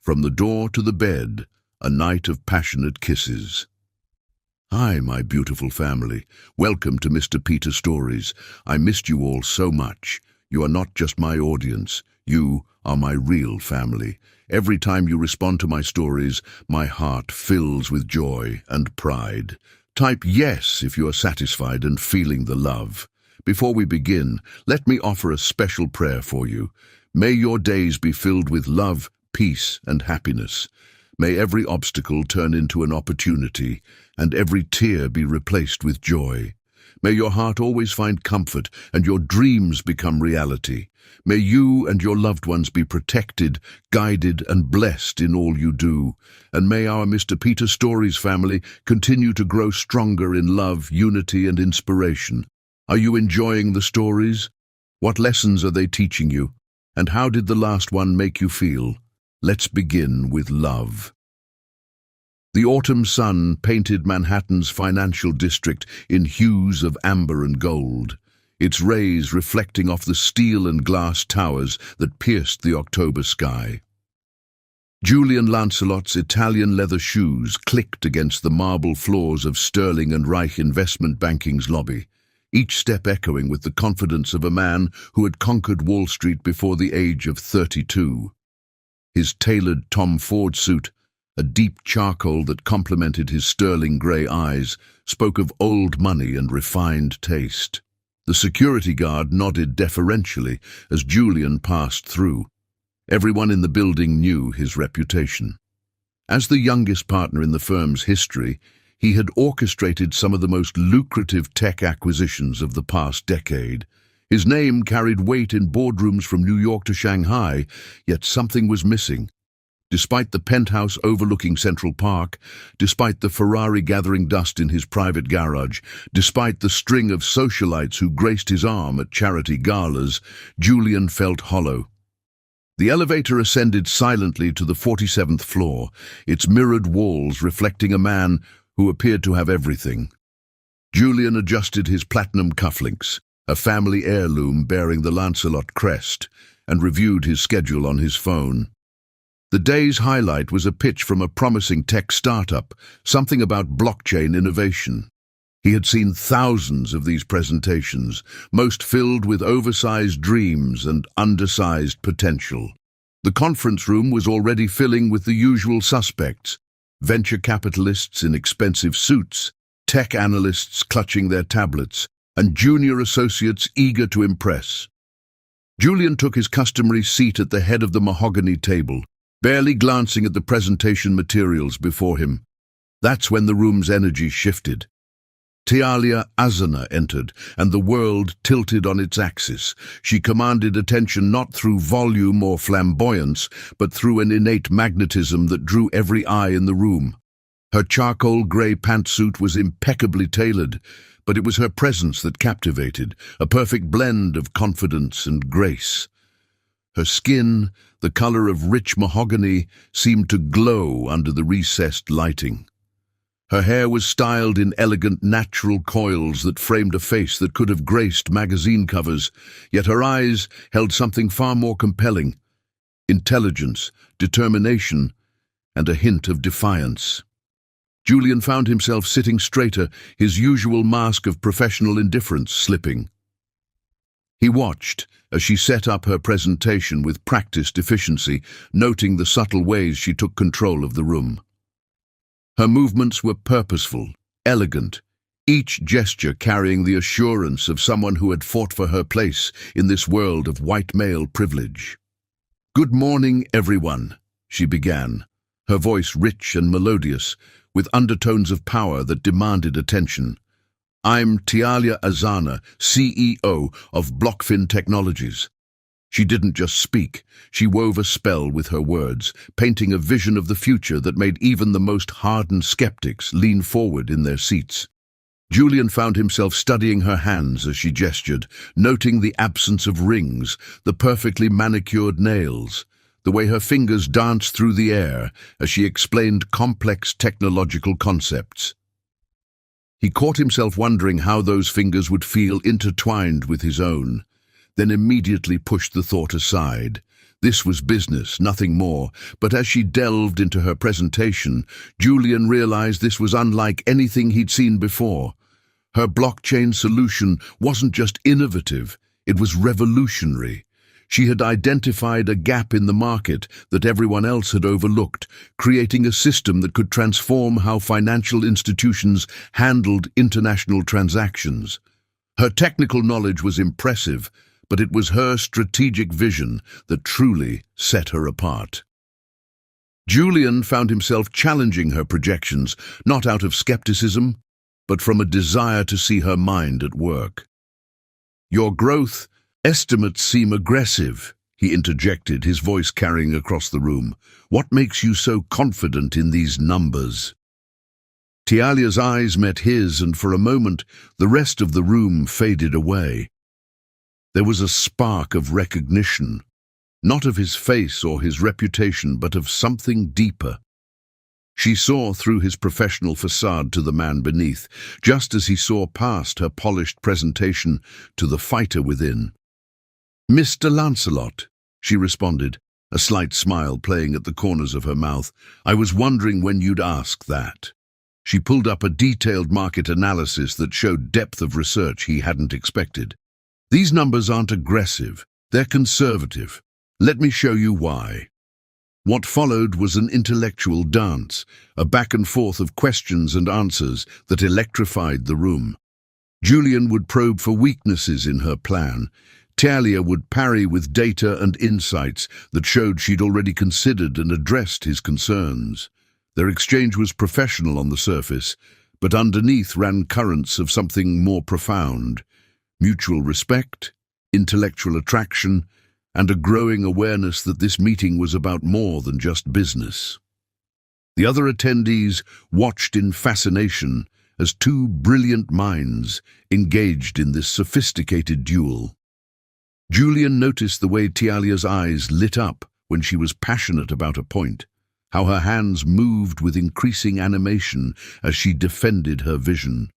From the door to the bed, a night of passionate kisses. Hi, my beautiful family. Welcome to Mr. Peter Stories. I missed you all so much. You are not just my audience. You are my real family. Every time you respond to my stories, my heart fills with joy and pride. Type yes if you are satisfied and feeling the love. Before we begin, let me offer a special prayer for you. May your days be filled with love, peace, and happiness. May every obstacle turn into an opportunity, and every tear be replaced with joy. May your heart always find comfort, and your dreams become reality. May you and your loved ones be protected, guided, and blessed in all you do. And may our Mr. Peter Stories family continue to grow stronger in love, unity, and inspiration. Are you enjoying the stories? What lessons are they teaching you? And how did the last one make you feel? Let's begin with love. The autumn sun painted Manhattan's financial district in hues of amber and gold, its rays reflecting off the steel and glass towers that pierced the October sky. Julian Lancelot's Italian leather shoes clicked against the marble floors of Sterling and Reich Investment Banking's lobby, each step echoing with the confidence of a man who had conquered Wall Street before the age of 32. His tailored Tom Ford suit, a deep charcoal that complemented his sterling grey eyes, spoke of old money and refined taste. The security guard nodded deferentially as Julian passed through. Everyone in the building knew his reputation. As the youngest partner in the firm's history, he had orchestrated some of the most lucrative tech acquisitions of the past decade. His name carried weight in boardrooms from New York to Shanghai, yet something was missing. Despite the penthouse overlooking Central Park, despite the Ferrari gathering dust in his private garage, despite the string of socialites who graced his arm at charity galas, Julian felt hollow. The elevator ascended silently to the 47th floor, its mirrored walls reflecting a man who appeared to have everything. Julian adjusted his platinum cufflinks, a family heirloom bearing the Lancelot crest, and reviewed his schedule on his phone. The day's highlight was a pitch from a promising tech startup, something about blockchain innovation. He had seen thousands of these presentations, most filled with oversized dreams and undersized potential. The conference room was already filling with the usual suspects: venture capitalists in expensive suits, tech analysts clutching their tablets, and junior associates eager to impress. Julian took his customary seat at the head of the mahogany table, barely glancing at the presentation materials before him. That's when the room's energy shifted. Tialia Azana entered, and the world tilted on its axis. She commanded attention not through volume or flamboyance, but through an innate magnetism that drew every eye in the room. Her charcoal grey pantsuit was impeccably tailored, but it was her presence that captivated, a perfect blend of confidence and grace. Her skin, the color of rich mahogany, seemed to glow under the recessed lighting. Her hair was styled in elegant natural coils that framed a face that could have graced magazine covers, yet her eyes held something far more compelling: intelligence, determination, and a hint of defiance. Julian found himself sitting straighter, his usual mask of professional indifference slipping. He watched as she set up her presentation with practiced efficiency, noting the subtle ways she took control of the room. Her movements were purposeful, elegant, each gesture carrying the assurance of someone who had fought for her place in this world of white male privilege. "Good morning, everyone," she began, her voice rich and melodious, with undertones of power that demanded attention. "I'm Tialia Azana, CEO of Blockfin Technologies." She didn't just speak, she wove a spell with her words, painting a vision of the future that made even the most hardened skeptics lean forward in their seats. Julian found himself studying her hands as she gestured, noting the absence of rings, the perfectly manicured nails, the way her fingers danced through the air as she explained complex technological concepts. He caught himself wondering how those fingers would feel intertwined with his own, then immediately pushed the thought aside. This was business, nothing more, but as she delved into her presentation, Julian realized this was unlike anything he'd seen before. Her blockchain solution wasn't just innovative, it was revolutionary. She had identified a gap in the market that everyone else had overlooked, creating a system that could transform how financial institutions handled international transactions. Her technical knowledge was impressive, but it was her strategic vision that truly set her apart. Julian found himself challenging her projections, not out of skepticism, but from a desire to see her mind at work. "Your growth estimates seem aggressive," he interjected, his voice carrying across the room. "What makes you so confident in these numbers?" Tialia's eyes met his, and for a moment the rest of the room faded away. There was a spark of recognition, not of his face or his reputation, but of something deeper. She saw through his professional facade to the man beneath, just as he saw past her polished presentation to the fighter within. "Mr. Lancelot," she responded, a slight smile playing at the corners of her mouth. "I was wondering when you'd ask that." She pulled up a detailed market analysis that showed depth of research he hadn't expected. "These numbers aren't aggressive, they're conservative. Let me show you why." What followed was an intellectual dance, a back and forth of questions and answers that electrified the room. Julian would probe for weaknesses in her plan. Talia would parry with data and insights that showed she'd already considered and addressed his concerns. Their exchange was professional on the surface, but underneath ran currents of something more profound: mutual respect, intellectual attraction, and a growing awareness that this meeting was about more than just business. The other attendees watched in fascination as two brilliant minds engaged in this sophisticated duel. Julian noticed the way Tialia's eyes lit up when she was passionate about a point, how her hands moved with increasing animation as she defended her vision.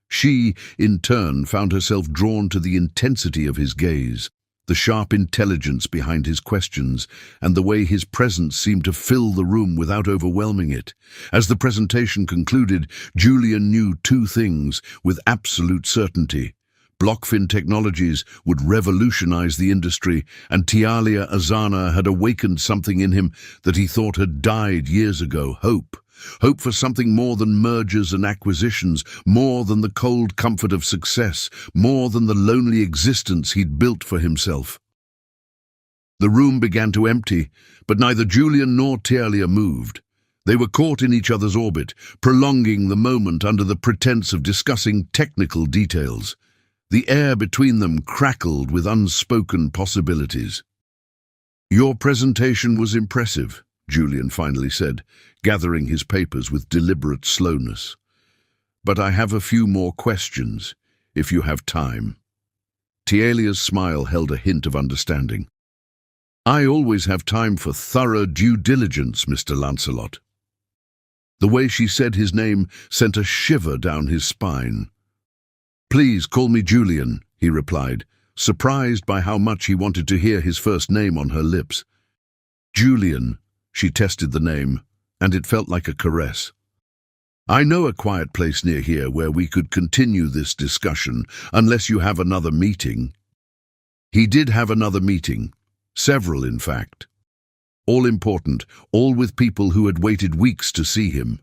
She, in turn, found herself drawn to the intensity of his gaze, the sharp intelligence behind his questions, and the way his presence seemed to fill the room without overwhelming it. As the presentation concluded, Julian knew two things with absolute certainty. Blockfin technologies would revolutionize the industry, and Tialia Azana had awakened something in him that he thought had died years ago: hope. Hope for something more than mergers and acquisitions, more than the cold comfort of success, more than the lonely existence he'd built for himself. The room began to empty, but neither Julian nor Tialia moved. They were caught in each other's orbit, prolonging the moment under the pretense of discussing technical details. The air between them crackled with unspoken possibilities. "Your presentation was impressive," Julian finally said, gathering his papers with deliberate slowness. "But I have a few more questions, if you have time." Tialia's smile held a hint of understanding. "I always have time for thorough due diligence, Mr. Lancelot." The way she said his name sent a shiver down his spine. "Please call me Julian," he replied, surprised by how much he wanted to hear his first name on her lips. "Julian," she tested the name, and it felt like a caress. "I know a quiet place near here where we could continue this discussion, unless you have another meeting." He did have another meeting, several in fact. All important, all with people who had waited weeks to see him.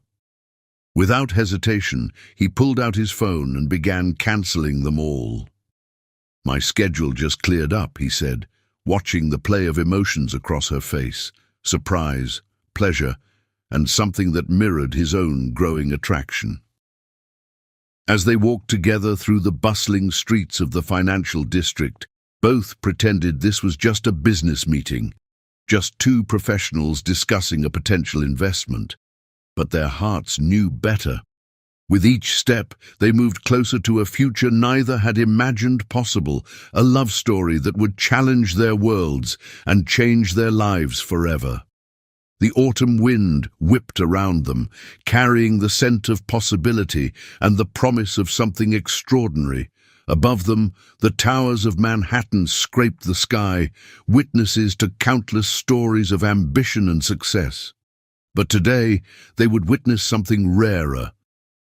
Without hesitation, he pulled out his phone and began cancelling them all. "My schedule just cleared up," he said, watching the play of emotions across her face: surprise, pleasure, and something that mirrored his own growing attraction. As they walked together through the bustling streets of the financial district, both pretended this was just a business meeting, just two professionals discussing a potential investment. But their hearts knew better. With each step, they moved closer to a future neither had imagined possible, a love story that would challenge their worlds and change their lives forever. The autumn wind whipped around them, carrying the scent of possibility and the promise of something extraordinary, Above them, the towers of Manhattan scraped the sky, witnesses to countless stories of ambition and success. But today, they would witness something rarer,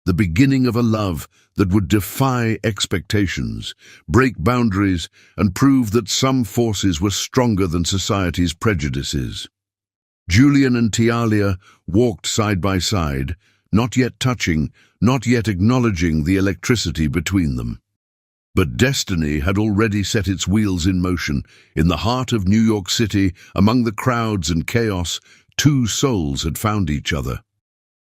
the beginning of a love that would defy expectations, break boundaries, and prove that some forces were stronger than society's prejudices. Julian and Tialia walked side by side, not yet touching, not yet acknowledging the electricity between them. But destiny had already set its wheels in motion. In the heart of New York City, among the crowds and chaos, two souls had found each other.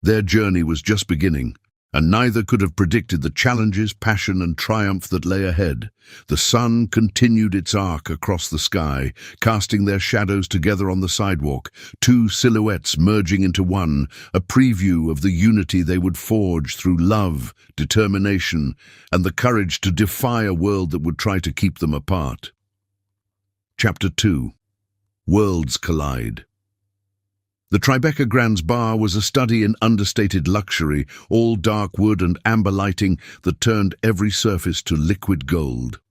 Their journey was just beginning, and neither could have predicted the challenges, passion, and triumph that lay ahead. The sun continued its arc across the sky, casting their shadows together on the sidewalk, two silhouettes merging into one, a preview of the unity they would forge through love, determination, and the courage to defy a world that would try to keep them apart. Chapter 2. Worlds Collide. The Tribeca Grand's bar was a study in understated luxury, all dark wood and amber lighting that turned every surface to liquid gold.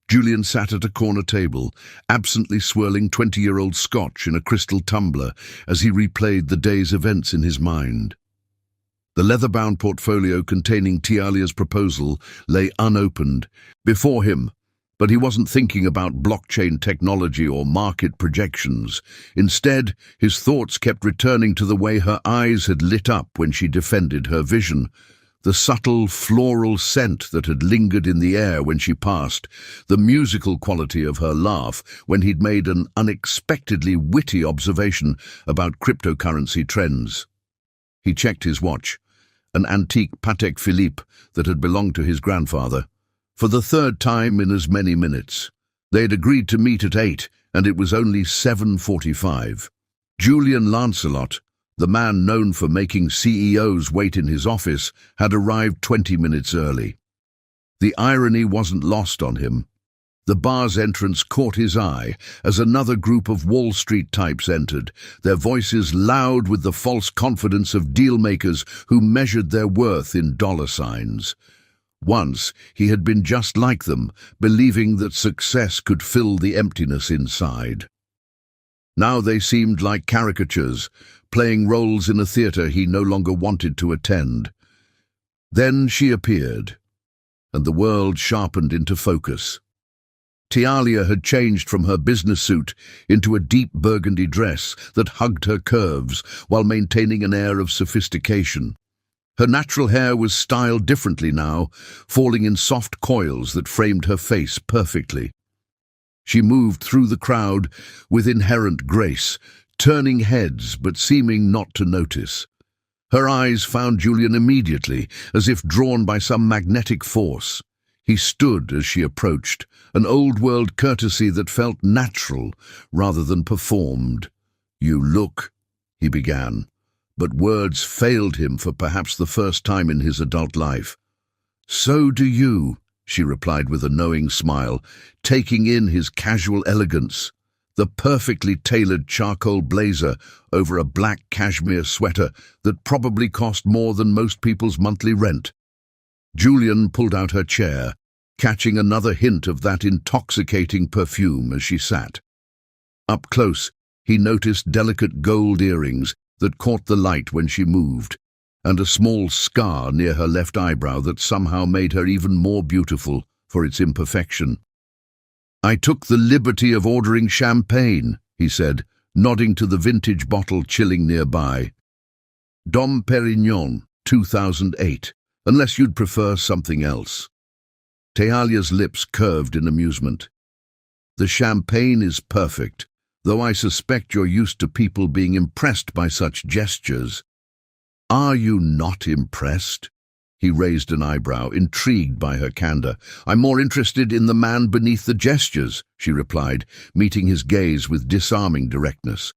Julian sat at a corner table, absently swirling 20-year-old scotch in a crystal tumbler as he replayed the day's events in his mind. The leather-bound portfolio containing Tialia's proposal lay unopened before him, but he wasn't thinking about blockchain technology or market projections. Instead, his thoughts kept returning to the way her eyes had lit up when she defended her vision, the subtle floral scent that had lingered in the air when she passed, the musical quality of her laugh when he'd made an unexpectedly witty observation about cryptocurrency trends. He checked his watch, an antique Patek Philippe that had belonged to his grandfather. For the third time in as many minutes. They'd agreed to meet at 8, and it was only 7:45. Julian Lancelot, the man known for making CEOs wait in his office, had arrived 20 minutes early. The irony wasn't lost on him. The bar's entrance caught his eye as another group of Wall Street types entered, their voices loud with the false confidence of deal-makers who measured their worth in dollar signs. Once, he had been just like them, believing that success could fill the emptiness inside. Now they seemed like caricatures, playing roles in a theater he no longer wanted to attend. Then she appeared, and the world sharpened into focus. Tialia had changed from her business suit into a deep burgundy dress that hugged her curves while maintaining an air of sophistication. Her natural hair was styled differently now, falling in soft coils that framed her face perfectly. She moved through the crowd with inherent grace, turning heads but seeming not to notice. Her eyes found Julian immediately, as if drawn by some magnetic force. He stood as she approached, an old-world courtesy that felt natural rather than performed. "You look," he began, but words failed him for perhaps the first time in his adult life. "So do you," she replied with a knowing smile, taking in his casual elegance, the perfectly tailored charcoal blazer over a black cashmere sweater that probably cost more than most people's monthly rent. Julian pulled out her chair, catching another hint of that intoxicating perfume as she sat. Up close, he noticed delicate gold earrings that caught the light when she moved, and a small scar near her left eyebrow that somehow made her even more beautiful for its imperfection. "I took the liberty of ordering champagne," he said, nodding to the vintage bottle chilling nearby. "Dom Perignon, 2008, unless you'd prefer something else." Tialia's lips curved in amusement. "The champagne is perfect, though I suspect you're used to people being impressed by such gestures." "Are you not impressed?" He raised an eyebrow, intrigued by her candor. "I'm more interested in the man beneath the gestures," she replied, meeting his gaze with disarming directness.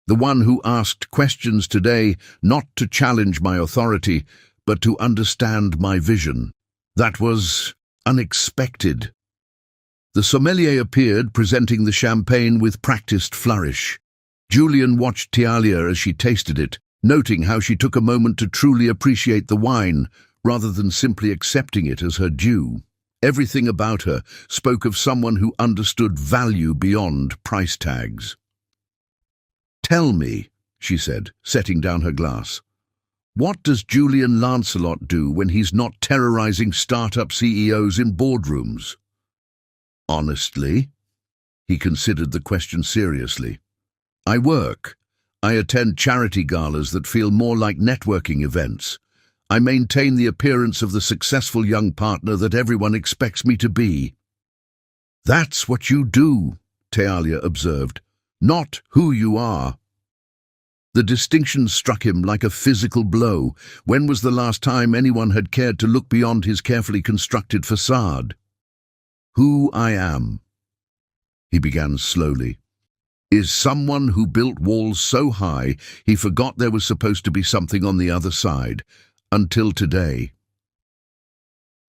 "The one who asked questions today, not to challenge my authority, but to understand my vision. That was unexpected." The sommelier appeared, presenting the champagne with practiced flourish. Julian watched Tialia as she tasted it, noting how she took a moment to truly appreciate the wine, rather than simply accepting it as her due. Everything about her spoke of someone who understood value beyond price tags. "Tell me," she said, setting down her glass, "what does Julian Lancelot do when he's not terrorizing startup CEOs in boardrooms?" "Honestly?" He considered the question seriously. "I work. I attend charity galas that feel more like networking events. I maintain the appearance of the successful young partner that everyone expects me to be." "That's what you do," Talia observed, "not who you are." The distinction struck him like a physical blow. When was the last time anyone had cared to look beyond his carefully constructed facade? "Who I am," he began slowly, "is someone who built walls so high he forgot there was supposed to be something on the other side. Until today."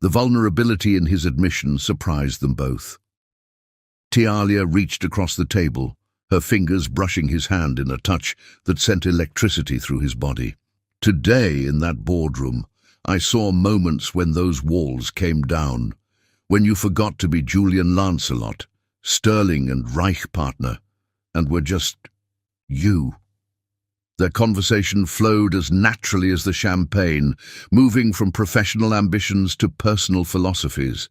The vulnerability in his admission surprised them both. Talia reached across the table, her fingers brushing his hand in a touch that sent electricity through his body. "Today, in that boardroom, I saw moments when those walls came down, when you forgot to be Julian Lancelot, Sterling and Reich partner, and were just you." Their conversation flowed as naturally as the champagne, moving from professional ambitions to personal philosophies.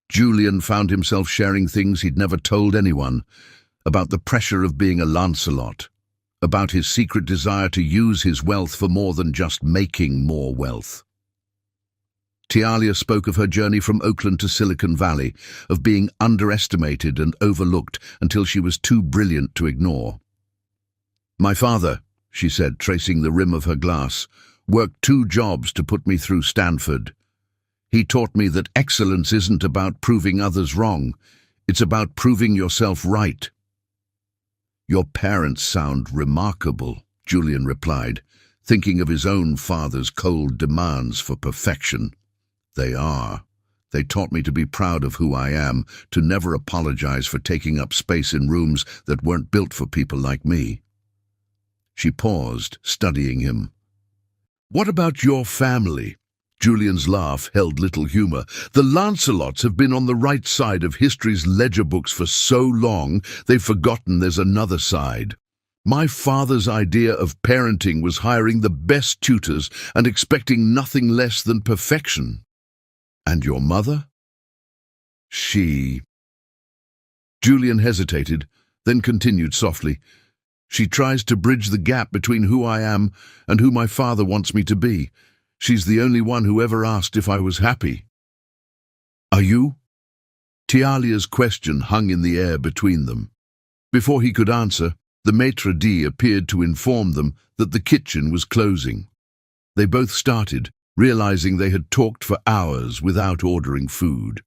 Julian found himself sharing things he'd never told anyone, about the pressure of being a Lancelot, about his secret desire to use his wealth for more than just making more wealth. Talia spoke of her journey from Oakland to Silicon Valley, of being underestimated and overlooked until she was too brilliant to ignore. "My father," she said, tracing the rim of her glass, "worked 2 jobs to put me through Stanford. He taught me that excellence isn't about proving others wrong, it's about proving yourself right." "Your parents sound remarkable," Julian replied, thinking of his own father's cold demands for perfection. "They are. They taught me to be proud of who I am, to never apologize for taking up space in rooms that weren't built for people like me." She paused, studying him. "What about your family?" Julian's laugh held little humor. "The Lancelots have been on the right side of history's ledger books for so long, they've forgotten there's another side. My father's idea of parenting was hiring the best tutors and expecting nothing less than perfection." "And your mother?" Julian hesitated, then continued softly. "She tries to bridge the gap between who I am and who my father wants me to be. She's the only one who ever asked if I was happy." "Are you?" Talia's question hung in the air between them. Before he could answer, the maitre d' appeared to inform them that the kitchen was closing. They both started, realizing they had talked for hours without ordering food.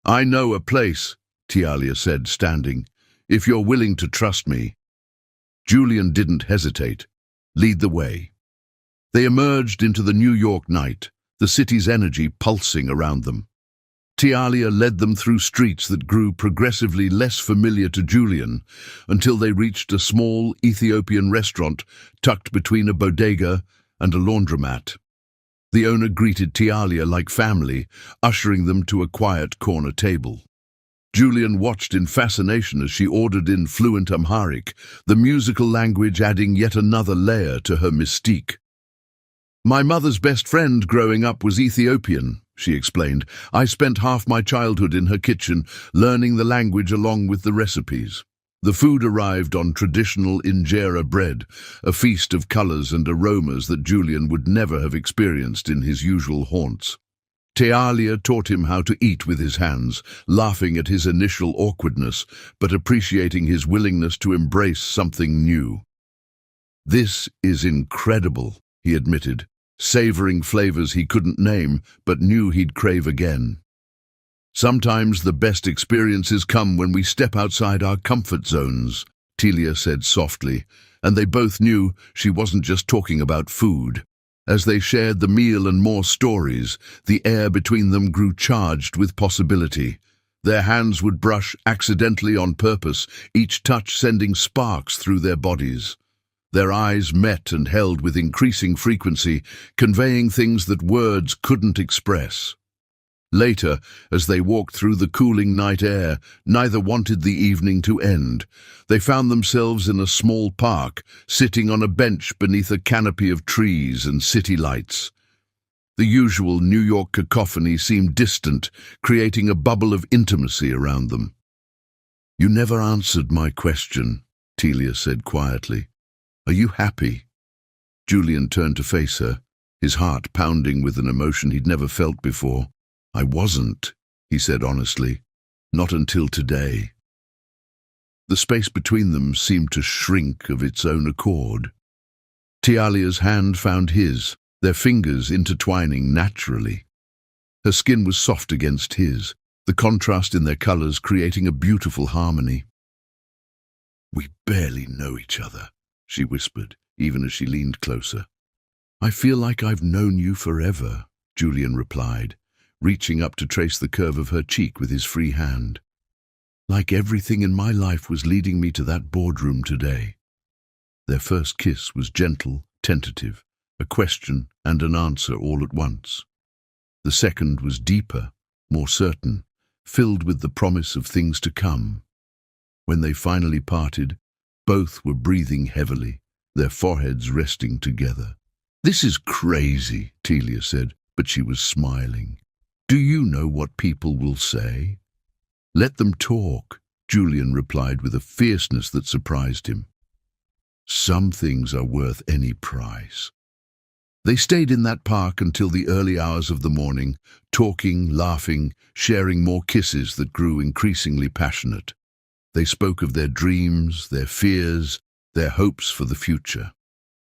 "I know a place," Talia said, standing, "if you're willing to trust me." Julian didn't hesitate. "Lead the way." They emerged into the New York night, the city's energy pulsing around them. Talia led them through streets that grew progressively less familiar to Julian until they reached a small Ethiopian restaurant tucked between a bodega and a laundromat. The owner greeted Talia like family, ushering them to a quiet corner table. Julian watched in fascination as she ordered in fluent Amharic, the musical language adding yet another layer to her mystique. "My mother's best friend growing up was Ethiopian," she explained. "I spent half my childhood in her kitchen, learning the language along with the recipes." The food arrived on traditional injera bread, a feast of colors and aromas that Julian would never have experienced in his usual haunts. Talia taught him how to eat with his hands, laughing at his initial awkwardness, but appreciating his willingness to embrace something new. "This is incredible," he admitted, savoring flavors he couldn't name but knew he'd crave again. "Sometimes the best experiences come when we step outside our comfort zones," Talia said softly, and they both knew she wasn't just talking about food. As they shared the meal and more stories, the air between them grew charged with possibility. Their hands would brush accidentally on purpose, each touch sending sparks through their bodies. Their eyes met and held with increasing frequency, conveying things that words couldn't express. Later, as they walked through the cooling night air, neither wanted the evening to end. They found themselves in a small park, sitting on a bench beneath a canopy of trees and city lights. The usual New York cacophony seemed distant, creating a bubble of intimacy around them. "You never answered my question," Telia said quietly. "Are you happy?" Julian turned to face her, his heart pounding with an emotion he'd never felt before. "I wasn't," he said honestly. "Not until today." The space between them seemed to shrink of its own accord. Tialia's hand found his, their fingers intertwining naturally. Her skin was soft against his, the contrast in their colors creating a beautiful harmony. "We barely know each other," she whispered, even as she leaned closer. "I feel like I've known you forever," Julian replied, reaching up to trace the curve of her cheek with his free hand. "Like everything in my life was leading me to that boardroom today." Their first kiss was gentle, tentative, a question and an answer all at once. The second was deeper, more certain, filled with the promise of things to come. When they finally parted, both were breathing heavily, their foreheads resting together. "This is crazy," Telia said, but she was smiling. "Do you know what people will say?" "Let them talk," Julian replied with a fierceness that surprised him. "Some things are worth any price." They stayed in that park until the early hours of the morning, talking, laughing, sharing more kisses that grew increasingly passionate. They spoke of their dreams, their fears, their hopes for the future.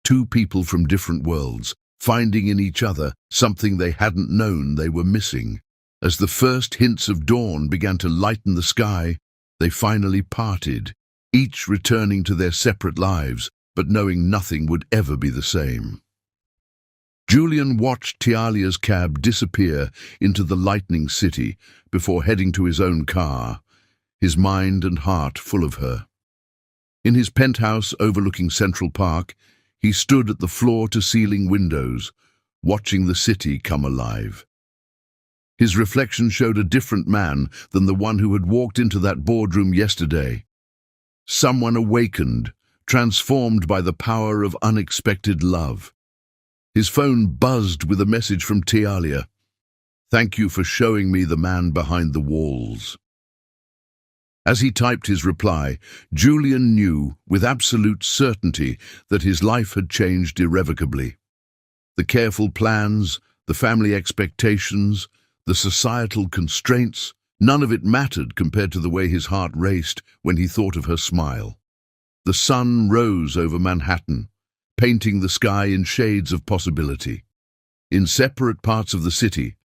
Two people from different worlds, finding in each other something they hadn't known they were missing. As the first hints of dawn began to lighten the sky, they finally parted, each returning to their separate lives, but knowing nothing would ever be the same. Julian watched Tialia's cab disappear into the lightning city before heading to his own car, his mind and heart full of her. In his penthouse overlooking Central Park, he stood at the floor-to-ceiling windows, watching the city come alive. His reflection showed a different man than the one who had walked into that boardroom yesterday. Someone awakened, transformed by the power of unexpected love. His phone buzzed with a message from Tialia. "Thank you for showing me the man behind the walls." As he typed his reply, Julian knew with absolute certainty that his life had changed irrevocably. The careful plans, the family expectations, the societal constraints, none of it mattered compared to the way his heart raced when he thought of her smile. The sun rose over Manhattan, painting the sky in shades of possibility. In separate parts of the city,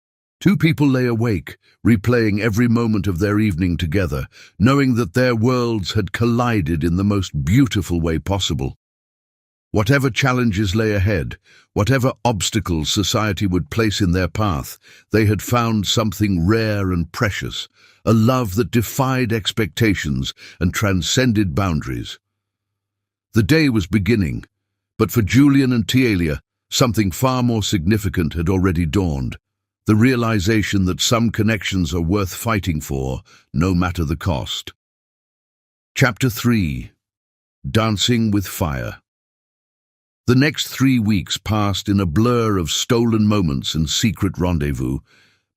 two people lay awake, replaying every moment of their evening together, knowing that their worlds had collided in the most beautiful way possible. Whatever challenges lay ahead, whatever obstacles society would place in their path, they had found something rare and precious, a love that defied expectations and transcended boundaries. The day was beginning, but for Julian and Tialia, something far more significant had already dawned. The realization that some connections are worth fighting for, no matter the cost. Chapter 3. Dancing with Fire. The next 3 weeks passed in a blur of stolen moments and secret rendezvous.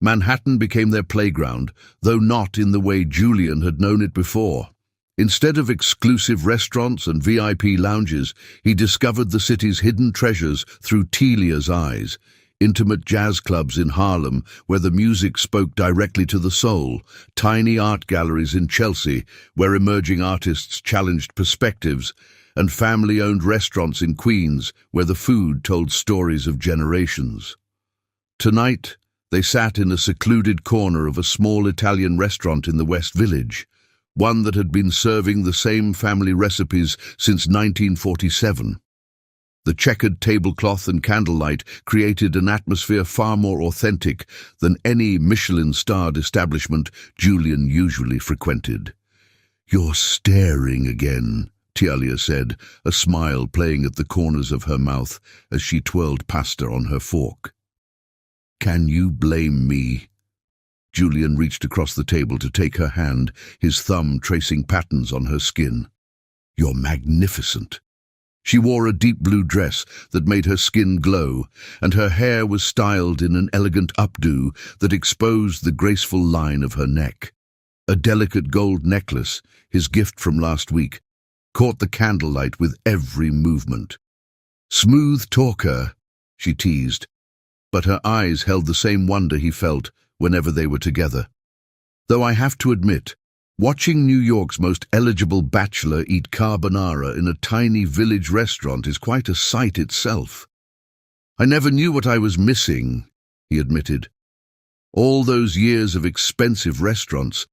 Manhattan became their playground, though not in the way Julian had known it before. Instead of exclusive restaurants and VIP lounges, he discovered the city's hidden treasures through Telia's eyes. Intimate jazz clubs in Harlem, where the music spoke directly to the soul, tiny art galleries in Chelsea, where emerging artists challenged perspectives, and family-owned restaurants in Queens, where the food told stories of generations. Tonight, they sat in a secluded corner of a small Italian restaurant in the West Village, one that had been serving the same family recipes since 1947. The checkered tablecloth and candlelight created an atmosphere far more authentic than any Michelin-starred establishment Julian usually frequented. "You're staring again," Tialia said, a smile playing at the corners of her mouth as she twirled pasta on her fork. "Can you blame me?" Julian reached across the table to take her hand, his thumb tracing patterns on her skin. "You're magnificent." She wore a deep blue dress that made her skin glow, and her hair was styled in an elegant updo that exposed the graceful line of her neck. A delicate gold necklace, his gift from last week, caught the candlelight with every movement. "Smooth talker," she teased, but her eyes held the same wonder he felt whenever they were together. "Though I have to admit, watching New York's most eligible bachelor eat carbonara in a tiny village restaurant is quite a sight itself." "I never knew what I was missing," he admitted. "All those years of expensive restaurants,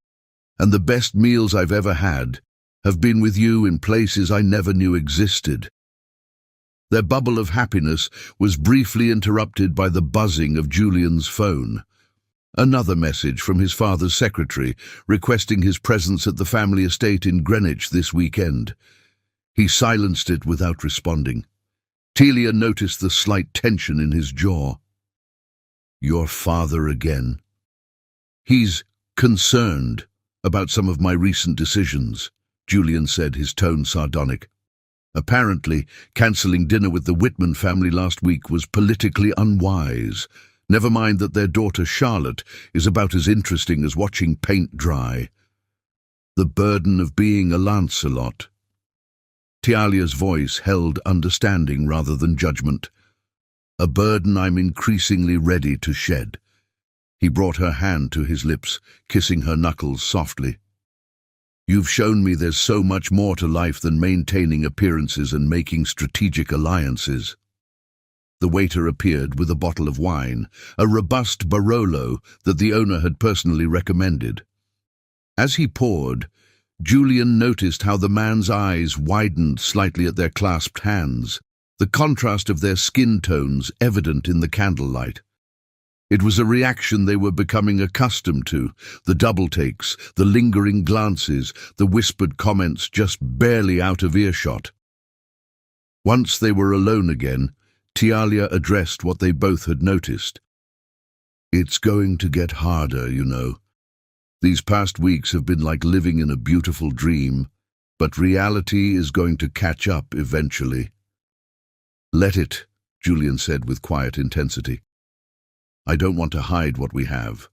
and the best meals I've ever had have been with you in places I never knew existed." Their bubble of happiness was briefly interrupted by the buzzing of Julian's phone. Another message from his father's secretary requesting his presence at the family estate in Greenwich this weekend. He silenced it without responding. Telia noticed the slight tension in his jaw. "Your father again. He's concerned about some of my recent decisions," Julian said, his tone sardonic. "Apparently, cancelling dinner with the Whitman family last week was politically unwise. Never mind that their daughter Charlotte is about as interesting as watching paint dry. The burden of being a Lancelot." Tialia's voice held understanding rather than judgment. "A burden I'm increasingly ready to shed." He brought her hand to his lips, kissing her knuckles softly. "You've shown me there's so much more to life than maintaining appearances and making strategic alliances." The waiter appeared with a bottle of wine, a robust Barolo that the owner had personally recommended. As he poured, Julian noticed how the man's eyes widened slightly at their clasped hands, the contrast of their skin tones evident in the candlelight. It was a reaction they were becoming accustomed to, the double takes, the lingering glances, the whispered comments just barely out of earshot. Once they were alone again, Tialia addressed what they both had noticed. "It's going to get harder, you know. These past weeks have been like living in a beautiful dream, but reality is going to catch up eventually." "Let it," Julian said with quiet intensity. "I don't want to hide what we have.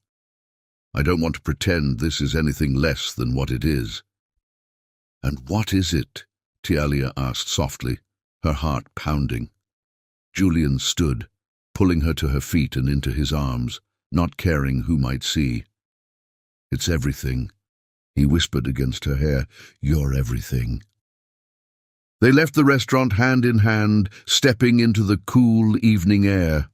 I don't want to pretend this is anything less than what it is." "And what is it?" Tialia asked softly, her heart pounding. Julian stood, pulling her to her feet and into his arms, not caring who might see. "It's everything," he whispered against her hair. "You're everything." They left the restaurant hand in hand, stepping into the cool evening air.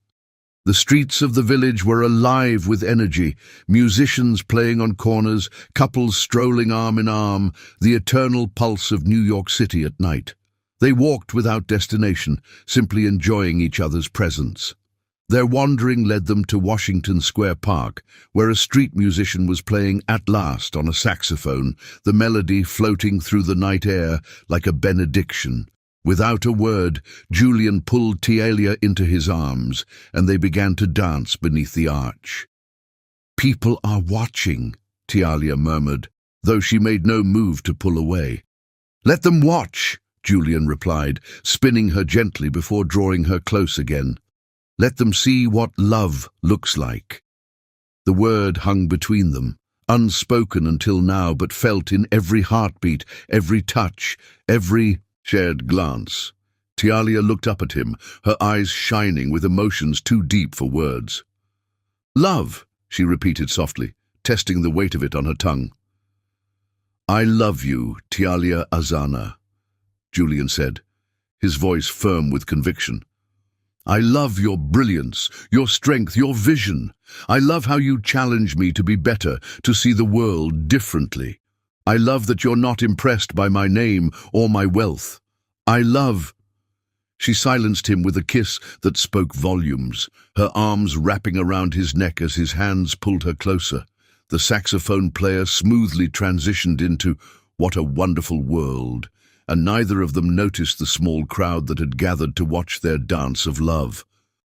The streets of the village were alive with energy, musicians playing on corners, couples strolling arm in arm, the eternal pulse of New York City at night. They walked without destination, simply enjoying each other's presence. Their wandering led them to Washington Square Park, where a street musician was playing At Last on a saxophone, the melody floating through the night air like a benediction. Without a word, Julian pulled Tialia into his arms, and they began to dance beneath the arch. "People are watching," Tialia murmured, though she made no move to pull away. "Let them watch," Julian replied, spinning her gently before drawing her close again. "Let them see what love looks like." The word hung between them, unspoken until now, but felt in every heartbeat, every touch, every shared glance. Tialia looked up at him, her eyes shining with emotions too deep for words. "Love," she repeated softly, testing the weight of it on her tongue. "I love you, Tialia Azana," Julian said, his voice firm with conviction. "I love your brilliance, your strength, your vision. I love how you challenge me to be better, to see the world differently. I love that you're not impressed by my name or my wealth. I love—" She silenced him with a kiss that spoke volumes, her arms wrapping around his neck as his hands pulled her closer. The saxophone player smoothly transitioned into "What a Wonderful World," and neither of them noticed the small crowd that had gathered to watch their dance of love.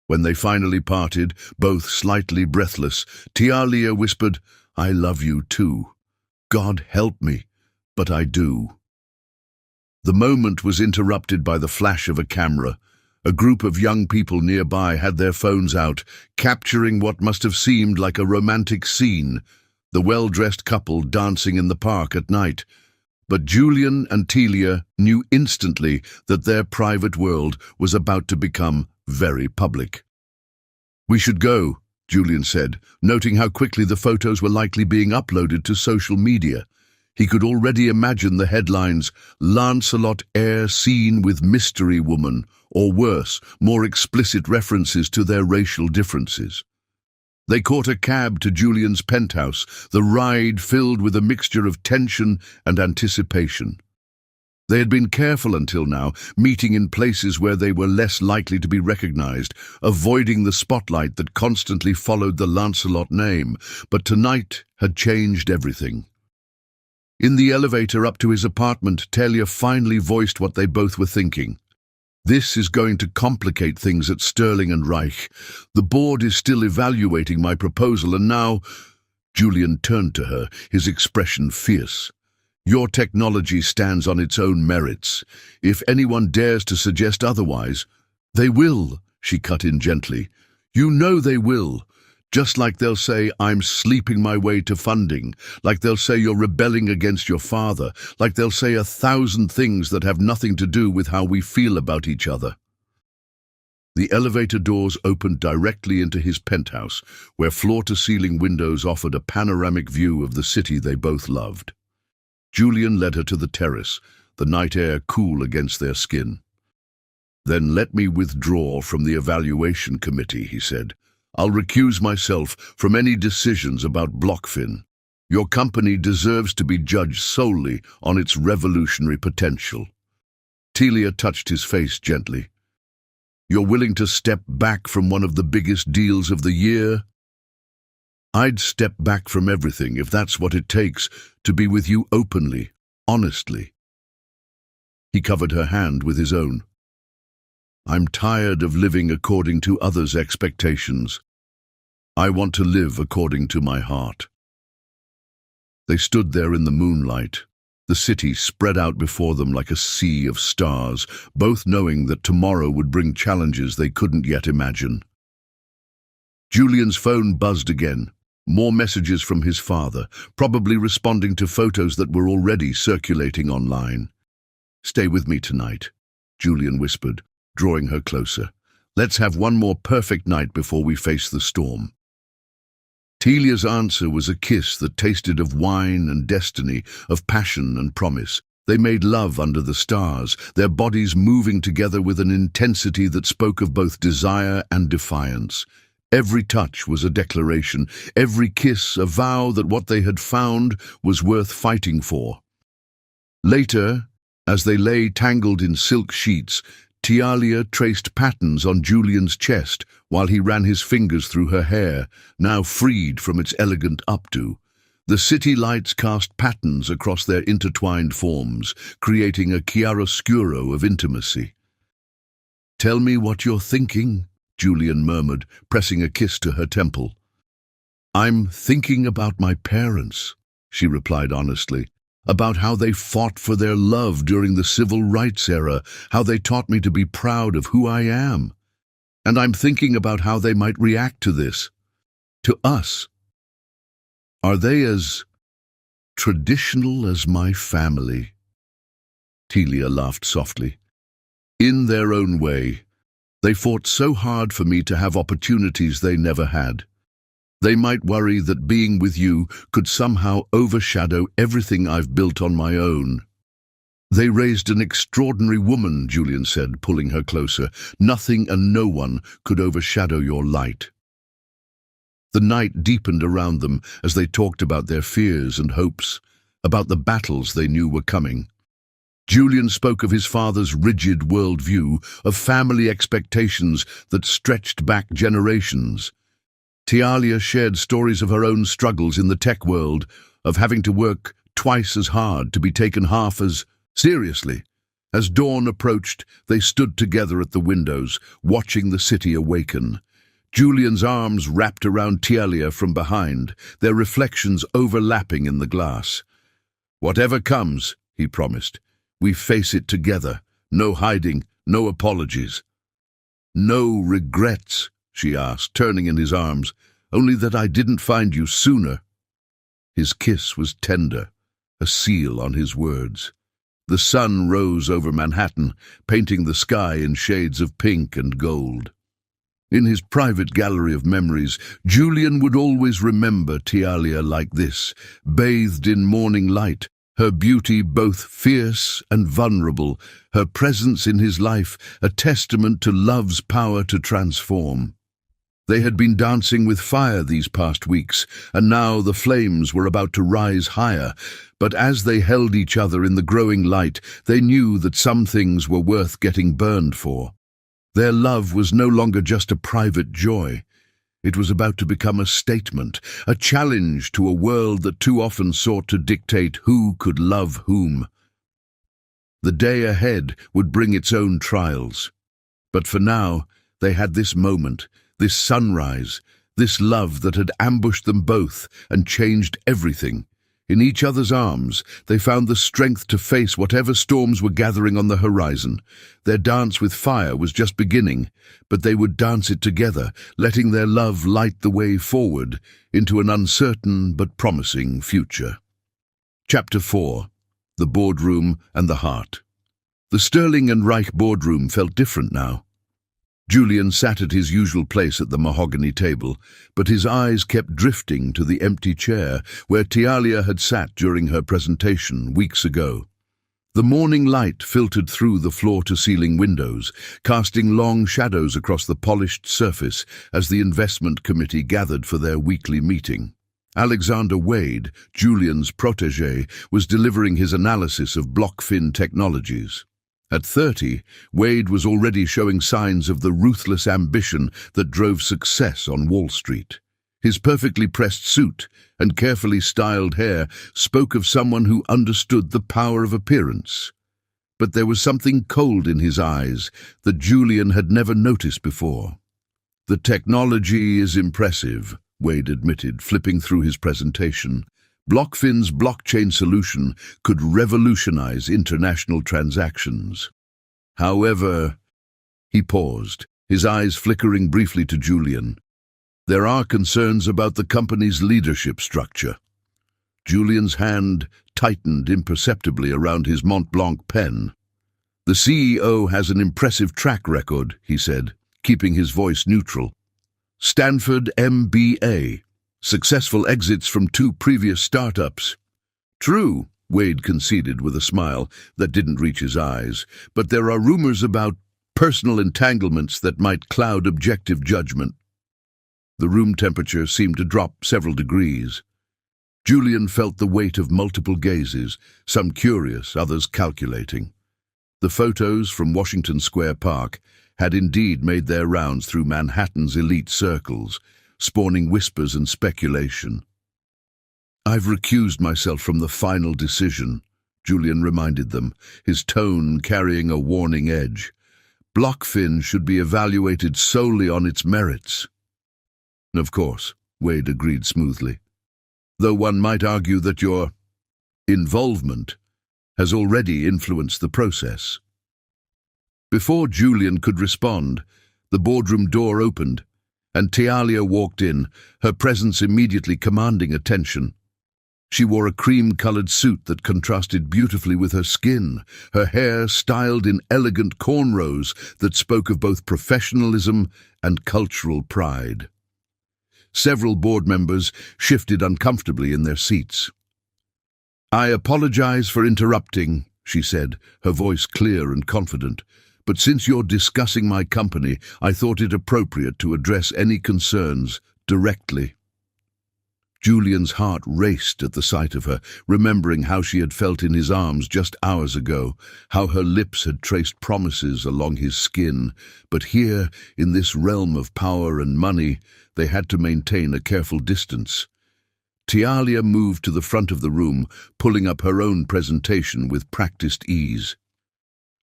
When they finally parted, both slightly breathless, Tialia whispered, "I love you too. God help me, but I do." The moment was interrupted by the flash of a camera. A group of young people nearby had their phones out, capturing what must have seemed like a romantic scene, the well-dressed couple dancing in the park at night. But Julian and Telia knew instantly that their private world was about to become very public. "We should go," Julian said, noting how quickly the photos were likely being uploaded to social media. He could already imagine the headlines, "Lancelot heir seen with mystery woman," or worse, more explicit references to their racial differences. They caught a cab to Julian's penthouse, the ride filled with a mixture of tension and anticipation. They had been careful until now, meeting in places where they were less likely to be recognized, avoiding the spotlight that constantly followed the Lancelot name, but tonight had changed everything. In the elevator up to his apartment, Talia finally voiced what they both were thinking. "This is going to complicate things at Sterling and Reich. The board is still evaluating my proposal, and now—" Julian turned to her, his expression fierce. "Your technology stands on its own merits. If anyone dares to suggest otherwise—" "They will," she cut in gently. "You know they will. Just like they'll say, I'm sleeping my way to funding, like they'll say you're rebelling against your father, like they'll say 1,000 things that have nothing to do with how we feel about each other." The elevator doors opened directly into his penthouse, where floor-to-ceiling windows offered a panoramic view of the city they both loved. Julian led her to the terrace, the night air cool against their skin. "Then let me withdraw from the evaluation committee," he said. "I'll recuse myself from any decisions about Blockfin. Your company deserves to be judged solely on its revolutionary potential." Telia touched his face gently. "You're willing to step back from one of the biggest deals of the year?" "I'd step back from everything if that's what it takes to be with you openly, honestly." He covered her hand with his own. "I'm tired of living according to others' expectations. I want to live according to my heart." They stood there in the moonlight, the city spread out before them like a sea of stars, both knowing that tomorrow would bring challenges they couldn't yet imagine. Julian's phone buzzed again, more messages from his father, probably responding to photos that were already circulating online. "Stay with me tonight," Julian whispered, drawing her closer. "Let's have one more perfect night before we face the storm." Telia's answer was a kiss that tasted of wine and destiny, of passion and promise. They made love under the stars, their bodies moving together with an intensity that spoke of both desire and defiance. Every touch was a declaration, every kiss a vow that what they had found was worth fighting for. Later, as they lay tangled in silk sheets, Tialia traced patterns on Julian's chest while he ran his fingers through her hair, now freed from its elegant updo. The city lights cast patterns across their intertwined forms, creating a chiaroscuro of intimacy. "Tell me what you're thinking," Julian murmured, pressing a kiss to her temple. "I'm thinking about my parents," she replied honestly. "About how they fought for their love during the civil rights era, how they taught me to be proud of who I am. And I'm thinking about how they might react to this, to us. Are they as traditional as my family?" Telia laughed softly. "In their own way. They fought so hard for me to have opportunities they never had. They might worry that being with you could somehow overshadow everything I've built on my own." "They raised an extraordinary woman," Julian said, pulling her closer. "Nothing and no one could overshadow your light." The night deepened around them as they talked about their fears and hopes, about the battles they knew were coming. Julian spoke of his father's rigid worldview, of family expectations that stretched back generations. Tialia shared stories of her own struggles in the tech world, of having to work twice as hard to be taken half as seriously, As dawn approached, they stood together at the windows, watching the city awaken. Julian's arms wrapped around Tialia from behind, their reflections overlapping in the glass. "Whatever comes," he promised, "we face it together. No hiding, no apologies." "No regrets?" she asked, turning in his arms. "Only that I didn't find you sooner." His kiss was tender, a seal on his words. The sun rose over Manhattan, painting the sky in shades of pink and gold. In his private gallery of memories, Julian would always remember Tialia like this, bathed in morning light, her beauty both fierce and vulnerable, her presence in his life a testament to love's power to transform. They had been dancing with fire these past weeks, and now the flames were about to rise higher. But as they held each other in the growing light, they knew that some things were worth getting burned for. Their love was no longer just a private joy. It was about to become a statement, a challenge to a world that too often sought to dictate who could love whom. The day ahead would bring its own trials. But for now, they had this moment, this sunrise, this love that had ambushed them both and changed everything. In each other's arms, they found the strength to face whatever storms were gathering on the horizon. Their dance with fire was just beginning, but they would dance it together, letting their love light the way forward into an uncertain but promising future. Chapter 4. The Boardroom and the Heart. The Sterling and Reich boardroom felt different now. Julian sat at his usual place at the mahogany table, but his eyes kept drifting to the empty chair where Tialia had sat during her presentation weeks ago. The morning light filtered through the floor-to-ceiling windows, casting long shadows across the polished surface as the investment committee gathered for their weekly meeting. Alexander Wade, Julian's protégé, was delivering his analysis of Blockfin Technologies. At 30, Wade was already showing signs of the ruthless ambition that drove success on Wall Street. His perfectly pressed suit and carefully styled hair spoke of someone who understood the power of appearance. But there was something cold in his eyes that Julian had never noticed before. "The technology is impressive," Wade admitted, flipping through his presentation. "Blockfin's blockchain solution could revolutionize international transactions. However," he paused, his eyes flickering briefly to Julian, "there are concerns about the company's leadership structure." Julian's hand tightened imperceptibly around his Mont Blanc pen. "The CEO has an impressive track record," he said, keeping his voice neutral. "Stanford MBA. Successful exits from 2 previous startups." "True," Wade conceded with a smile that didn't reach his eyes, "but there are rumors about personal entanglements that might cloud objective judgment." The room temperature seemed to drop several degrees. Julian felt the weight of multiple gazes, some curious, others calculating. The photos from Washington Square Park had indeed made their rounds through Manhattan's elite circles, spawning whispers and speculation. "I've recused myself from the final decision," Julian reminded them, his tone carrying a warning edge. "Blockfin should be evaluated solely on its merits." "Of course," Wade agreed smoothly, "though one might argue that your involvement has already influenced the process." Before Julian could respond, the boardroom door opened, and Tialia walked in, her presence immediately commanding attention. She wore a cream-colored suit that contrasted beautifully with her skin, her hair styled in elegant cornrows that spoke of both professionalism and cultural pride. Several board members shifted uncomfortably in their seats. "I apologize for interrupting," she said, her voice clear and confident. "But since you're discussing my company, I thought it appropriate to address any concerns directly." Julian's heart raced at the sight of her, remembering how she had felt in his arms just hours ago, how her lips had traced promises along his skin. But here, in this realm of power and money, they had to maintain a careful distance. Tialia moved to the front of the room, pulling up her own presentation with practiced ease.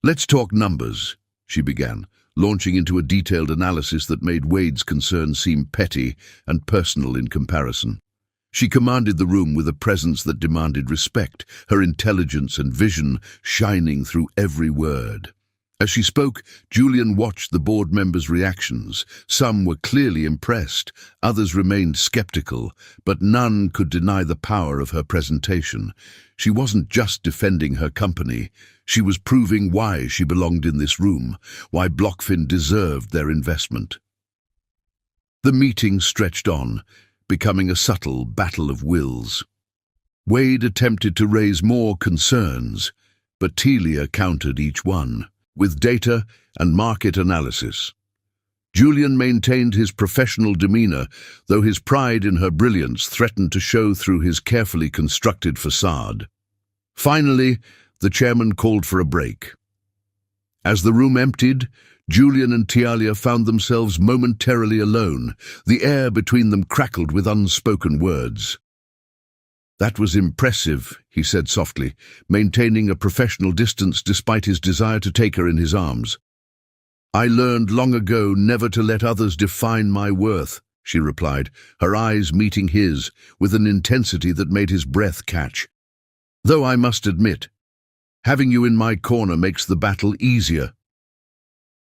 Let's talk numbers, she began, launching into a detailed analysis that made Wade's concerns seem petty and personal in comparison. She commanded the room with a presence that demanded respect, her intelligence and vision shining through every word. As she spoke, Julian watched the board members' reactions. Some were clearly impressed, others remained skeptical, but none could deny the power of her presentation. She wasn't just defending her company, she was proving why she belonged in this room, why Blockfin deserved their investment. The meeting stretched on, becoming a subtle battle of wills. Wade attempted to raise more concerns, but Telia countered each one with data and market analysis. Julian maintained his professional demeanor, though his pride in her brilliance threatened to show through his carefully constructed facade. Finally, the chairman called for a break. As the room emptied, Julian and Telia found themselves momentarily alone. The air between them crackled with unspoken words. "That was impressive," he said softly, maintaining a professional distance despite his desire to take her in his arms. "I learned long ago never to let others define my worth," she replied, her eyes meeting his with an intensity that made his breath catch. "Though I must admit, having you in my corner makes the battle easier.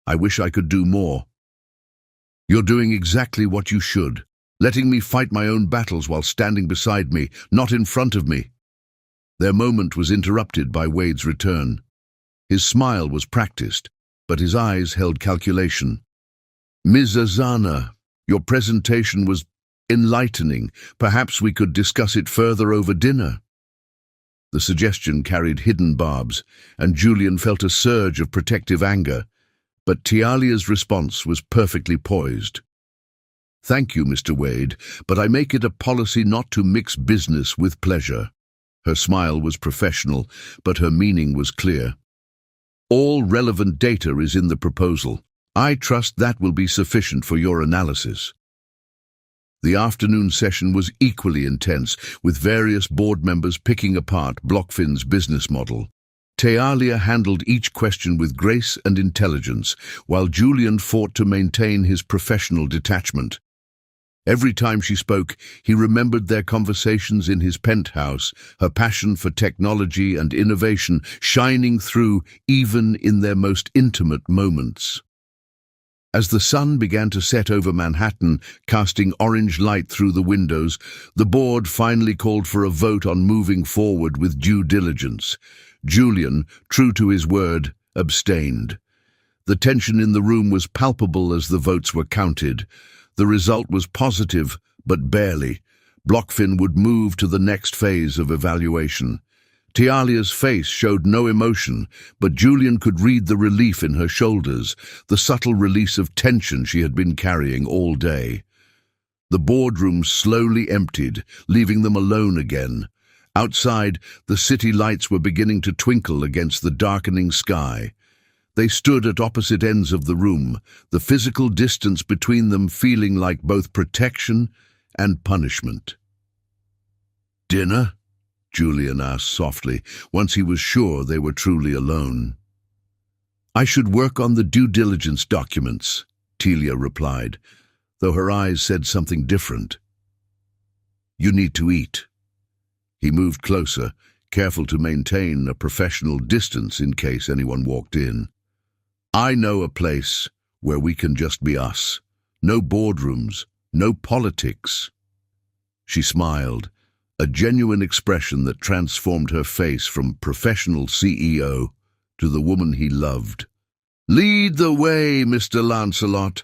I wish I could do more." "You're doing exactly what you should, letting me fight my own battles while standing beside me, not in front of me." Their moment was interrupted by Wade's return. His smile was practiced, but his eyes held calculation. "Ms. Azana, your presentation was enlightening. Perhaps we could discuss it further over dinner." The suggestion carried hidden barbs, and Julian felt a surge of protective anger, but Talia's response was perfectly poised. "Thank you, Mr. Wade, but I make it a policy not to mix business with pleasure." Her smile was professional, but her meaning was clear. "All relevant data is in the proposal. I trust that will be sufficient for your analysis." The afternoon session was equally intense, with various board members picking apart Blockfin's business model. Telia handled each question with grace and intelligence, while Julian fought to maintain his professional detachment. Every time she spoke, he remembered their conversations in his penthouse, her passion for technology and innovation shining through even in their most intimate moments. As the sun began to set over Manhattan, casting orange light through the windows, the board finally called for a vote on moving forward with due diligence. Julian, true to his word, abstained. The tension in the room was palpable as the votes were counted. The result was positive, but barely. Blockfin would move to the next phase of evaluation. Talia's face showed no emotion, but Julian could read the relief in her shoulders, the subtle release of tension she had been carrying all day. The boardroom slowly emptied, leaving them alone again. Outside, the city lights were beginning to twinkle against the darkening sky. They stood at opposite ends of the room, the physical distance between them feeling like both protection and punishment. "Dinner?" Julian asked softly, once he was sure they were truly alone. "I should work on the due diligence documents," Telia replied, though her eyes said something different. "You need to eat." He moved closer, careful to maintain a professional distance in case anyone walked in. "I know a place where we can just be us. No boardrooms, no politics." She smiled, a genuine expression that transformed her face from professional CEO to the woman he loved. "Lead the way, Mr. Lancelot."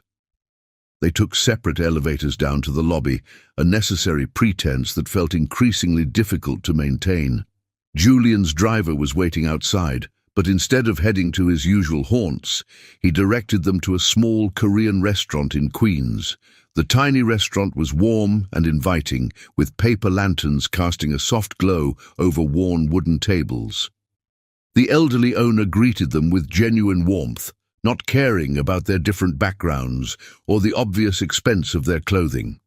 They took separate elevators down to the lobby, a necessary pretense that felt increasingly difficult to maintain. Julian's driver was waiting outside, but instead of heading to his usual haunts, he directed them to a small Korean restaurant in Queens. The tiny restaurant was warm and inviting, with paper lanterns casting a soft glow over worn wooden tables. The elderly owner greeted them with genuine warmth, not caring about their different backgrounds or the obvious expense of their clothing.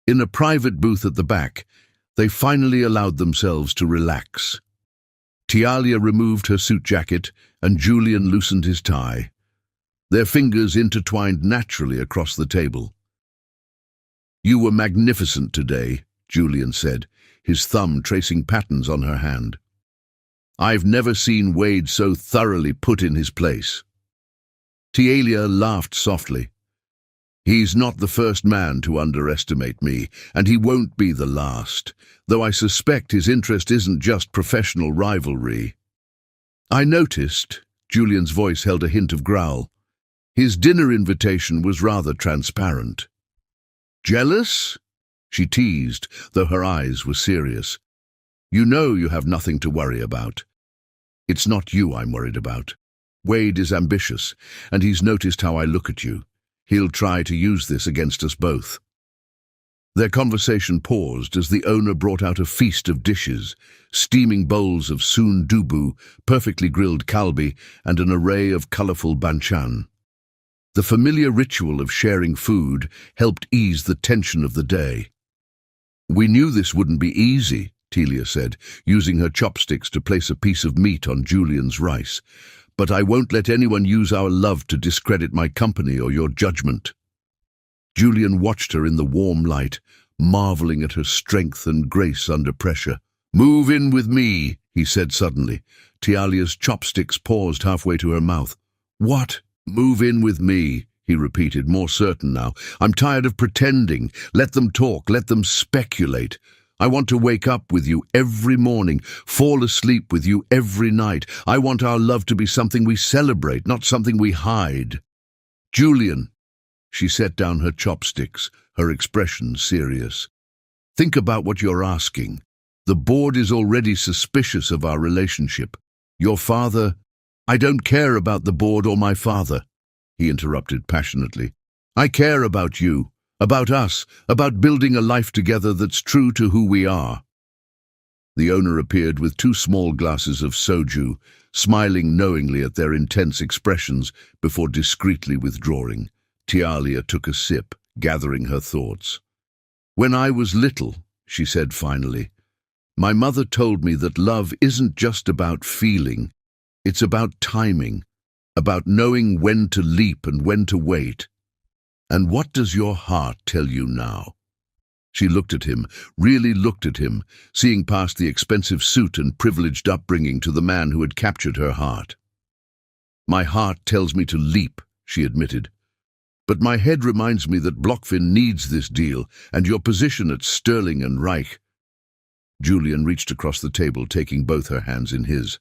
In a private booth at the back, they finally allowed themselves to relax. Tialia removed her suit jacket, and Julian loosened his tie. Their fingers intertwined naturally across the table. "You were magnificent today," Julian said, his thumb tracing patterns on her hand. "I've never seen Wade so thoroughly put in his place." Tialia laughed softly. "He's not the first man to underestimate me, and he won't be the last, though I suspect his interest isn't just professional rivalry." "I noticed," Julian's voice held a hint of growl. "His dinner invitation was rather transparent." "Jealous?" she teased, though her eyes were serious. "You know you have nothing to worry about." "It's not you I'm worried about. Wade is ambitious, and he's noticed how I look at you. He'll try to use this against us both." Their conversation paused as the owner brought out a feast of dishes, steaming bowls of soon dubu, perfectly grilled kalbi, and an array of colourful banchan. The familiar ritual of sharing food helped ease the tension of the day. "We knew this wouldn't be easy," Tialia said, using her chopsticks to place a piece of meat on Julian's rice. "But I won't let anyone use our love to discredit my company or your judgment." Julian watched her in the warm light, marveling at her strength and grace under pressure. "Move in with me," he said suddenly. Tialia's chopsticks paused halfway to her mouth. "What?" "Move in with me," he repeated, more certain now. "I'm tired of pretending. Let them talk, let them speculate. I want to wake up with you every morning, fall asleep with you every night. I want our love to be something we celebrate, not something we hide." "Julian," she set down her chopsticks, her expression serious. "Think about what you're asking. The board is already suspicious of our relationship. Your father—" "I don't care about the board or my father," he interrupted passionately. "I care about you, about us, about building a life together that's true to who we are." The owner appeared with 2 small glasses of soju, smiling knowingly at their intense expressions before discreetly withdrawing. Tialia took a sip, gathering her thoughts. "When I was little," she said finally, "my mother told me that love isn't just about feeling. It's about timing, about knowing when to leap and when to wait. And what does your heart tell you now?" She looked at him, really looked at him, seeing past the expensive suit and privileged upbringing to the man who had captured her heart. "My heart tells me to leap," she admitted. "But my head reminds me that Blockfin needs this deal, and your position at Sterling and Reich." Julian reached across the table, taking both her hands in his.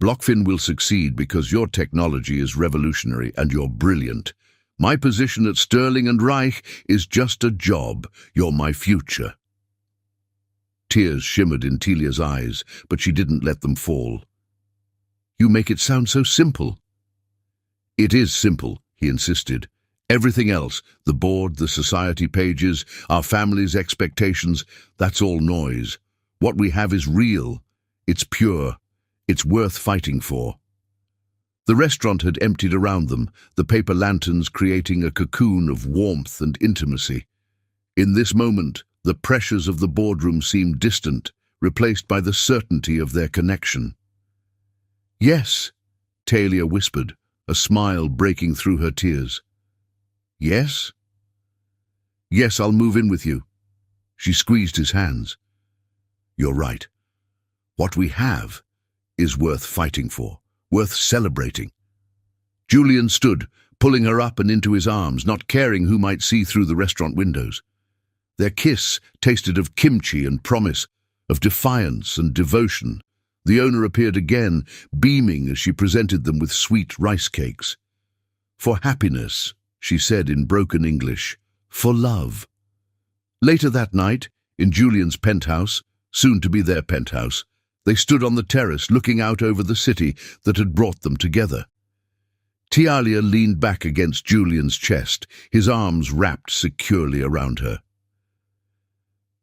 "Blockfin will succeed because your technology is revolutionary and you're brilliant. My position at Sterling and Reich is just a job. You're my future." Tears shimmered in Tilia's eyes, but she didn't let them fall. "You make it sound so simple." "It is simple," he insisted. "Everything else, the board, the society pages, our family's expectations, that's all noise. What we have is real. It's pure. It's worth fighting for." The restaurant had emptied around them, the paper lanterns creating a cocoon of warmth and intimacy. In this moment, the pressures of the boardroom seemed distant, replaced by the certainty of their connection. "Yes," Talia whispered, a smile breaking through her tears. "Yes?" "Yes, I'll move in with you." She squeezed his hands. "You're right. What we have is worth fighting for, worth celebrating." Julian stood, pulling her up and into his arms, not caring who might see through the restaurant windows. Their kiss tasted of kimchi and promise, of defiance and devotion. The owner appeared again, beaming as she presented them with sweet rice cakes. "For happiness," she said in broken English, "for love." Later that night, in Julian's penthouse, soon to be their penthouse, they stood on the terrace looking out over the city that had brought them together. Tialia leaned back against Julian's chest, his arms wrapped securely around her.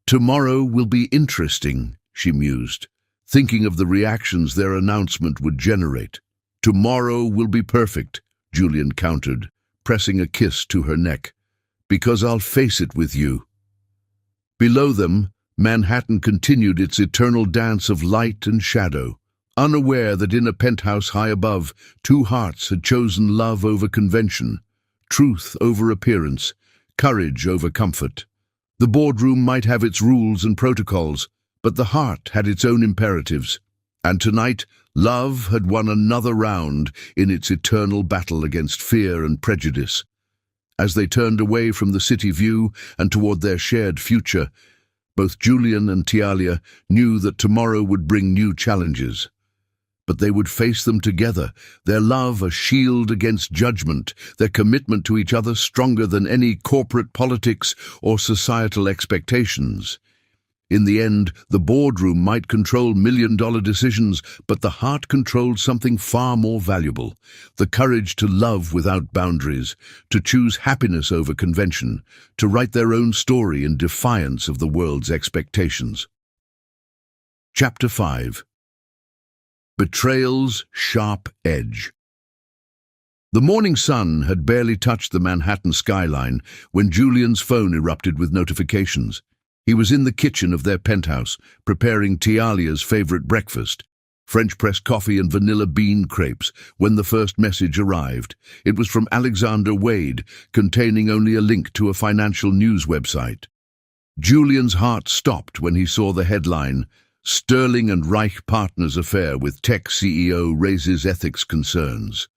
"Tomorrow will be interesting," she mused, thinking of the reactions their announcement would generate. "Tomorrow will be perfect," Julian countered, pressing a kiss to her neck, "because I'll face it with you." Below them, Manhattan continued its eternal dance of light and shadow, unaware that in a penthouse high above, two hearts had chosen love over convention, truth over appearance, courage over comfort. The boardroom might have its rules and protocols, but the heart had its own imperatives. And tonight, love had won another round in its eternal battle against fear and prejudice. As they turned away from the city view and toward their shared future, both Julian and Tialia knew that tomorrow would bring new challenges. But they would face them together, their love a shield against judgment, their commitment to each other stronger than any corporate politics or societal expectations. In the end, the boardroom might control million-dollar decisions, but the heart controlled something far more valuable: the courage to love without boundaries, to choose happiness over convention, to write their own story in defiance of the world's expectations. Chapter 5. Betrayal's Sharp Edge. The morning sun had barely touched the Manhattan skyline when Julian's phone erupted with notifications. He was in the kitchen of their penthouse, preparing Tialia's favorite breakfast, French press coffee and vanilla bean crepes, when the first message arrived. It was from Alexander Wade, containing only a link to a financial news website. Julian's heart stopped when he saw the headline, "Sterling and Reich Partners Affair with Tech CEO Raises Ethics Concerns."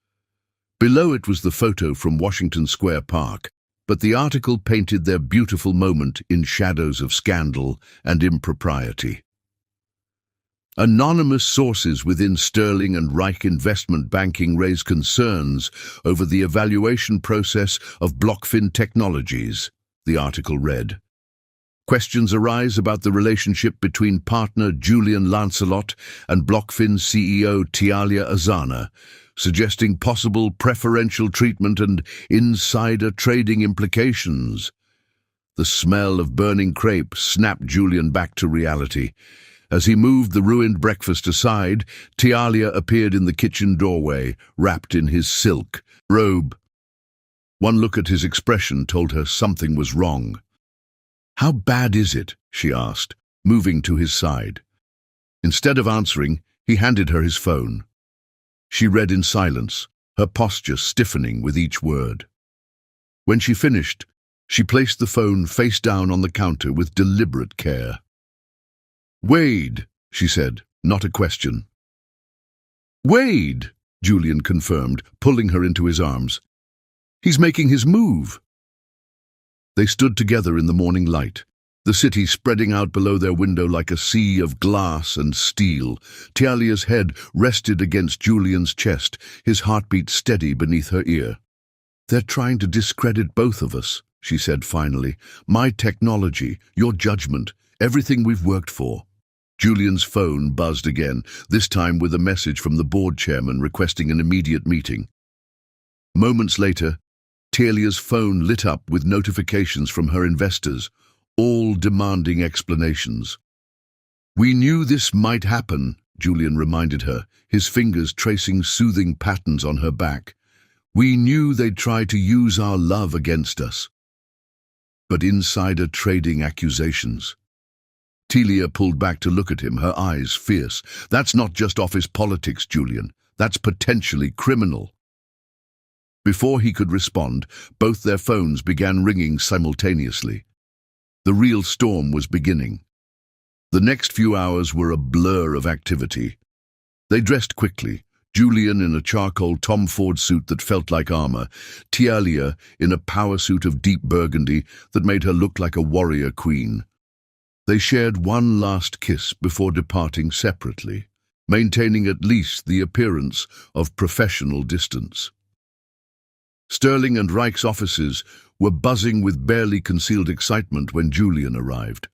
Below it was the photo from Washington Square Park, but the article painted their beautiful moment in shadows of scandal and impropriety. Anonymous sources within Sterling and Reich investment banking raise concerns over the evaluation process of BlockFin Technologies, the article read. Questions arise about the relationship between partner Julian Lancelot and BlockFin CEO Tialia Azana, suggesting possible preferential treatment and insider trading implications. The smell of burning crepe snapped Julian back to reality. As he moved the ruined breakfast aside, Tialia appeared in the kitchen doorway, wrapped in his silk robe. One look at his expression told her something was wrong. "How bad is it?" she asked, moving to his side. Instead of answering, he handed her his phone. She read in silence, her posture stiffening with each word. When she finished, she placed the phone face down on the counter with deliberate care. "Wade," she said, not a question. "Wade," Julian confirmed, pulling her into his arms. "He's making his move." They stood together in the morning light, the city spreading out below their window like a sea of glass and steel. Tialia's head rested against Julian's chest, his heartbeat steady beneath her ear. "They're trying to discredit both of us," she said finally. "My technology, your judgment, everything we've worked for." Julian's phone buzzed again, this time with a message from the board chairman requesting an immediate meeting. Moments later, Tialia's phone lit up with notifications from her investors, all demanding explanations. "We knew this might happen," Julian reminded her, his fingers tracing soothing patterns on her back. "We knew they'd try to use our love against us." But insider trading accusations. Tialia pulled back to look at him, her eyes fierce. "That's not just office politics, Julian. That's potentially criminal." Before he could respond, both their phones began ringing simultaneously. The real storm was beginning. The next few hours were a blur of activity. They dressed quickly, Julian in a charcoal Tom Ford suit that felt like armor, Tialia in a power suit of deep burgundy that made her look like a warrior queen. They shared one last kiss before departing separately, maintaining at least the appearance of professional distance. Sterling and Reich's offices were buzzing with barely concealed excitement when Julian arrived.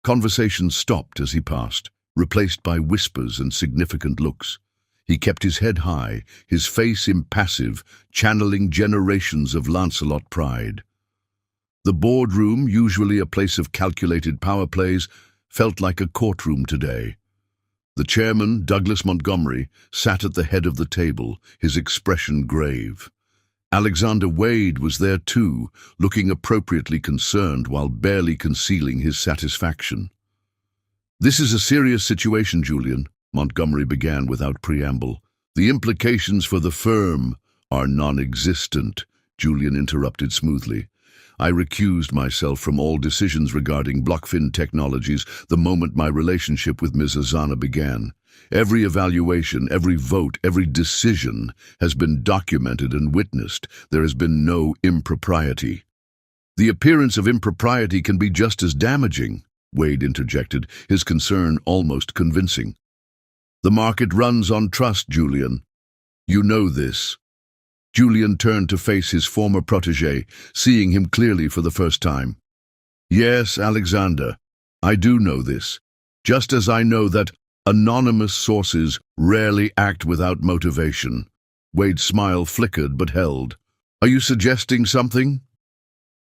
Conversations stopped as he passed, replaced by whispers and significant looks. He kept his head high, his face impassive, channeling generations of Lancelot pride. The boardroom, usually a place of calculated power plays, felt like a courtroom today. The chairman, Douglas Montgomery, sat at the head of the table, his expression grave. Alexander Wade was there too, looking appropriately concerned while barely concealing his satisfaction. "This is a serious situation, Julian," Montgomery began without preamble. The implications for the firm are non-existent, Julian interrupted smoothly. I recused myself from all decisions regarding Blockfin Technologies the moment my relationship with Ms. Azana began. Every evaluation, every vote, every decision has been documented and witnessed. There has been no impropriety. The appearance of impropriety can be just as damaging, Wade interjected, his concern almost convincing. The market runs on trust, Julian. You know this. Julian turned to face his former protégé, seeing him clearly for the first time. Yes, Alexander, I do know this, just as I know that anonymous sources rarely act without motivation. Wade's smile flickered but held. Are you suggesting something?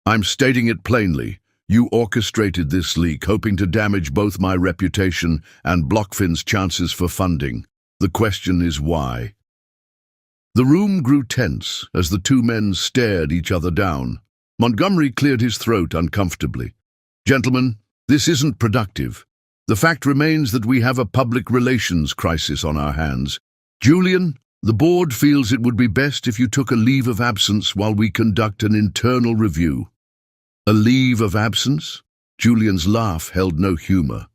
I'm stating it plainly. You orchestrated this leak, hoping to damage both my reputation and Blockfin's chances for funding. The question is why? The room grew tense as the two men stared each other down. Montgomery cleared his throat uncomfortably. Gentlemen, this isn't productive. The fact remains that we have a public relations crisis on our hands. Julian, the board feels it would be best if you took a leave of absence while we conduct an internal review. A leave of absence? Julian's laugh held no humor.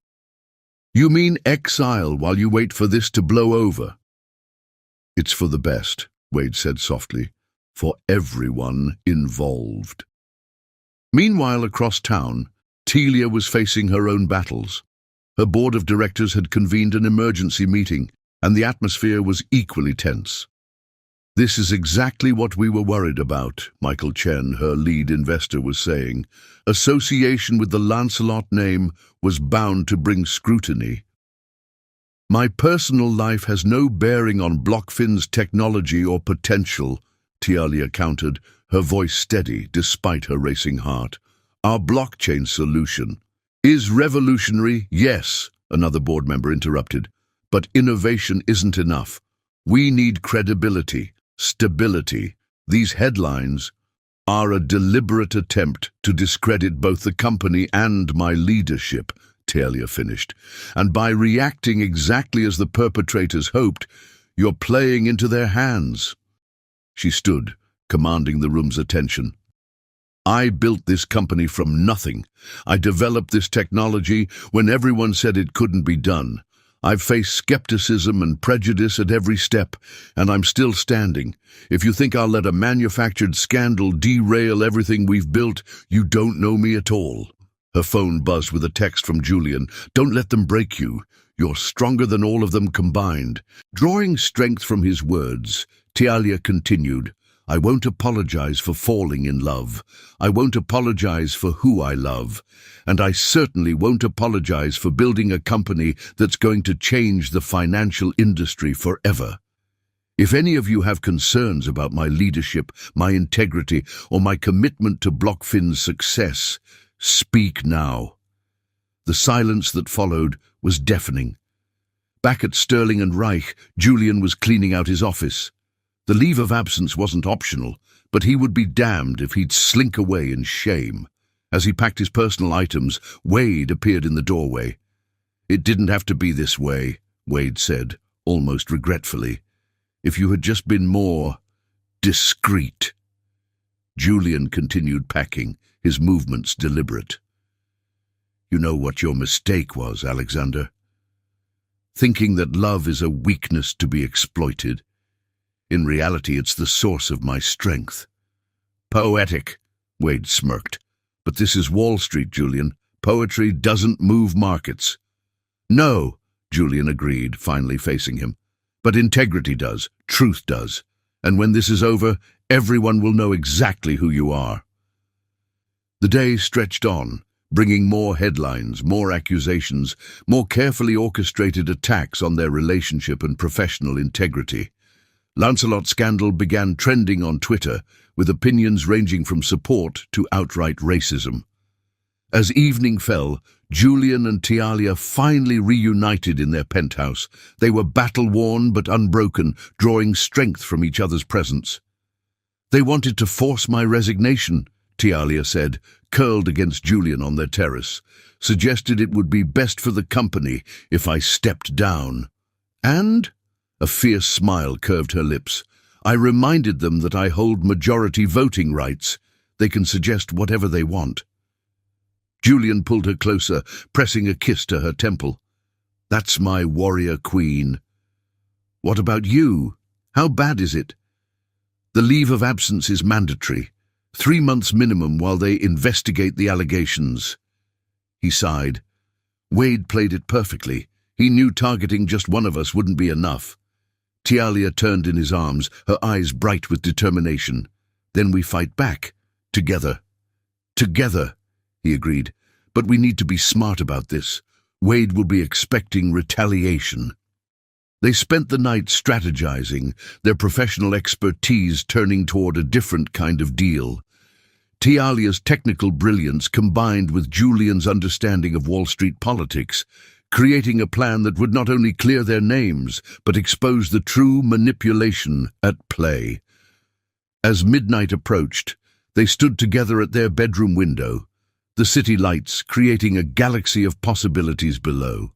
You mean exile while you wait for this to blow over? It's for the best, Wade said softly, for everyone involved. Meanwhile, across town, Telia was facing her own battles. Her board of directors had convened an emergency meeting, and the atmosphere was equally tense. This is exactly what we were worried about, Michael Chen, her lead investor, was saying. Association with the Lancelot name was bound to bring scrutiny. My personal life has no bearing on Blockfin's technology or potential, Telia countered, her voice steady despite her racing heart. Our blockchain solution is revolutionary, yes, another board member interrupted, but innovation isn't enough. We need credibility, stability. These headlines are a deliberate attempt to discredit both the company and my leadership, Telia finished. And by reacting exactly as the perpetrators hoped, you're playing into their hands. She stood, commanding the room's attention. I built this company from nothing. I developed this technology when everyone said it couldn't be done. I've faced skepticism and prejudice at every step, and I'm still standing. If you think I'll let a manufactured scandal derail everything we've built, you don't know me at all. Her phone buzzed with a text from Julian. Don't let them break you. You're stronger than all of them combined. Drawing strength from his words, Telia continued, I won't apologize for falling in love. I won't apologize for who I love. And I certainly won't apologize for building a company that's going to change the financial industry forever. If any of you have concerns about my leadership, my integrity, or my commitment to Blockfin's success, speak now. The silence that followed was deafening. Back at Sterling and Reich, Julian was cleaning out his office. The leave of absence wasn't optional, but he would be damned if he'd slink away in shame. As he packed his personal items, Wade appeared in the doorway. It didn't have to be this way, Wade said, almost regretfully. If you had just been more discreet. Julian continued packing, his movements deliberate. You know what your mistake was, Alexander? Thinking that love is a weakness to be exploited. In reality, it's the source of my strength. Poetic, Wade smirked. But this is Wall Street, Julian. Poetry doesn't move markets. No, Julian agreed, finally facing him. But integrity does, truth does. And when this is over, everyone will know exactly who you are. The day stretched on, bringing more headlines, more accusations, more carefully orchestrated attacks on their relationship and professional integrity. Lancelot's scandal began trending on Twitter, with opinions ranging from support to outright racism. As evening fell, Julian and Telia finally reunited in their penthouse. They were battle-worn but unbroken, drawing strength from each other's presence. They wanted to force my resignation, Telia said, curled against Julian on their terrace, suggested it would be best for the company if I stepped down. And? A fierce smile curved her lips. I reminded them that I hold majority voting rights. They can suggest whatever they want. Julian pulled her closer, pressing a kiss to her temple. That's my warrior queen. What about you? How bad is it? The leave of absence is mandatory. 3 months minimum while they investigate the allegations. He sighed. Wade played it perfectly. He knew targeting just one of us wouldn't be enough. Tialia turned in his arms, her eyes bright with determination. Then we fight back. Together. Together, he agreed. But we need to be smart about this. Wade will be expecting retaliation. They spent the night strategizing, their professional expertise turning toward a different kind of deal. Tialia's technical brilliance combined with Julian's understanding of Wall Street politics, creating a plan that would not only clear their names, but expose the true manipulation at play. As midnight approached, they stood together at their bedroom window, the city lights creating a galaxy of possibilities below.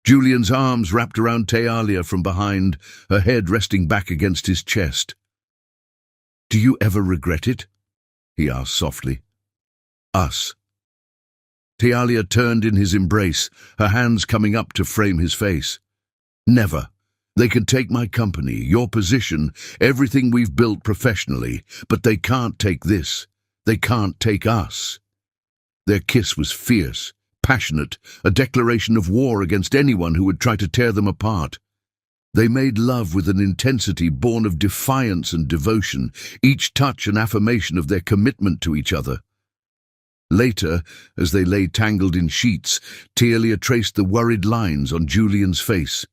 Julian's arms wrapped around Tialia from behind, her head resting back against his chest. "Do you ever regret it?" he asked softly. "Us." Tialia turned in his embrace, her hands coming up to frame his face. "Never. They can take my company, your position, everything we've built professionally, but they can't take this. They can't take us." Their kiss was fierce, passionate, a declaration of war against anyone who would try to tear them apart. They made love with an intensity born of defiance and devotion, each touch an affirmation of their commitment to each other. Later, as they lay tangled in sheets, Tialia traced the worried lines on Julian's face.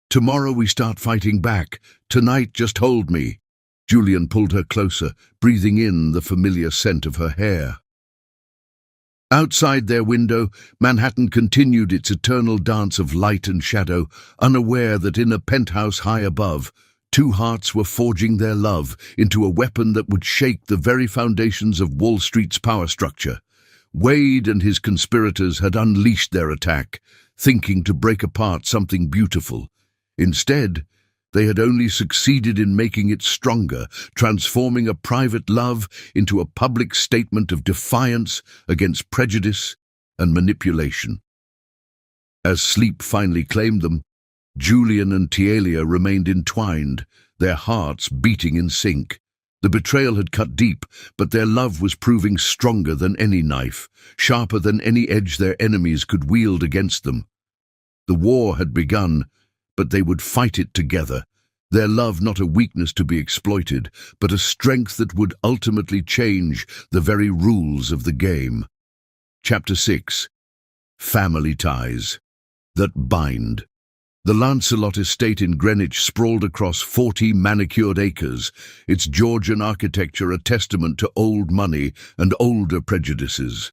"Tomorrow we start fighting back. Tonight just hold me." Julian pulled her closer, breathing in the familiar scent of her hair. Outside their window, Manhattan continued its eternal dance of light and shadow, unaware that in a penthouse high above, two hearts were forging their love into a weapon that would shake the very foundations of Wall Street's power structure. Wade and his conspirators had unleashed their attack, thinking to break apart something beautiful. Instead, they had only succeeded in making it stronger, transforming a private love into a public statement of defiance against prejudice and manipulation. As sleep finally claimed them, Julian and Tialia remained entwined, their hearts beating in sync. The betrayal had cut deep, but their love was proving stronger than any knife, sharper than any edge their enemies could wield against them. The war had begun, but they would fight it together, their love not a weakness to be exploited, but a strength that would ultimately change the very rules of the game. Chapter 6. Family Ties That Bind. The Lancelot estate in Greenwich sprawled across 40 manicured acres, its Georgian architecture a testament to old money and older prejudices.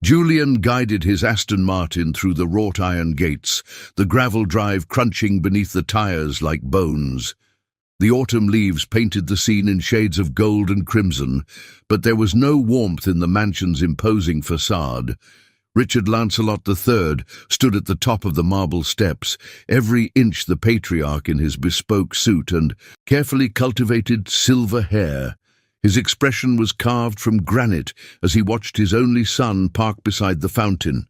Julian guided his Aston Martin through the wrought iron gates, the gravel drive crunching beneath the tires like bones. The autumn leaves painted the scene in shades of gold and crimson, but there was no warmth in the mansion's imposing facade. Richard Lancelot III stood at the top of the marble steps, every inch the patriarch in his bespoke suit and carefully cultivated silver hair. His expression was carved from granite as he watched his only son park beside the fountain.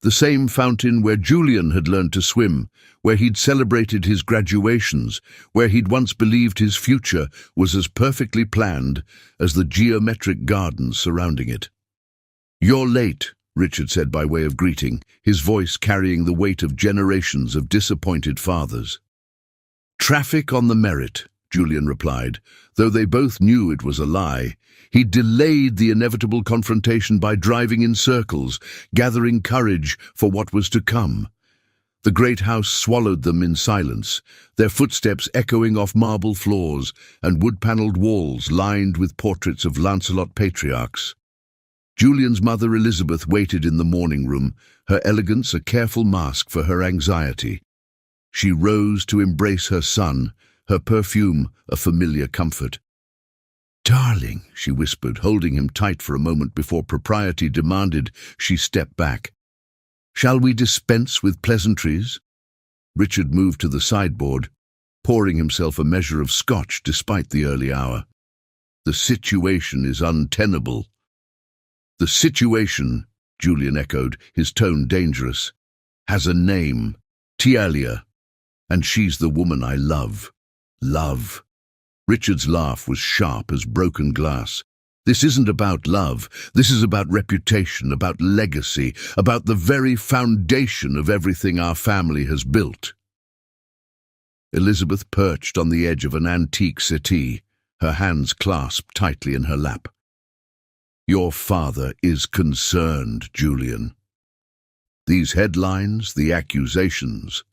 The same fountain where Julian had learned to swim, where he'd celebrated his graduations, where he'd once believed his future was as perfectly planned as the geometric gardens surrounding it. "You're late," Richard said by way of greeting, his voice carrying the weight of generations of disappointed fathers. "Traffic on the Merit," Julian replied, though they both knew it was a lie. He delayed the inevitable confrontation by driving in circles, gathering courage for what was to come. The great house swallowed them in silence, their footsteps echoing off marble floors and wood-panelled walls lined with portraits of Lancelot patriarchs. Julian's mother Elizabeth waited in the morning room, her elegance a careful mask for her anxiety. She rose to embrace her son, her perfume a familiar comfort. "Darling," she whispered, holding him tight for a moment before propriety demanded she step back. "Shall we dispense with pleasantries?" Richard moved to the sideboard, pouring himself a measure of scotch despite the early hour. The situation is untenable. The situation, Julian echoed, his tone dangerous, has a name, Tialia, and she's the woman I love. Love. Richard's laugh was sharp as broken glass. This isn't about love. This is about reputation, about legacy, about the very foundation of everything our family has built. Elizabeth perched on the edge of an antique settee, her hands clasped tightly in her lap. Your father is concerned, Julian. These headlines, the accusations,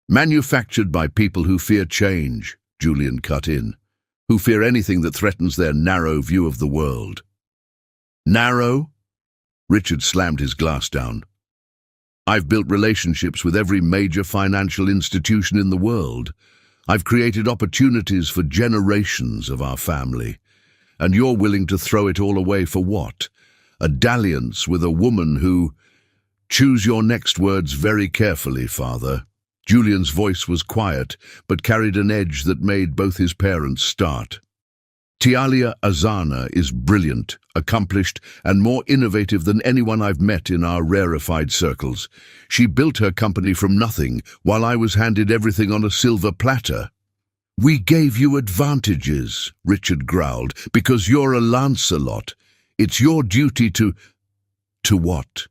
manufactured by people who fear change, Julian cut in, who fear anything that threatens their narrow view of the world. Narrow? Richard slammed his glass down. I've built relationships with every major financial institution in the world. I've created opportunities for generations of our family. And you're willing to throw it all away for what? A dalliance with a woman who... Choose your next words very carefully, father. Julian's voice was quiet, but carried an edge that made both his parents start. Tialia Azana is brilliant, accomplished, and more innovative than anyone I've met in our rarefied circles. She built her company from nothing, while I was handed everything on a silver platter. We gave you advantages, Richard growled, because you're a Lancelot. It's your duty to... To what?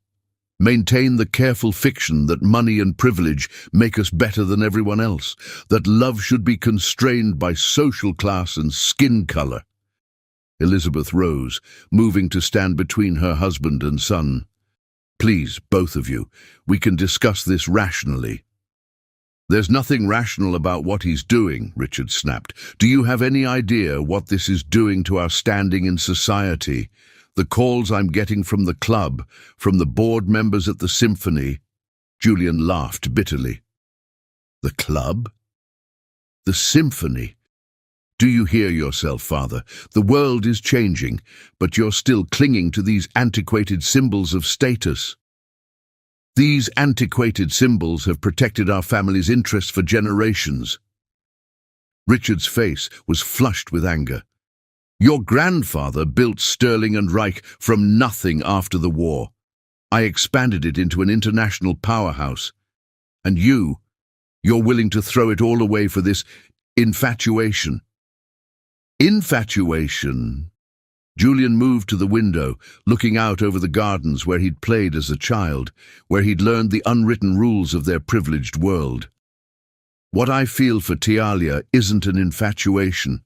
Maintain the careful fiction that money and privilege make us better than everyone else, that love should be constrained by social class and skin color. Elizabeth rose, moving to stand between her husband and son. Please, both of you, we can discuss this rationally. There's nothing rational about what he's doing, Richard snapped. Do you have any idea what this is doing to our standing in society? The calls I'm getting from the club, from the board members at the symphony. Julian laughed bitterly. The club? The symphony? Do you hear yourself, father? The world is changing, but you're still clinging to these antiquated symbols of status. These antiquated symbols have protected our family's interests for generations. Richard's face was flushed with anger. Your grandfather built Sterling and Reich from nothing after the war. I expanded it into an international powerhouse. And you're willing to throw it all away for this infatuation. Infatuation. Julian moved to the window, looking out over the gardens where he'd played as a child, where he'd learned the unwritten rules of their privileged world. What I feel for Tialia isn't an infatuation.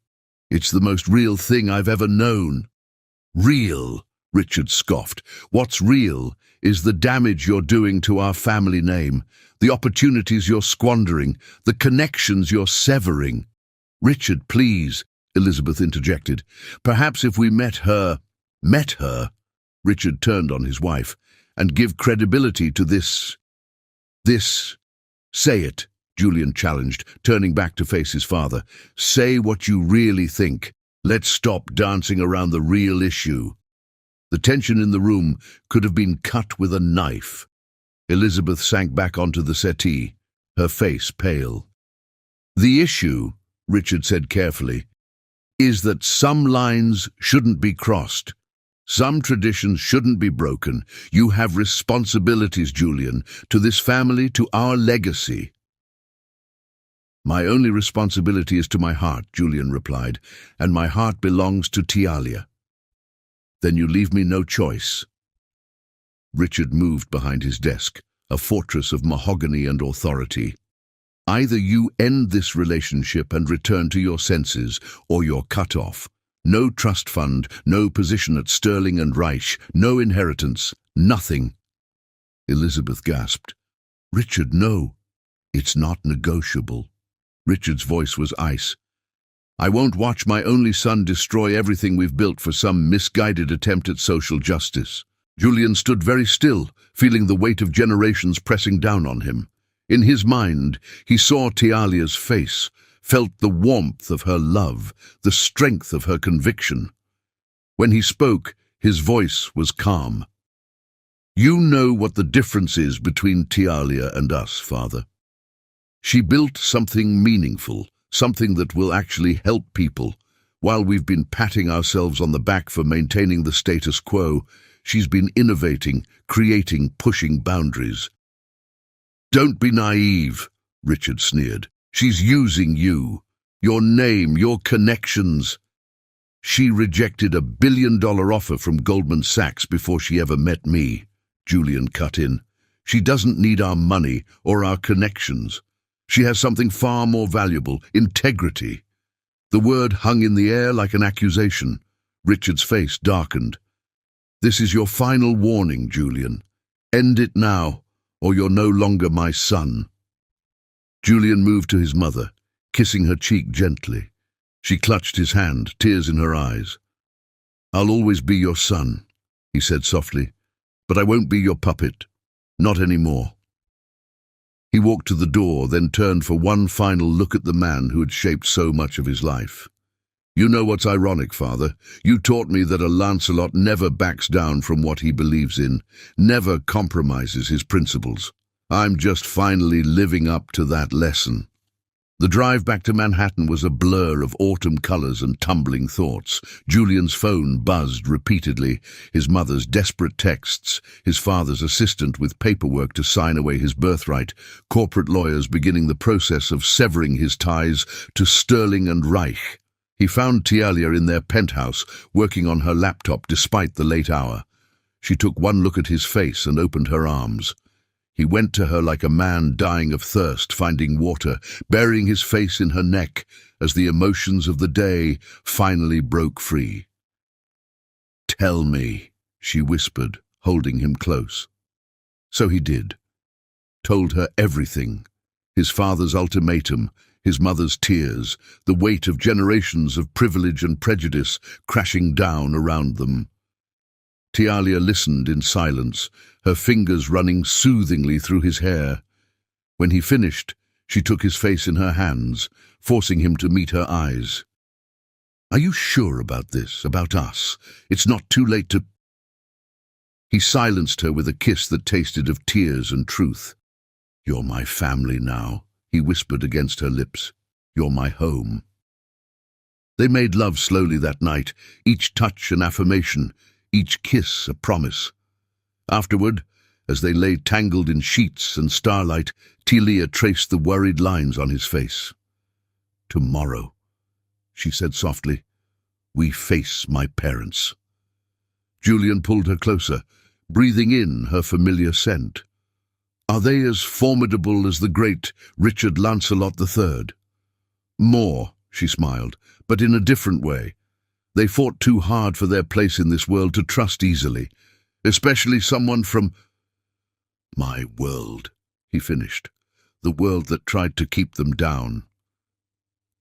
It's the most real thing I've ever known. Real, Richard scoffed. What's real is the damage you're doing to our family name, the opportunities you're squandering, the connections you're severing. Richard, please, Elizabeth interjected. Perhaps if we met her, Richard turned on his wife, and give credibility to this. Say it, Julian challenged, turning back to face his father. Say what you really think. Let's stop dancing around the real issue. The tension in the room could have been cut with a knife. Elizabeth sank back onto the settee, her face pale. The issue, Richard said carefully, is that some lines shouldn't be crossed. Some traditions shouldn't be broken. You have responsibilities, Julian, to this family, to our legacy. My only responsibility is to my heart, Julian replied, and my heart belongs to Tialia. Then you leave me no choice. Richard moved behind his desk, a fortress of mahogany and authority. Either you end this relationship and return to your senses, or you're cut off. No trust fund, no position at Sterling and Reich, no inheritance, nothing. Elizabeth gasped. Richard, no. It's not negotiable. Richard's voice was ice. I won't watch my only son destroy everything we've built for some misguided attempt at social justice. Julian stood very still, feeling the weight of generations pressing down on him. In his mind, he saw Tialia's face, felt the warmth of her love, the strength of her conviction. When he spoke, his voice was calm. You know what the difference is between Tialia and us, father. She built something meaningful, something that will actually help people. While we've been patting ourselves on the back for maintaining the status quo, she's been innovating, creating, pushing boundaries. Don't be naive, Richard sneered. She's using you, your name, your connections. She rejected $1 billion offer from Goldman Sachs before she ever met me, Julian cut in. She doesn't need our money or our connections. She has something far more valuable, integrity. The word hung in the air like an accusation. Richard's face darkened. This is your final warning, Julian. End it now, or you're no longer my son. Julian moved to his mother, kissing her cheek gently. She clutched his hand, tears in her eyes. I'll always be your son, he said softly, but I won't be your puppet. Not anymore. He walked to the door, then turned for one final look at the man who had shaped so much of his life. You know what's ironic, Father? You taught me that a Lancelot never backs down from what he believes in, never compromises his principles. I'm just finally living up to that lesson. The drive back to Manhattan was a blur of autumn colors and tumbling thoughts. Julian's phone buzzed repeatedly, his mother's desperate texts, his father's assistant with paperwork to sign away his birthright, corporate lawyers beginning the process of severing his ties to Sterling and Reich. He found Tialia in their penthouse, working on her laptop despite the late hour. She took one look at his face and opened her arms. He went to her like a man dying of thirst, finding water, burying his face in her neck as the emotions of the day finally broke free. Tell me, she whispered, holding him close. So he did. Told her everything. His father's ultimatum, his mother's tears, the weight of generations of privilege and prejudice crashing down around them. Tialia listened in silence, her fingers running soothingly through his hair. When he finished, she took his face in her hands, forcing him to meet her eyes. Are you sure about this, about us? It's not too late to... He silenced her with a kiss that tasted of tears and truth. You're my family now, he whispered against her lips. You're my home. They made love slowly that night, each touch an affirmation, each kiss a promise. Afterward, as they lay tangled in sheets and starlight, Tialia traced the worried lines on his face. Tomorrow, she said softly, we face my parents. Julian pulled her closer, breathing in her familiar scent. Are they as formidable as the great Richard Lancelot III? More, she smiled, but in a different way. They fought too hard for their place in this world to trust easily, especially someone from my world, he finished, the world that tried to keep them down.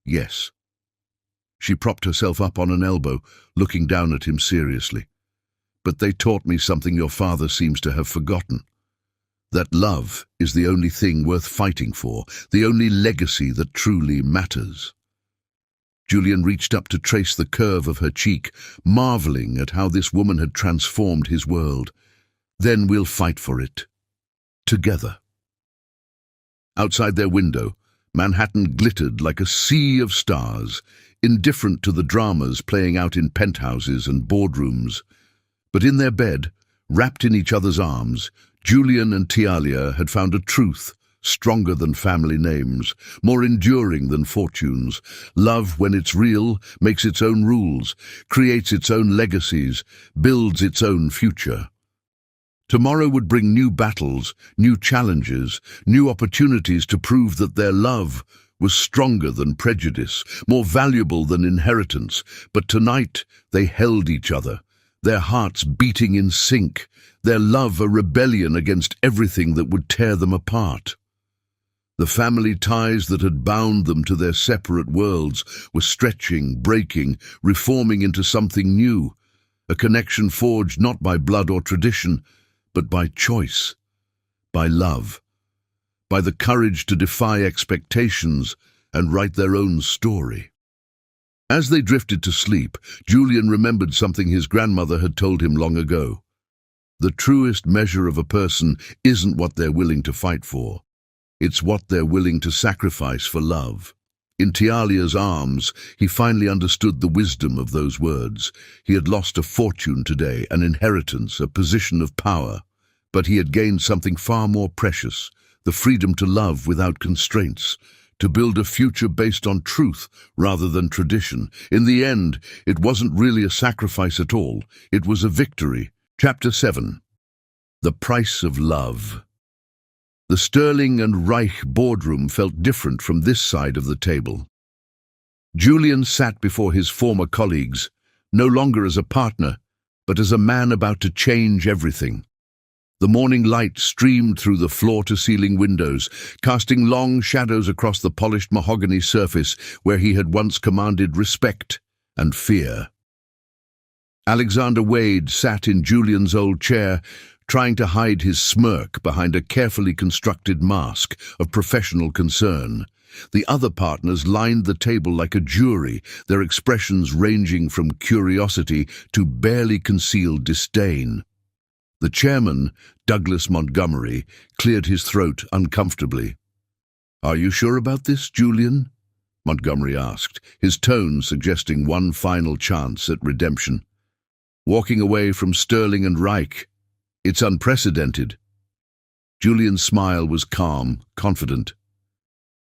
Yes. She propped herself up on an elbow, looking down at him seriously. But they taught me something your father seems to have forgotten. That love is the only thing worth fighting for, the only legacy that truly matters. Julian reached up to trace the curve of her cheek, marveling at how this woman had transformed his world. Then we'll fight for it. Together. Outside their window, Manhattan glittered like a sea of stars, indifferent to the dramas playing out in penthouses and boardrooms. But in their bed, wrapped in each other's arms, Julian and Tialia had found a truth stronger than family names, more enduring than fortunes. Love, when it's real, makes its own rules, creates its own legacies, builds its own future. Tomorrow would bring new battles, new challenges, new opportunities to prove that their love was stronger than prejudice, more valuable than inheritance. But tonight they held each other, their hearts beating in sync, their love a rebellion against everything that would tear them apart. The family ties that had bound them to their separate worlds were stretching, breaking, reforming into something new, a connection forged not by blood or tradition, but by choice, by love, by the courage to defy expectations and write their own story. As they drifted to sleep, Julian remembered something his grandmother had told him long ago. The truest measure of a person isn't what they're willing to fight for. It's what they're willing to sacrifice for love. In Tialia's arms, he finally understood the wisdom of those words. He had lost a fortune today, an inheritance, a position of power. But he had gained something far more precious, the freedom to love without constraints, to build a future based on truth rather than tradition. In the end, it wasn't really a sacrifice at all. It was a victory. Chapter 7. The Price of Love. The Sterling and Reich boardroom felt different from this side of the table. Julian sat before his former colleagues, no longer as a partner, but as a man about to change everything. The morning light streamed through the floor-to-ceiling windows, casting long shadows across the polished mahogany surface where he had once commanded respect and fear. Alexander Wade sat in Julian's old chair, trying to hide his smirk behind a carefully constructed mask of professional concern. The other partners lined the table like a jury, their expressions ranging from curiosity to barely concealed disdain. The chairman, Douglas Montgomery, cleared his throat uncomfortably. "Are you sure about this, Julian?" Montgomery asked, his tone suggesting one final chance at redemption. "Walking away from Sterling and Reich. It's unprecedented." Julian's smile was calm, confident.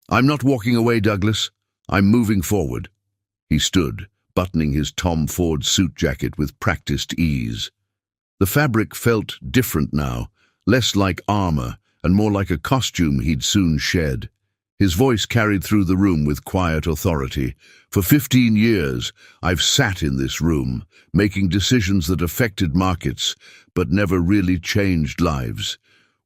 "I'm not walking away, Douglas. I'm moving forward." He stood, buttoning his Tom Ford suit jacket with practiced ease. The fabric felt different now, less like armor and more like a costume he'd soon shed. His voice carried through the room with quiet authority. "For 15 years, I've sat in this room, making decisions that affected markets, but never really changed lives.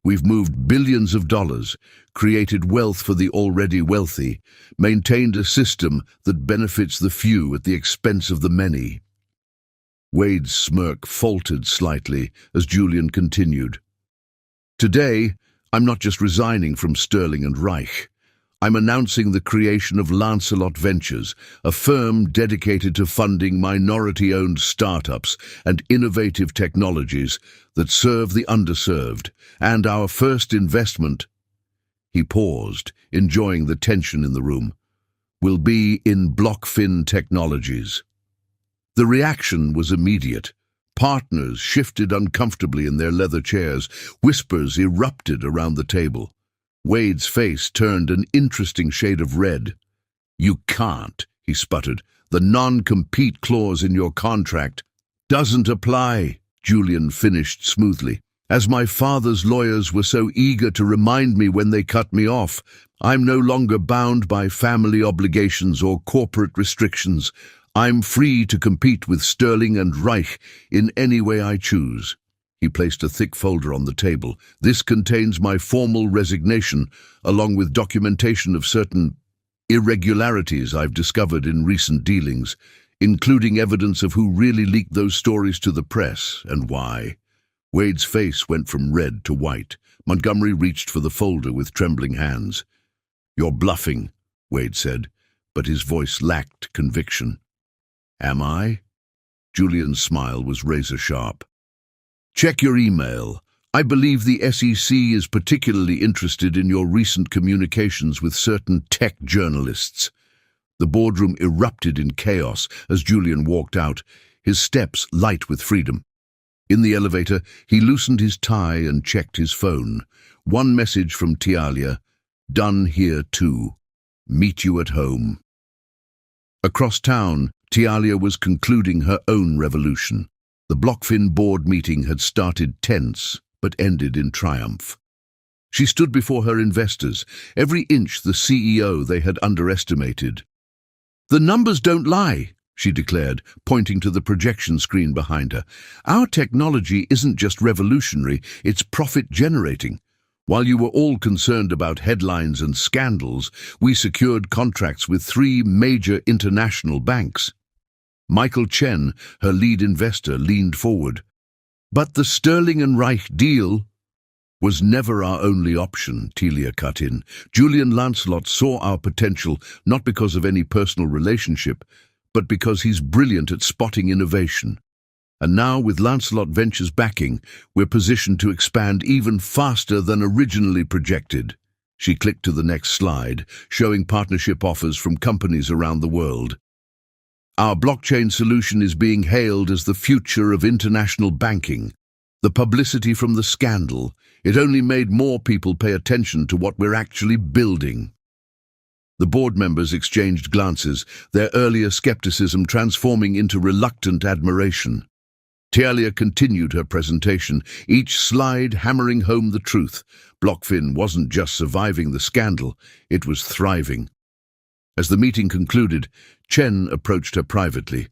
We've moved billions of dollars, created wealth for the already wealthy, maintained a system that benefits the few at the expense of the many." Wade's smirk faltered slightly as Julian continued. "Today, I'm not just resigning from Sterling and Reich. I'm announcing the creation of Lancelot Ventures, a firm dedicated to funding minority-owned startups and innovative technologies that serve the underserved. And our first investment," he paused, enjoying the tension in the room, "will be in BlockFin Technologies." The reaction was immediate. Partners shifted uncomfortably in their leather chairs. Whispers erupted around the table. Wade's face turned an interesting shade of red. "You can't," he sputtered. "The non-compete clause in your contract doesn't apply," Julian finished smoothly. "As my father's lawyers were so eager to remind me when they cut me off, I'm no longer bound by family obligations or corporate restrictions. I'm free to compete with Sterling and Reich in any way I choose." He placed a thick folder on the table. "This contains my formal resignation, along with documentation of certain irregularities I've discovered in recent dealings, including evidence of who really leaked those stories to the press and why." Wade's face went from red to white. Montgomery reached for the folder with trembling hands. "You're bluffing," Wade said, but his voice lacked conviction. "Am I?" Julian's smile was razor-sharp. "Check your email. I believe the SEC is particularly interested in your recent communications with certain tech journalists." The boardroom erupted in chaos as Julian walked out, his steps light with freedom. In the elevator, he loosened his tie and checked his phone. One message from Tialia: "Done here too. Meet you at home." Across town, Tialia was concluding her own revolution. The BlockFin board meeting had started tense, but ended in triumph. She stood before her investors, every inch the CEO they had underestimated. "The numbers don't lie," she declared, pointing to the projection screen behind her. "Our technology isn't just revolutionary, it's profit-generating. While you were all concerned about headlines and scandals, we secured contracts with 3 major international banks." Michael Chen, her lead investor, leaned forward. "But the Sterling and Reich deal was never our only option," Tialia cut in. "Julian Lancelot saw our potential not because of any personal relationship, but because he's brilliant at spotting innovation. And now, with Lancelot Ventures backing, we're positioned to expand even faster than originally projected." She clicked to the next slide, showing partnership offers from companies around the world. Our blockchain solution is being hailed as the future of international banking. The publicity from the scandal, it only made more people pay attention to what we're actually building. The board members exchanged glances, their earlier skepticism transforming into reluctant admiration. Tialia continued her presentation, each slide hammering home the truth. BlockFin wasn't just surviving the scandal, it was thriving. As the meeting concluded, Chen approached her privately.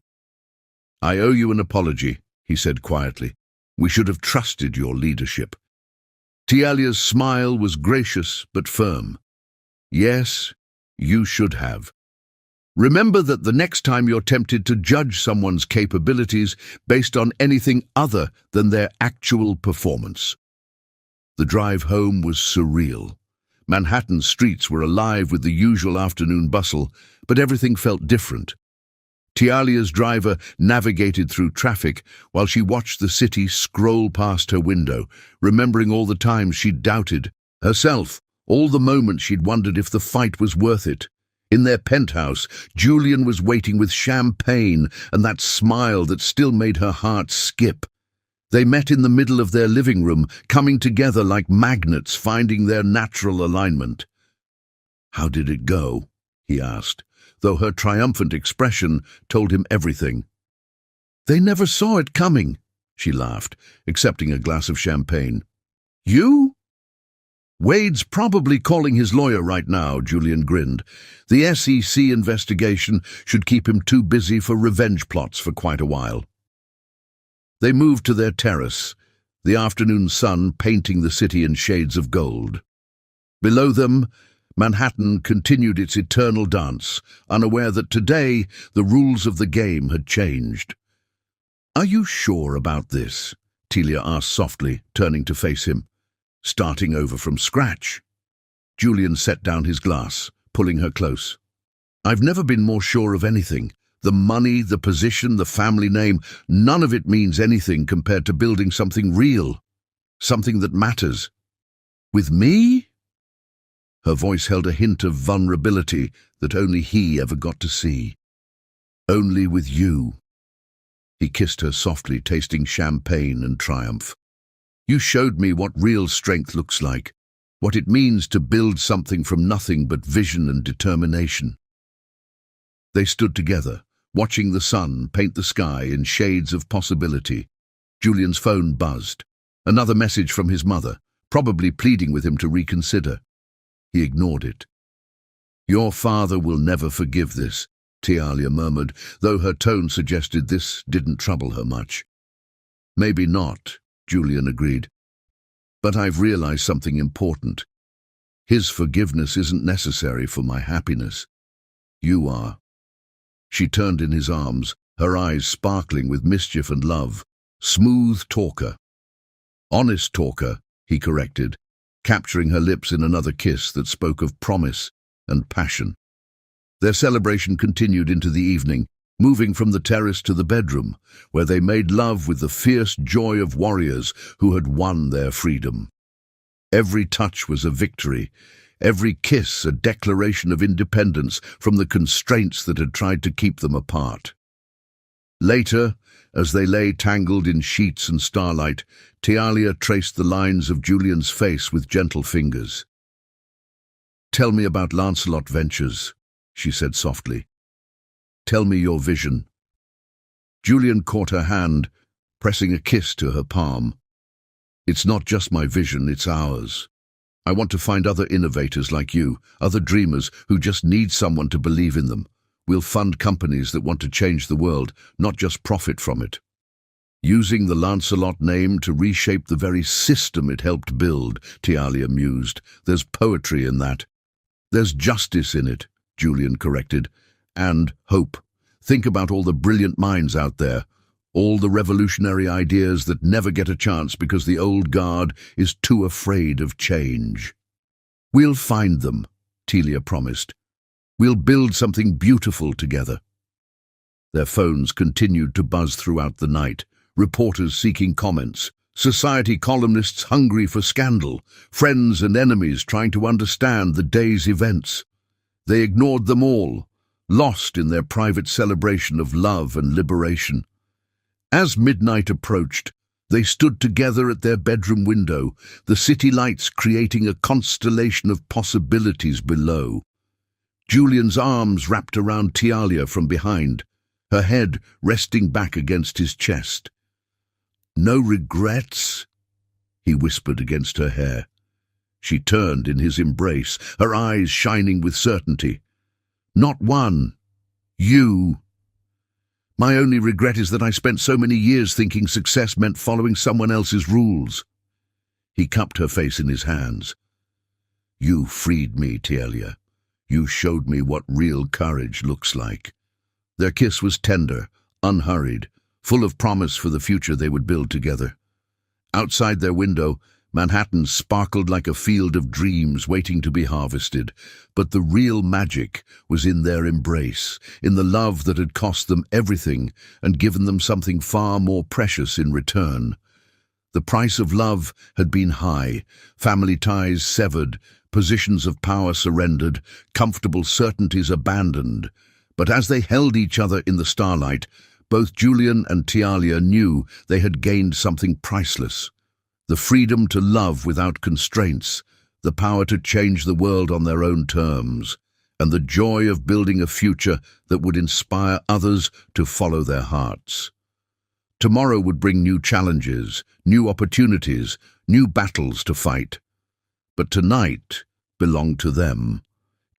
"I owe you an apology," he said quietly. "We should have trusted your leadership." Tialia's smile was gracious but firm. "Yes, you should have. Remember that the next time you're tempted to judge someone's capabilities based on anything other than their actual performance." The drive home was surreal. Manhattan's streets were alive with the usual afternoon bustle, but everything felt different. Tialia's driver navigated through traffic while she watched the city scroll past her window, remembering all the times she'd doubted herself, all the moments she'd wondered if the fight was worth it. In their penthouse, Julian was waiting with champagne and that smile that still made her heart skip. They met in the middle of their living room, coming together like magnets, finding their natural alignment. "How did it go?" he asked, though her triumphant expression told him everything. "They never saw it coming," she laughed, accepting a glass of champagne. "You?" "Wade's probably calling his lawyer right now," Julian grinned. "The SEC investigation should keep him too busy for revenge plots for quite a while." They moved to their terrace, the afternoon sun painting the city in shades of gold. Below them, Manhattan continued its eternal dance, unaware that today the rules of the game had changed. "Are you sure about this?" Tilia asked softly, turning to face him. "Starting over from scratch?" Julian set down his glass, pulling her close. "I've never been more sure of anything. The money, the position, the family name, none of it means anything compared to building something real, something that matters. With me?" Her voice held a hint of vulnerability that only he ever got to see. "Only with you." He kissed her softly, tasting champagne and triumph. "You showed me what real strength looks like, what it means to build something from nothing but vision and determination." They stood together, watching the sun paint the sky in shades of possibility. Julian's phone buzzed. Another message from his mother, probably pleading with him to reconsider. He ignored it. "Your father will never forgive this," Tialia murmured, though her tone suggested this didn't trouble her much. "Maybe not," Julian agreed. "But I've realized something important. His forgiveness isn't necessary for my happiness. You are." She turned in his arms, her eyes sparkling with mischief and love. "Smooth talker." "Honest talker," he corrected, capturing her lips in another kiss that spoke of promise and passion. Their celebration continued into the evening, moving from the terrace to the bedroom, where they made love with the fierce joy of warriors who had won their freedom. Every touch was a victory, every kiss a declaration of independence from the constraints that had tried to keep them apart. Later, as they lay tangled in sheets and starlight, Tialia traced the lines of Julian's face with gentle fingers. "Tell me about Lancelot Ventures," she said softly. "Tell me your vision." Julian caught her hand, pressing a kiss to her palm. "It's not just my vision, it's ours. I want to find other innovators like you, other dreamers who just need someone to believe in them. We'll fund companies that want to change the world, not just profit from it. Using the Lancelot name to reshape the very system it helped build," Tialia mused. "There's poetry in that. There's justice in it," Julian corrected. "And hope. Think about all the brilliant minds out there, all the revolutionary ideas that never get a chance because the old guard is too afraid of change." "We'll find them," Tilia promised. "We'll build something beautiful together." Their phones continued to buzz throughout the night, reporters seeking comments, Society columnists hungry for scandal, friends and enemies trying to understand the day's events. They ignored them all, lost in their private celebration of love and liberation. As midnight approached, they stood together at their bedroom window, the city lights creating a constellation of possibilities below. Julian's arms wrapped around Tialia from behind, her head resting back against his chest. "No regrets?" he whispered against her hair. She turned in his embrace, her eyes shining with certainty. "Not one. You. My only regret is that I spent so many years thinking success meant following someone else's rules." He cupped her face in his hands. "You freed me, Tialia. You showed me what real courage looks like." Their kiss was tender, unhurried, full of promise for the future they would build together. Outside their window, Manhattan sparkled like a field of dreams waiting to be harvested, but the real magic was in their embrace, in the love that had cost them everything and given them something far more precious in return. The price of love had been high, family ties severed, positions of power surrendered, comfortable certainties abandoned. But as they held each other in the starlight, both Julian and Tialia knew they had gained something priceless. The freedom to love without constraints, the power to change the world on their own terms, and the joy of building a future that would inspire others to follow their hearts. Tomorrow would bring new challenges, new opportunities, new battles to fight. But tonight belonged to them.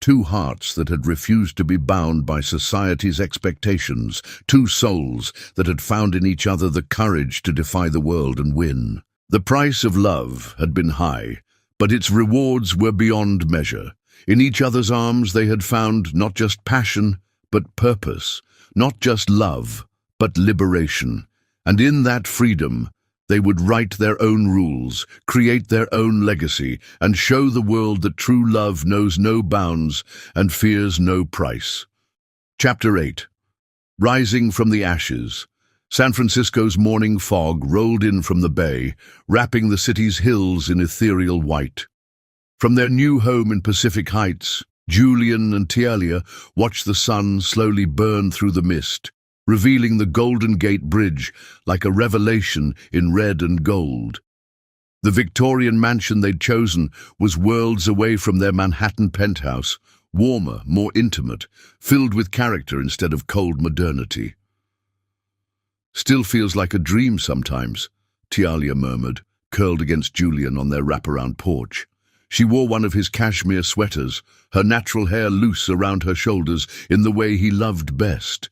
Two hearts that had refused to be bound by society's expectations, two souls that had found in each other the courage to defy the world and win. The price of love had been high, but its rewards were beyond measure. In each other's arms they had found not just passion, but purpose, not just love, but liberation. And in that freedom, they would write their own rules, create their own legacy, and show the world that true love knows no bounds and fears no price. Chapter 8. Rising from the Ashes. San Francisco's morning fog rolled in from the bay, wrapping the city's hills in ethereal white. From their new home in Pacific Heights, Julian and Tialia watched the sun slowly burn through the mist, revealing the Golden Gate Bridge like a revelation in red and gold. The Victorian mansion they'd chosen was worlds away from their Manhattan penthouse, warmer, more intimate, filled with character instead of cold modernity. "Still feels like a dream sometimes," Tialia murmured, curled against Julian on their wraparound porch. She wore one of his cashmere sweaters, her natural hair loose around her shoulders in the way he loved best.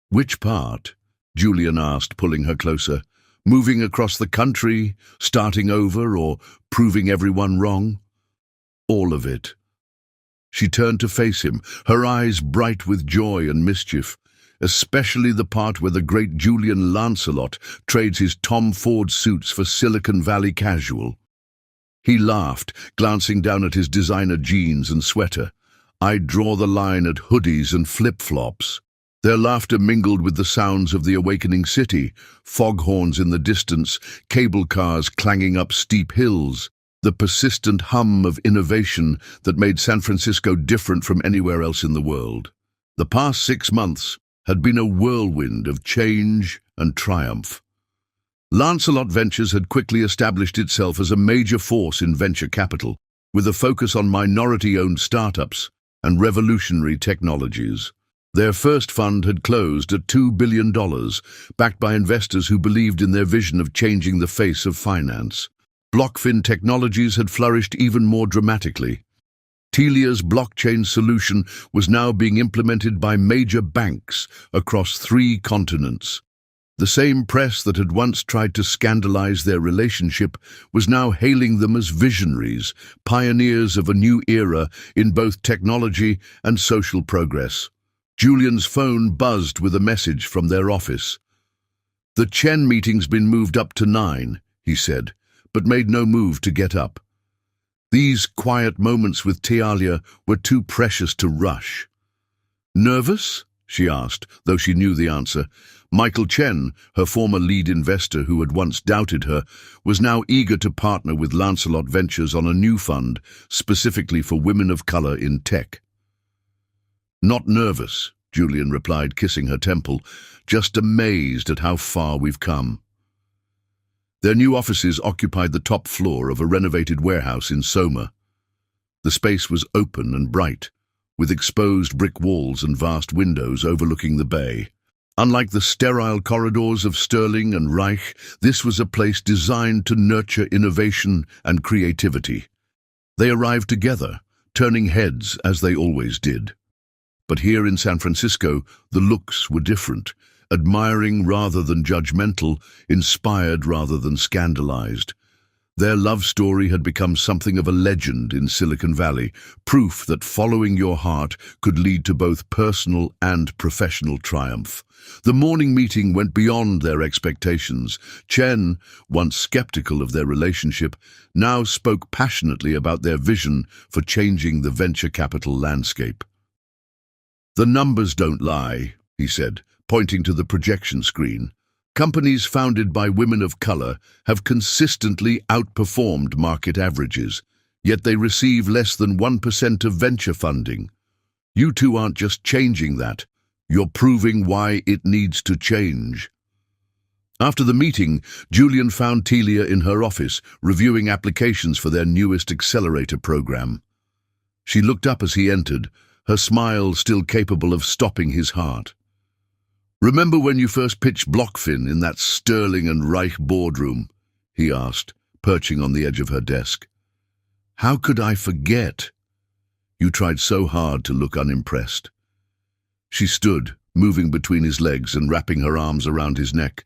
"Which part?" Julian asked, pulling her closer. "Moving across the country, starting over, or proving everyone wrong?" "All of it." She turned to face him, her eyes bright with joy and mischief, especially the part where the great Julian Lancelot trades his Tom Ford suits for Silicon Valley casual. He laughed, glancing down at his designer jeans and sweater. "I'd draw the line at hoodies and flip-flops." Their laughter mingled with the sounds of the awakening city, foghorns in the distance, cable cars clanging up steep hills, the persistent hum of innovation that made San Francisco different from anywhere else in the world. The past 6 months had been a whirlwind of change and triumph. Lancelot Ventures had quickly established itself as a major force in venture capital, with a focus on minority-owned startups and revolutionary technologies. Their first fund had closed at $2 billion, backed by investors who believed in their vision of changing the face of finance. BlockFin Technologies had flourished even more dramatically. Telia's blockchain solution was now being implemented by major banks across 3 continents. The same press that had once tried to scandalize their relationship was now hailing them as visionaries, pioneers of a new era in both technology and social progress. Julian's phone buzzed with a message from their office. "The Chen meeting's been moved up to 9, he said, but made no move to get up. These quiet moments with Tialia were too precious to rush. "Nervous?" she asked, though she knew the answer. Michael Chen, her former lead investor who had once doubted her, was now eager to partner with Lancelot Ventures on a new fund, specifically for women of color in tech. "Not nervous," Julian replied, kissing her temple, "just amazed at how far we've come." Their new offices occupied the top floor of a renovated warehouse in Soma. The space was open and bright, with exposed brick walls and vast windows overlooking the bay. Unlike the sterile corridors of Sterling and Reich, this was a place designed to nurture innovation and creativity. They arrived together, turning heads as they always did. But here in San Francisco, the looks were different, admiring rather than judgmental, inspired rather than scandalized. Their love story had become something of a legend in Silicon Valley, proof that following your heart could lead to both personal and professional triumph. The morning meeting went beyond their expectations. Chen, once skeptical of their relationship, now spoke passionately about their vision for changing the venture capital landscape. "The numbers don't lie," he said, pointing to the projection screen. "Companies founded by women of color have consistently outperformed market averages, yet they receive less than 1% of venture funding. You two aren't just changing that, you're proving why it needs to change." After the meeting, Julian found Telia in her office, reviewing applications for their newest accelerator program. She looked up as he entered, her smile still capable of stopping his heart. "Remember when you first pitched Blockfin in that Sterling and Reich boardroom?" he asked, perching on the edge of her desk. "How could I forget? You tried so hard to look unimpressed." She stood, moving between his legs and wrapping her arms around his neck.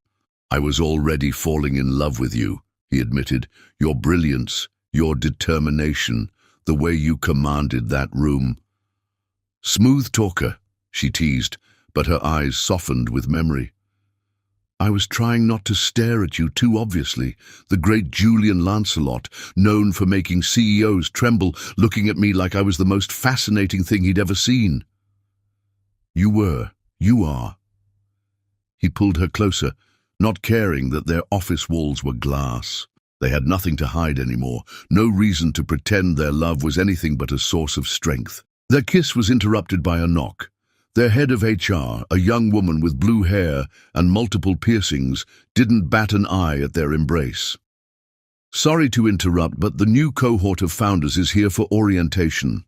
"I was already falling in love with you," he admitted. "Your brilliance, your determination, the way you commanded that room." "Smooth talker," she teased, but her eyes softened with memory. "I was trying not to stare at you too obviously. The great Julian Lancelot, known for making CEOs tremble, looking at me like I was the most fascinating thing he'd ever seen." You are." He pulled her closer, not caring that their office walls were glass. They had nothing to hide anymore, no reason to pretend their love was anything but a source of strength. Their kiss was interrupted by a knock. Their head of HR, a young woman with blue hair and multiple piercings, didn't bat an eye at their embrace. "Sorry to interrupt, but the new cohort of founders is here for orientation.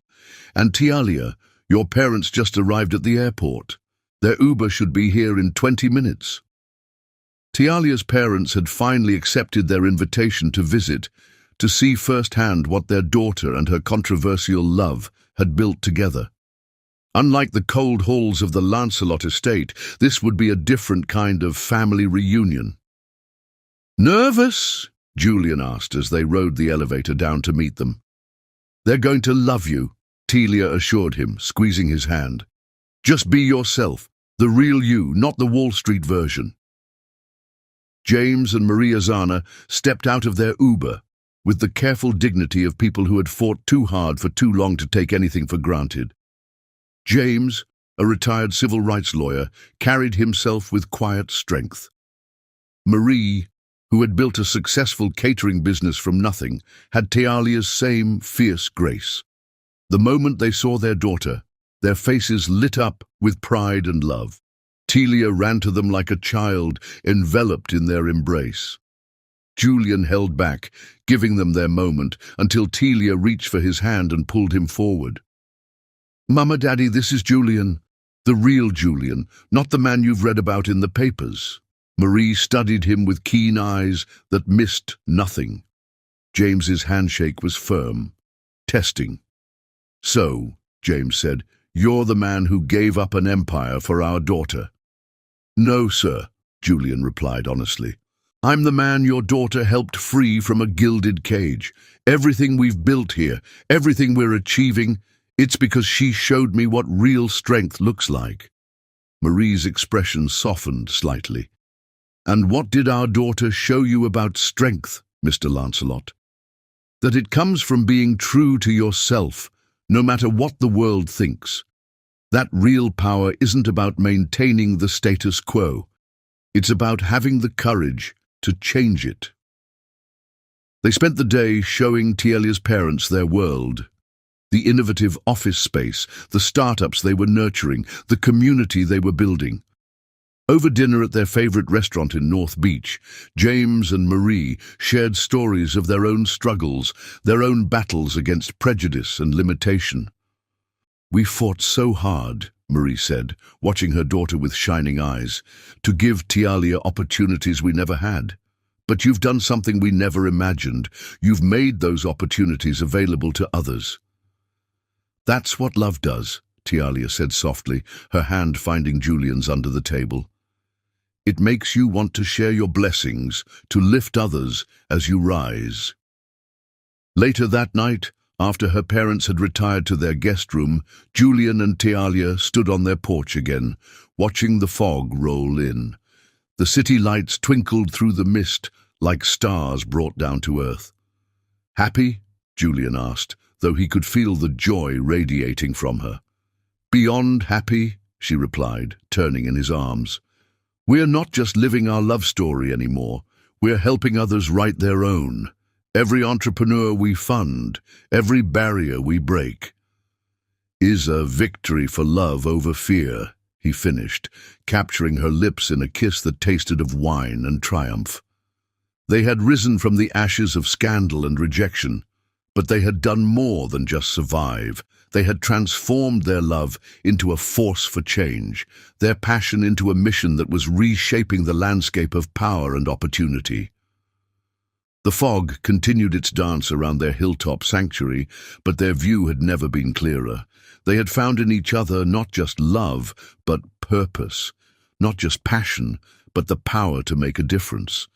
And Tialia, your parents just arrived at the airport. Their Uber should be here in 20 minutes." Tialia's parents had finally accepted their invitation to visit, to see firsthand what their daughter and her controversial love had built together. Unlike the cold halls of the Lancelot estate, this would be a different kind of family reunion. "Nervous?" Julian asked as they rode the elevator down to meet them. "They're going to love you," Telia assured him, squeezing his hand. "Just be yourself, the real you, not the Wall Street version." James and Maria Zana stepped out of their Uber, with the careful dignity of people who had fought too hard for too long to take anything for granted. James, a retired civil rights lawyer, carried himself with quiet strength. Marie, who had built a successful catering business from nothing, had Tialia's same fierce grace. The moment they saw their daughter, their faces lit up with pride and love. Telia ran to them like a child, enveloped in their embrace. Julian held back, giving them their moment, until Telia reached for his hand and pulled him forward. "Mama, Daddy, this is Julian. The real Julian, not the man you've read about in the papers." Marie studied him with keen eyes that missed nothing. James's handshake was firm, testing. "So," James said, "you're the man who gave up an empire for our daughter." "No, sir," Julian replied honestly. "I'm the man your daughter helped free from a gilded cage. Everything we've built here, everything we're achieving, it's because she showed me what real strength looks like." Marie's expression softened slightly. "And what did our daughter show you about strength, Mr. Lancelot?" "That it comes from being true to yourself, no matter what the world thinks. That real power isn't about maintaining the status quo. It's about having the courage to change it. They spent the day showing Tialia's parents their world. The innovative office space, the startups they were nurturing, the community they were building. Over dinner at their favorite restaurant in North Beach, James and Marie shared stories of their own struggles, their own battles against prejudice and limitation. "We fought so hard," Marie said, watching her daughter with shining eyes, "to give Tialia opportunities we never had. But you've done something we never imagined. You've made those opportunities available to others." "That's what love does," Tialia said softly, her hand finding Julian's under the table. "It makes you want to share your blessings, to lift others as you rise." Later that night, after her parents had retired to their guest room, Julian and Tialia stood on their porch again, watching the fog roll in. The city lights twinkled through the mist like stars brought down to earth. "Happy?" Julian asked, though he could feel the joy radiating from her. "Beyond happy," she replied, turning in his arms. "We're not just living our love story anymore. We're helping others write their own. Every entrepreneur we fund, every barrier we break, is a victory for love over fear," he finished, capturing her lips in a kiss that tasted of wine and triumph. They had risen from the ashes of scandal and rejection, but they had done more than just survive. They had transformed their love into a force for change, their passion into a mission that was reshaping the landscape of power and opportunity. The fog continued its dance around their hilltop sanctuary, but their view had never been clearer. They had found in each other not just love, but purpose, not just passion, but the power to make a difference.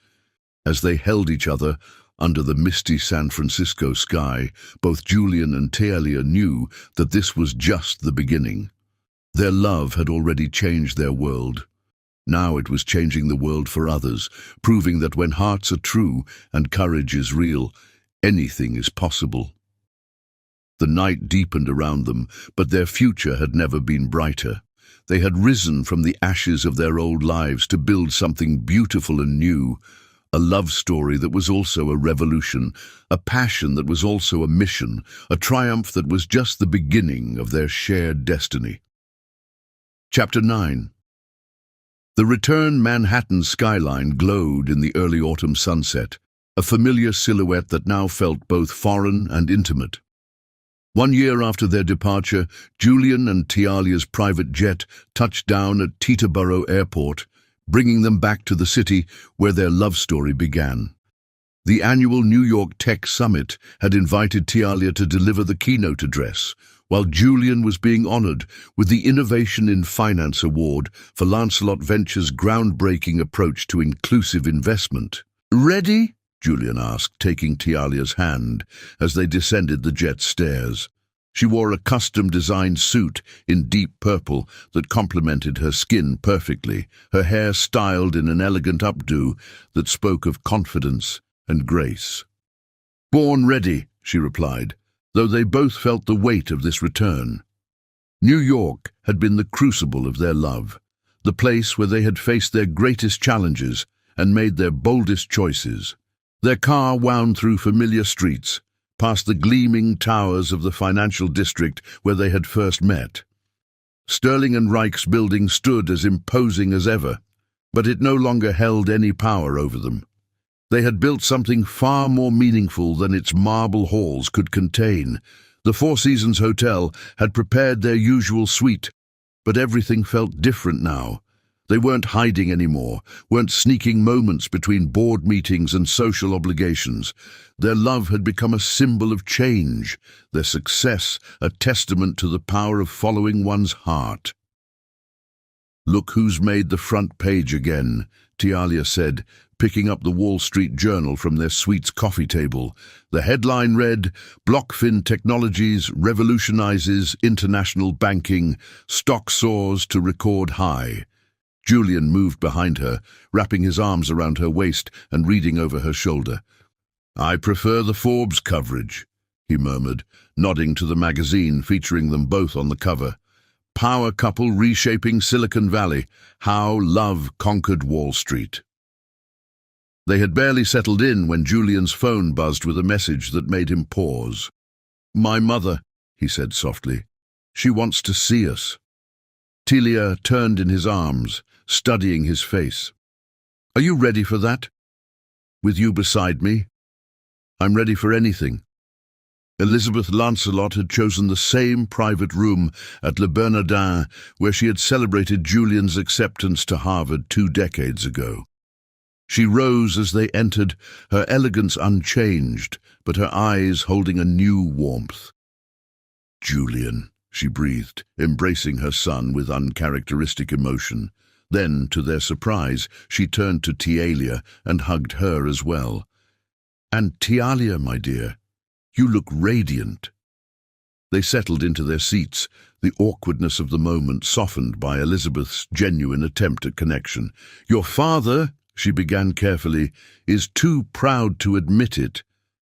As they held each other under the misty San Francisco sky, both Julian and Tialia knew that this was just the beginning. Their love had already changed their world. Now it was changing the world for others, proving that when hearts are true and courage is real, anything is possible. The night deepened around them, but their future had never been brighter. They had risen from the ashes of their old lives to build something beautiful and new, a love story that was also a revolution, a passion that was also a mission, a triumph that was just the beginning of their shared destiny. Chapter 9. The return Manhattan skyline glowed in the early autumn sunset, a familiar silhouette that now felt both foreign and intimate. 1 year after their departure, Julian and Tialia's private jet touched down at Teterboro Airport, bringing them back to the city where their love story began. The annual New York Tech Summit had invited Tialia to deliver the keynote address, while Julian was being honored with the Innovation in Finance Award for Lancelot Ventures' groundbreaking approach to inclusive investment. "Ready?" Julian asked, taking Tialia's hand as they descended the jet's stairs. She wore a custom-designed suit in deep purple that complemented her skin perfectly, her hair styled in an elegant updo that spoke of confidence and grace. "Born ready," she replied, though they both felt the weight of this return. New York had been the crucible of their love, the place where they had faced their greatest challenges and made their boldest choices. Their car wound through familiar streets, past the gleaming towers of the financial district where they had first met. Sterling and Reich's building stood as imposing as ever, but it no longer held any power over them. They had built something far more meaningful than its marble halls could contain. The Four Seasons Hotel had prepared their usual suite, but everything felt different now. They weren't hiding anymore, weren't sneaking moments between board meetings and social obligations. Their love had become a symbol of change, their success a testament to the power of following one's heart. "Look who's made the front page again," Tialia said, picking up the Wall Street Journal from their suite's coffee table. The headline read, "BlockFin Technologies Revolutionizes International Banking, Stock Soars to Record High." Julian moved behind her, wrapping his arms around her waist and reading over her shoulder. "I prefer the Forbes coverage," he murmured, nodding to the magazine featuring them both on the cover. power couple reshaping Silicon Valley, how love conquered Wall Street. They had barely settled in when Julian's phone buzzed with a message that made him pause. "My mother," he said softly. "She wants to see us." Telia turned in his arms, studying his face. "Are you ready for that? With you beside me? I'm ready for anything." Elizabeth Lancelot had chosen the same private room at Le Bernardin where she had celebrated Julian's acceptance to Harvard 2 decades ago. She rose as they entered, her elegance unchanged, but her eyes holding a new warmth. "Julian," she breathed, embracing her son with uncharacteristic emotion. Then, to their surprise, she turned to Tialia and hugged her as well. "And Tialia, my dear, you look radiant." They settled into their seats, the awkwardness of the moment softened by Elizabeth's genuine attempt at connection. "Your father," she began carefully, "is too proud to admit it,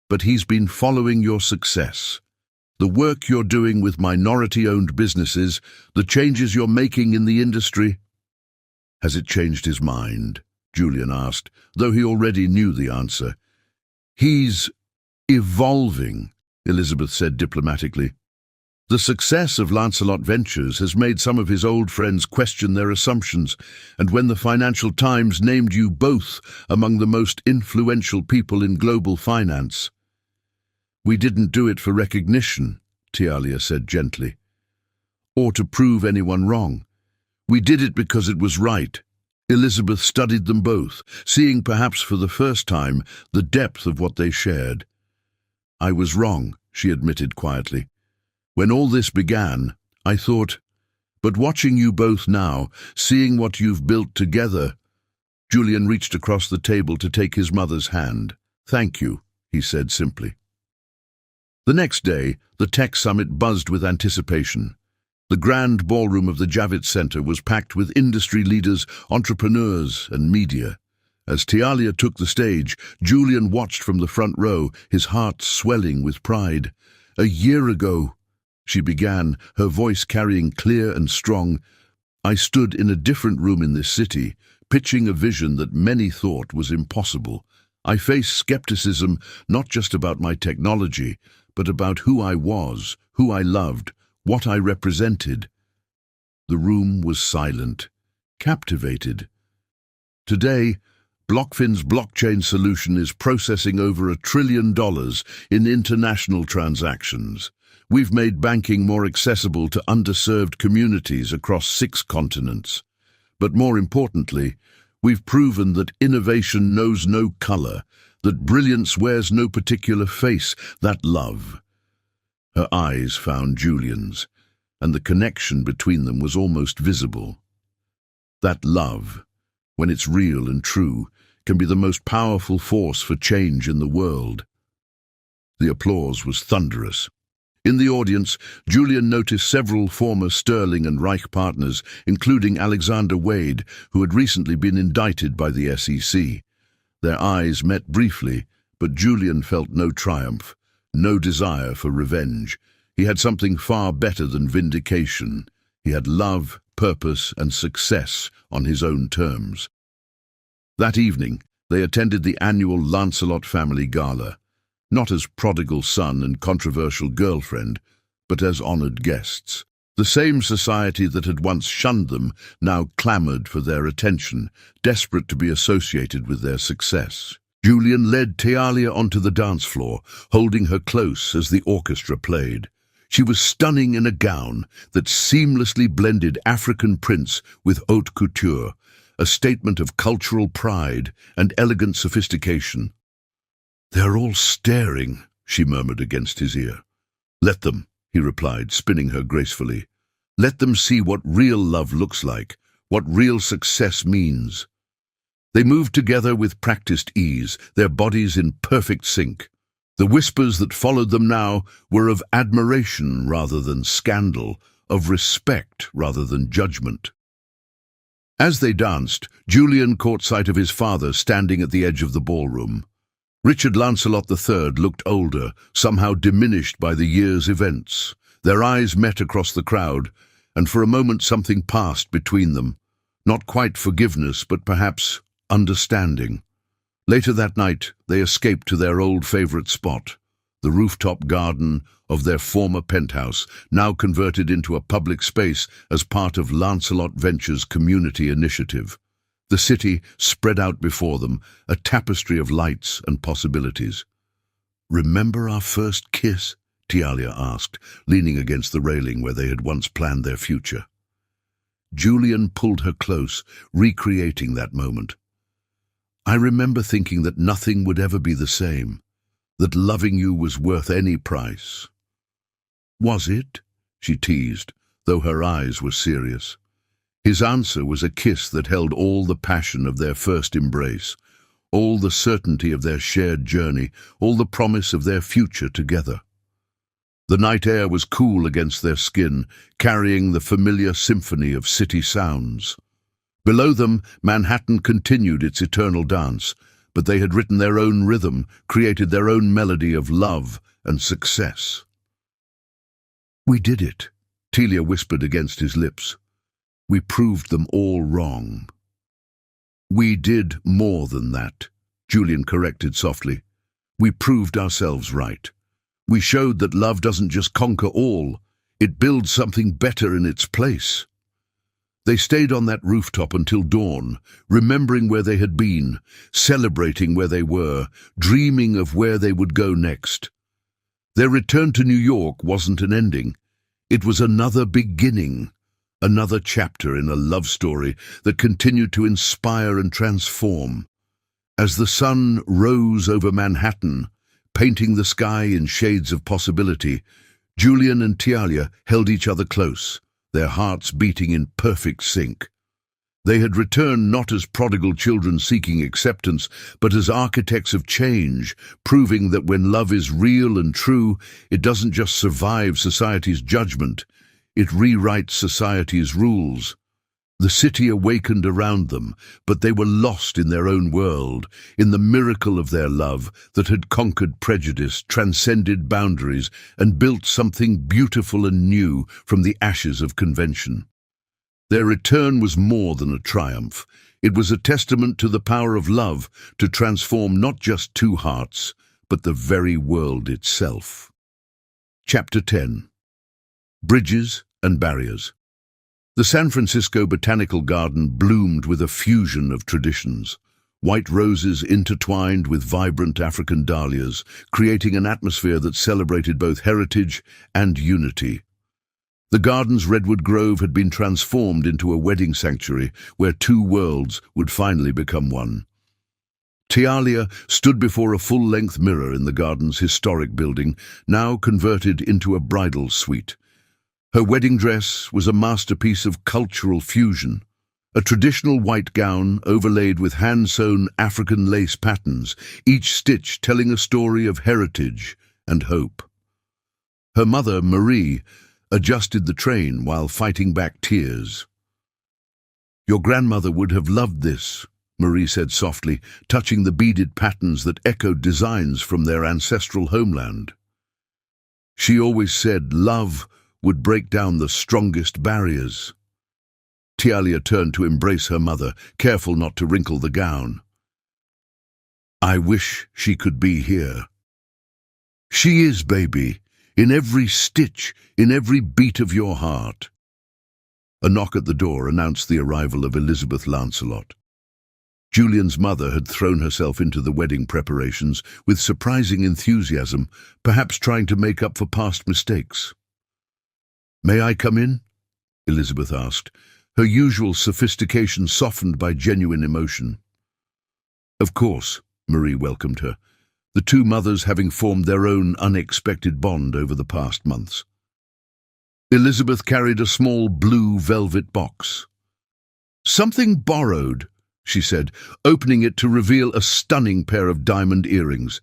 but he's been following your success. The work you're doing with minority-owned businesses, the changes you're making in the industry." "Has it changed his mind?" Julian asked, though he already knew the answer. "He's evolving," Elizabeth said diplomatically. "The success of Lancelot Ventures has made some of his old friends question their assumptions, and when the Financial Times named you both among the most influential people in global finance." "We didn't do it for recognition," Tialia said gently, "or to prove anyone wrong. We did it because it was right." Elizabeth studied them both, seeing perhaps for the first time the depth of what they shared. "I was wrong," she admitted quietly. "When all this began, I thought, but watching you both now, seeing what you've built together." Julian reached across the table to take his mother's hand. "Thank you," he said simply. The next day, the tech summit buzzed with anticipation. The grand ballroom of the Javits Center was packed with industry leaders, entrepreneurs, and media. As Tialia took the stage, Julian watched from the front row, his heart swelling with pride. "A year ago," she began, her voice carrying clear and strong, "I stood in a different room in this city, pitching a vision that many thought was impossible. I faced skepticism not just about my technology, but about who I was, who I loved, what I represented." The room was silent, captivated. Today, BlockFin's blockchain solution is processing over $1 trillion in international transactions. We've made banking more accessible to underserved communities across 6 continents. But more importantly, we've proven that innovation knows no color, that brilliance wears no particular face, that love. Her eyes found Julian's, and the connection between them was almost visible. That love, when it's real and true, can be the most powerful force for change in the world. The applause was thunderous. In the audience, Julian noticed several former Sterling and Reich partners, including Alexander Wade, who had recently been indicted by the SEC. Their eyes met briefly, but Julian felt no triumph, no desire for revenge. He had something far better than vindication. He had love, purpose, and success on his own terms. That evening, they attended the annual Lancelot family gala, not as prodigal son and controversial girlfriend, but as honored guests. The same society that had once shunned them now clamored for their attention, desperate to be associated with their success. Julian led Tialia onto the dance floor, holding her close as the orchestra played. She was stunning in a gown that seamlessly blended African prints with haute couture, a statement of cultural pride and elegant sophistication. "They're all staring," she murmured against his ear. "Let them," he replied, spinning her gracefully. "Let them see what real love looks like, what real success means." They moved together with practiced ease, their bodies in perfect sync. The whispers that followed them now were of admiration rather than scandal, of respect rather than judgment. As they danced, Julian caught sight of his father standing at the edge of the ballroom. Richard Lancelot III looked older, somehow diminished by the year's events. Their eyes met across the crowd, and for a moment something passed between them. Not quite forgiveness, but perhaps understanding. Later that night, they escaped to their old favorite spot, the rooftop garden of their former penthouse, now converted into a public space as part of Lancelot Ventures' community initiative. The city spread out before them, a tapestry of lights and possibilities. "Remember our first kiss?" Tialia asked, leaning against the railing where they had once planned their future. Julian pulled her close, recreating that moment. "I remember thinking that nothing would ever be the same, that loving you was worth any price." "Was it?" she teased, though her eyes were serious. His answer was a kiss that held all the passion of their first embrace, all the certainty of their shared journey, all the promise of their future together. The night air was cool against their skin, carrying the familiar symphony of city sounds. Below them, Manhattan continued its eternal dance, but they had written their own rhythm, created their own melody of love and success. "We did it," Telia whispered against his lips. "We proved them all wrong." "We did more than that," Julian corrected softly. "We proved ourselves right. We showed that love doesn't just conquer all, it builds something better in its place." They stayed on that rooftop until dawn, remembering where they had been, celebrating where they were, dreaming of where they would go next. Their return to New York wasn't an ending. It was another beginning, another chapter in a love story that continued to inspire and transform. As the sun rose over Manhattan, painting the sky in shades of possibility, Julian and Tialia held each other close, their hearts beating in perfect sync. They had returned not as prodigal children seeking acceptance, but as architects of change, proving that when love is real and true, it doesn't just survive society's judgment, it rewrites society's rules. The city awakened around them, but they were lost in their own world, in the miracle of their love that had conquered prejudice, transcended boundaries, and built something beautiful and new from the ashes of convention. Their return was more than a triumph. It was a testament to the power of love to transform not just two hearts, but the very world itself. Chapter 10. Bridges and Barriers. The San Francisco Botanical Garden bloomed with a fusion of traditions. White roses intertwined with vibrant African dahlias, creating an atmosphere that celebrated both heritage and unity. The garden's redwood grove had been transformed into a wedding sanctuary where two worlds would finally become one. Tialia stood before a full-length mirror in the garden's historic building, now converted into a bridal suite. Her wedding dress was a masterpiece of cultural fusion, a traditional white gown overlaid with hand-sewn African lace patterns, each stitch telling a story of heritage and hope. Her mother, Marie, adjusted the train while fighting back tears. "Your grandmother would have loved this," Marie said softly, touching the beaded patterns that echoed designs from their ancestral homeland. "She always said love would break down the strongest barriers." Tialia turned to embrace her mother, careful not to wrinkle the gown. "I wish she could be here." "She is, baby, in every stitch, in every beat of your heart." A knock at the door announced the arrival of Elizabeth Lancelot. Julian's mother had thrown herself into the wedding preparations with surprising enthusiasm, perhaps trying to make up for past mistakes. "May I come in?" Elizabeth asked, her usual sophistication softened by genuine emotion. "Of course," Marie welcomed her, the two mothers having formed their own unexpected bond over the past months. Elizabeth carried a small blue velvet box. "Something borrowed," she said, opening it to reveal a stunning pair of diamond earrings.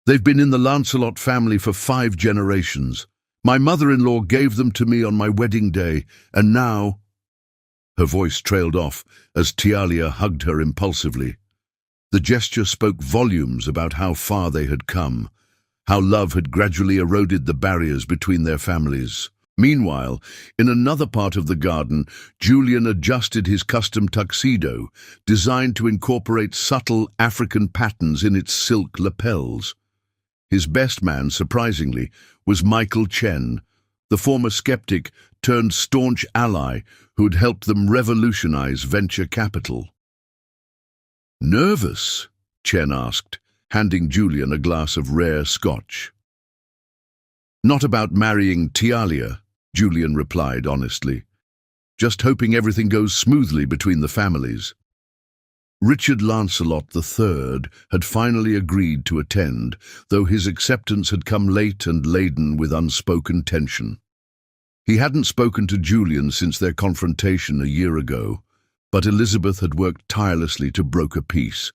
"They've been in the Lancelot family for 5 generations. My mother-in-law gave them to me on my wedding day, and now—" Her voice trailed off as Tialia hugged her impulsively. The gesture spoke volumes about how far they had come, how love had gradually eroded the barriers between their families. Meanwhile, in another part of the garden, Julian adjusted his custom tuxedo, designed to incorporate subtle African patterns in its silk lapels. His best man, surprisingly, was Michael Chen, the former skeptic turned staunch ally who'd helped them revolutionize venture capital. "Nervous?" Chen asked, handing Julian a glass of rare scotch. "Not about marrying Tialia," Julian replied honestly. "Just hoping everything goes smoothly between the families." Richard Lancelot III had finally agreed to attend, though his acceptance had come late and laden with unspoken tension. He hadn't spoken to Julian since their confrontation a year ago, but Elizabeth had worked tirelessly to broker peace.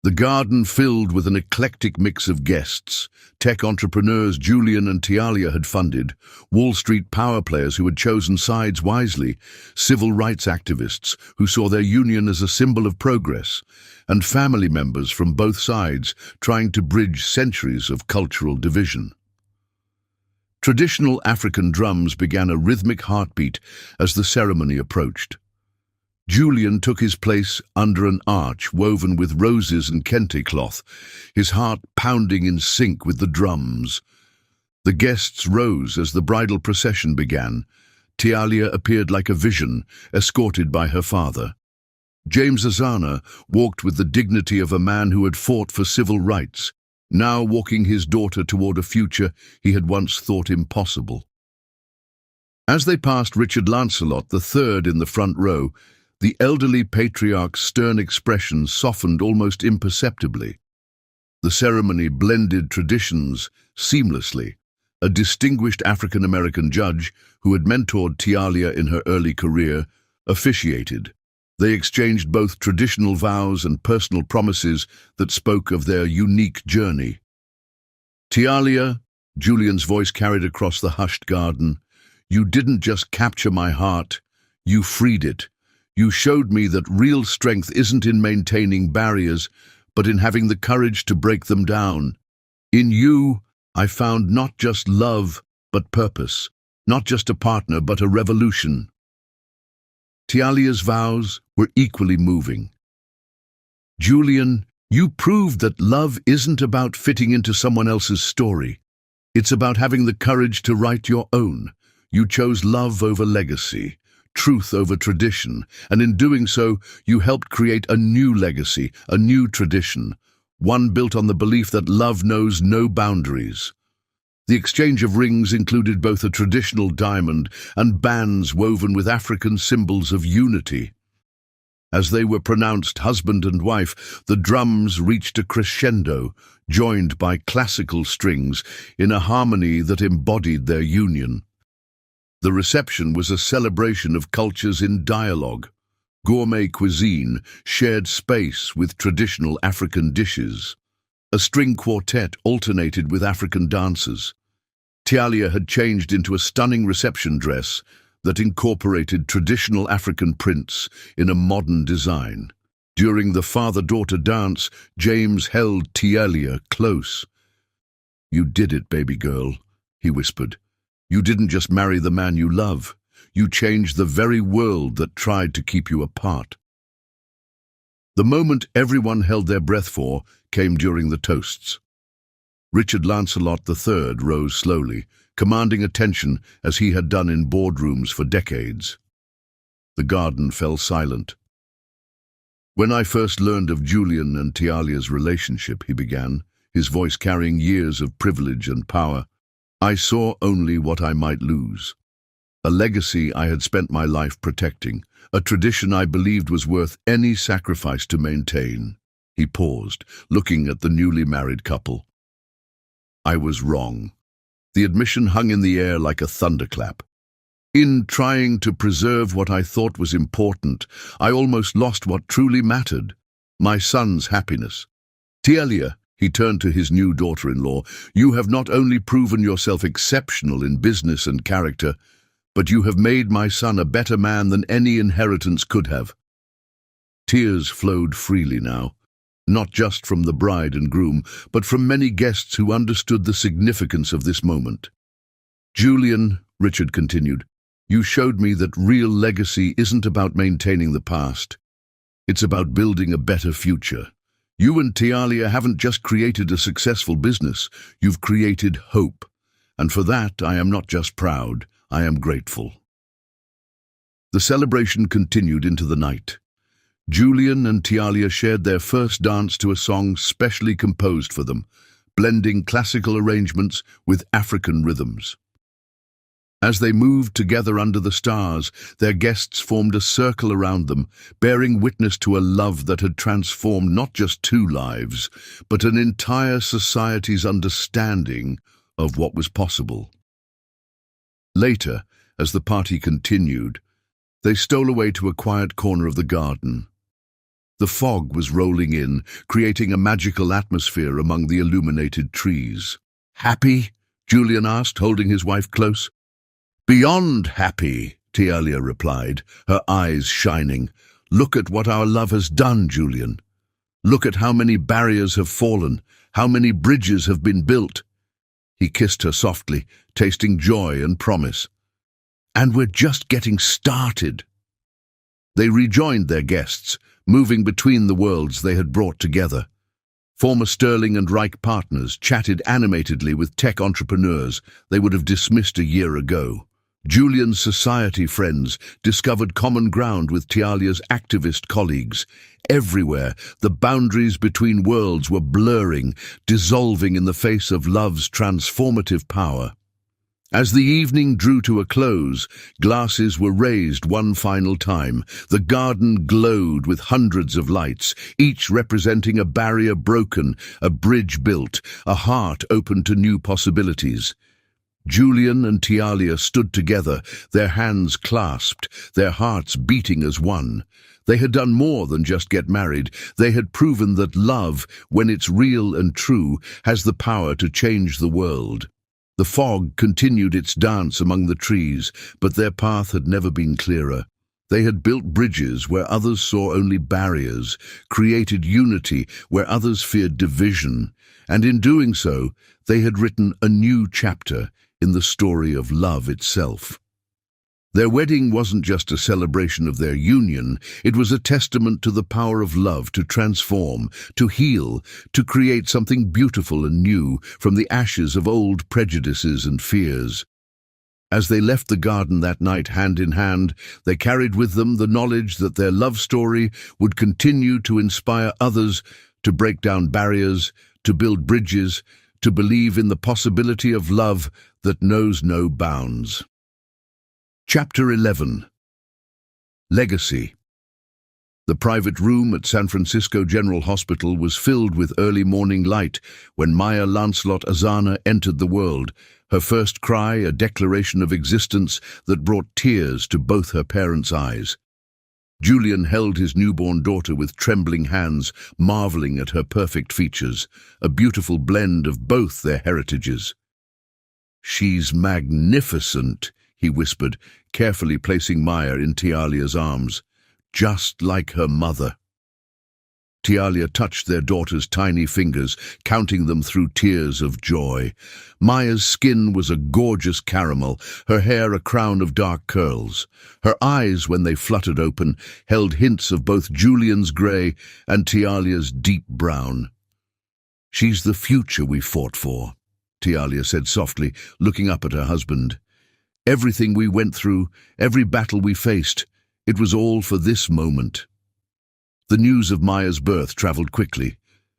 The garden filled with an eclectic mix of guests, tech entrepreneurs Julian and Tialia had funded, Wall Street power players who had chosen sides wisely, civil rights activists who saw their union as a symbol of progress, and family members from both sides trying to bridge centuries of cultural division. Traditional African drums began a rhythmic heartbeat as the ceremony approached. Julian took his place under an arch woven with roses and kente cloth, his heart pounding in sync with the drums. The guests rose as the bridal procession began. Tialia appeared like a vision, escorted by her father. James Azana walked with the dignity of a man who had fought for civil rights, now walking his daughter toward a future he had once thought impossible. As they passed Richard Lancelot III in the front row, the elderly patriarch's stern expression softened almost imperceptibly. The ceremony blended traditions seamlessly. A distinguished African-American judge, who had mentored Tialia in her early career, officiated. They exchanged both traditional vows and personal promises that spoke of their unique journey. "Tialia," Julian's voice carried across the hushed garden, "you didn't just capture my heart, you freed it. You showed me that real strength isn't in maintaining barriers, but in having the courage to break them down. In you, I found not just love, but purpose, not just a partner, but a revolution." Tialia's vows were equally moving. "Julian, you proved that love isn't about fitting into someone else's story. It's about having the courage to write your own. You chose love over legacy, truth over tradition, and in doing so, you helped create a new legacy, a new tradition, one built on the belief that love knows no boundaries." The exchange of rings included both a traditional diamond and bands woven with African symbols of unity. As they were pronounced husband and wife, the drums reached a crescendo, joined by classical strings in a harmony that embodied their union. The reception was a celebration of cultures in dialogue. Gourmet cuisine shared space with traditional African dishes. A string quartet alternated with African dances. Tialia had changed into a stunning reception dress that incorporated traditional African prints in a modern design. During the father-daughter dance, James held Tialia close. "You did it, baby girl," he whispered. "You didn't just marry the man you love. You changed the very world that tried to keep you apart." The moment everyone held their breath for came during the toasts. Richard Lancelot III rose slowly, commanding attention as he had done in boardrooms for decades. The garden fell silent. "When I first learned of Julian and Tialia's relationship," he began, his voice carrying years of privilege and power, "I saw only what I might lose. A legacy I had spent my life protecting, a tradition I believed was worth any sacrifice to maintain." He paused, looking at the newly married couple. "I was wrong." The admission hung in the air like a thunderclap. "In trying to preserve what I thought was important, I almost lost what truly mattered, my son's happiness. Tialia," he turned to his new daughter-in-law, "you have not only proven yourself exceptional in business and character, but you have made my son a better man than any inheritance could have." Tears flowed freely now, not just from the bride and groom, but from many guests who understood the significance of this moment. Julian, Richard continued. You showed me that real legacy isn't about maintaining the past. It's about building a better future. You and Tialia haven't just created a successful business, you've created hope. And for that, I am not just proud, I am grateful. The celebration continued into the night. Julian and Tialia shared their first dance to a song specially composed for them, blending classical arrangements with African rhythms. As they moved together under the stars, their guests formed a circle around them, bearing witness to a love that had transformed not just two lives, but an entire society's understanding of what was possible. Later, as the party continued, they stole away to a quiet corner of the garden. The fog was rolling in, creating a magical atmosphere among the illuminated trees. "Happy?" Julian asked, holding his wife close. "Beyond happy," Tialia replied, her eyes shining. "Look at what our love has done, Julian. Look at how many barriers have fallen, how many bridges have been built." He kissed her softly, tasting joy and promise. "And we're just getting started." They rejoined their guests, moving between the worlds they had brought together. Former Sterling and Reich partners chatted animatedly with tech entrepreneurs they would have dismissed a year ago. Julian's society friends discovered common ground with Tialia's activist colleagues. Everywhere, the boundaries between worlds were blurring, dissolving in the face of love's transformative power. As the evening drew to a close, glasses were raised one final time. The garden glowed with hundreds of lights, each representing a barrier broken, a bridge built, a heart open to new possibilities. Julian and Tialia stood together, their hands clasped, their hearts beating as one. They had done more than just get married. They had proven that love, when it's real and true, has the power to change the world. The fog continued its dance among the trees, but their path had never been clearer. They had built bridges where others saw only barriers, created unity where others feared division, and in doing so, they had written a new chapter in the story of love itself. Their wedding wasn't just a celebration of their union, it was a testament to the power of love to transform, to heal, to create something beautiful and new from the ashes of old prejudices and fears. As they left the garden that night hand in hand, they carried with them the knowledge that their love story would continue to inspire others to break down barriers, to build bridges, to believe in the possibility of love that knows no bounds. Chapter 11. Legacy. The private room at San Francisco General Hospital was filled with early morning light when Maya Lancelot Azana entered the world, her first cry a declaration of existence that brought tears to both her parents' eyes. Julian held his newborn daughter with trembling hands, marveling at her perfect features, a beautiful blend of both their heritages. "She's magnificent," he whispered, carefully placing Maya in Tialia's arms. "Just like her mother." Tialia touched their daughter's tiny fingers, counting them through tears of joy. Maya's skin was a gorgeous caramel, her hair a crown of dark curls. Her eyes, when they fluttered open, held hints of both Julian's grey and Tialia's deep brown. "She's the future we fought for," Tialia said softly, looking up at her husband. "Everything we went through, every battle we faced, it was all for this moment." The news of Maya's birth travelled quickly.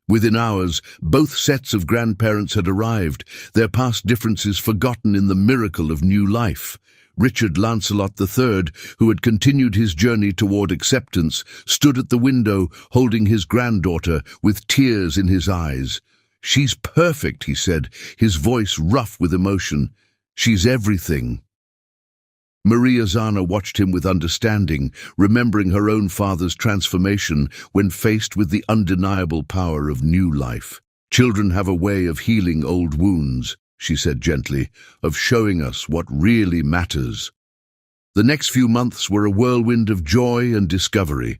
Within hours, both sets of grandparents had arrived, their past differences forgotten in the miracle of new life. Richard Lancelot III, who had continued his journey toward acceptance, stood at the window holding his granddaughter with tears in his eyes. "She's perfect," he said, his voice rough with emotion. "She's everything." Maria Zana watched him with understanding, remembering her own father's transformation when faced with the undeniable power of new life. "Children have a way of healing old wounds," she said gently, "of showing us what really matters." The next few months were a whirlwind of joy and discovery.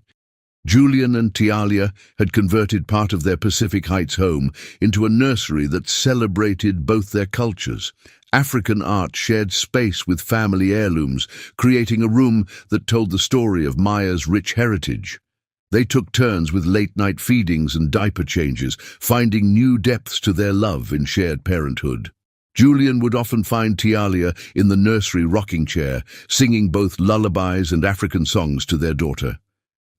Julian and Tialia had converted part of their Pacific Heights home into a nursery that celebrated both their cultures. African art shared space with family heirlooms, creating a room that told the story of Maya's rich heritage. They took turns with late-night feedings and diaper changes, finding new depths to their love in shared parenthood. Julian would often find Tialia in the nursery rocking chair, singing both lullabies and African songs to their daughter.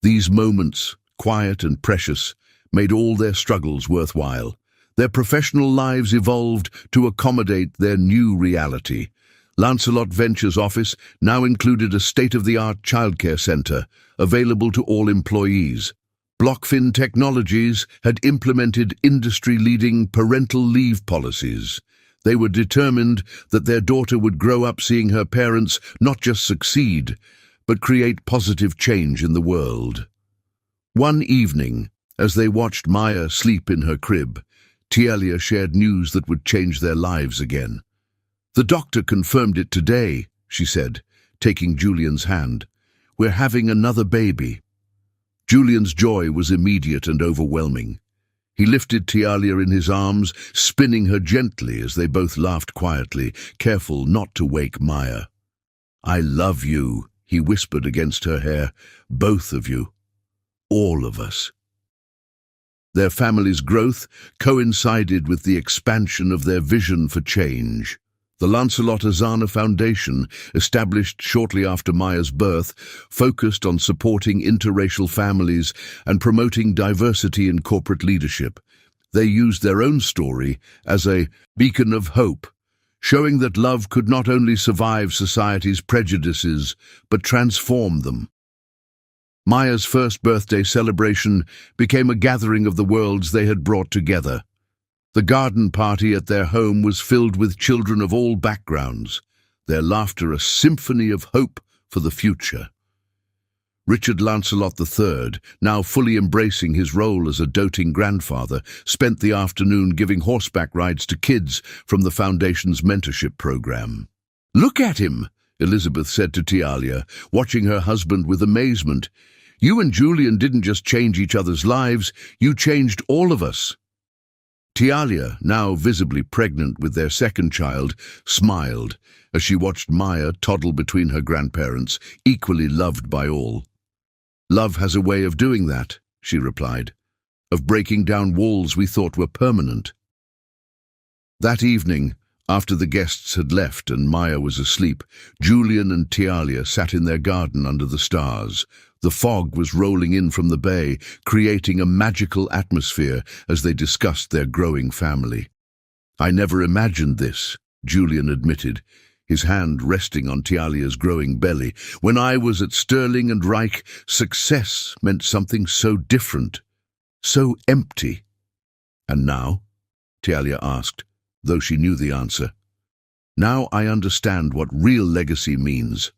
These moments, quiet and precious, made all their struggles worthwhile. Their professional lives evolved to accommodate their new reality. Lancelot Ventures' office now included a state-of-the-art childcare center, available to all employees. Blockfin Technologies had implemented industry-leading parental leave policies. They were determined that their daughter would grow up seeing her parents not just succeed, but create positive change in the world. One evening, as they watched Maya sleep in her crib, Tialia shared news that would change their lives again. "The doctor confirmed it today," she said, taking Julian's hand. "We're having another baby." Julian's joy was immediate and overwhelming. He lifted Tialia in his arms, spinning her gently as they both laughed quietly, careful not to wake Maya. "I love you," he whispered against her hair. "Both of you. All of us." Their family's growth coincided with the expansion of their vision for change. The Lancelot Azana Foundation, established shortly after Maya's birth, focused on supporting interracial families and promoting diversity in corporate leadership. They used their own story as a beacon of hope, showing that love could not only survive society's prejudices, but transform them. Maya's first birthday celebration became a gathering of the worlds they had brought together. The garden party at their home was filled with children of all backgrounds, their laughter a symphony of hope for the future. Richard Lancelot III, now fully embracing his role as a doting grandfather, spent the afternoon giving horseback rides to kids from the Foundation's mentorship program. "Look at him," Elizabeth said to Tialia, watching her husband with amazement. "You and Julian didn't just change each other's lives, you changed all of us." Tialia, now visibly pregnant with their second child, smiled as she watched Maya toddle between her grandparents, equally loved by all. "Love has a way of doing that," she replied, "of breaking down walls we thought were permanent." That evening, after the guests had left and Maya was asleep, Julian and Tialia sat in their garden under the stars. The fog was rolling in from the bay, creating a magical atmosphere as they discussed their growing family. "I never imagined this," Julian admitted, his hand resting on Tialia's growing belly. "When I was at Sterling and Reich, success meant something so different, so empty." "And now?" Tialia asked, though she knew the answer. "Now I understand what real legacy means.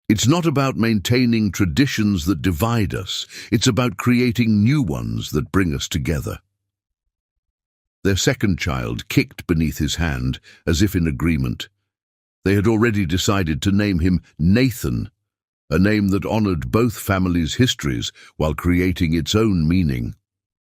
It's not about maintaining traditions that divide us. It's about creating new ones that bring us together." Their second child kicked beneath his hand, as if in agreement. They had already decided to name him Nathan, a name that honored both families' histories while creating its own meaning.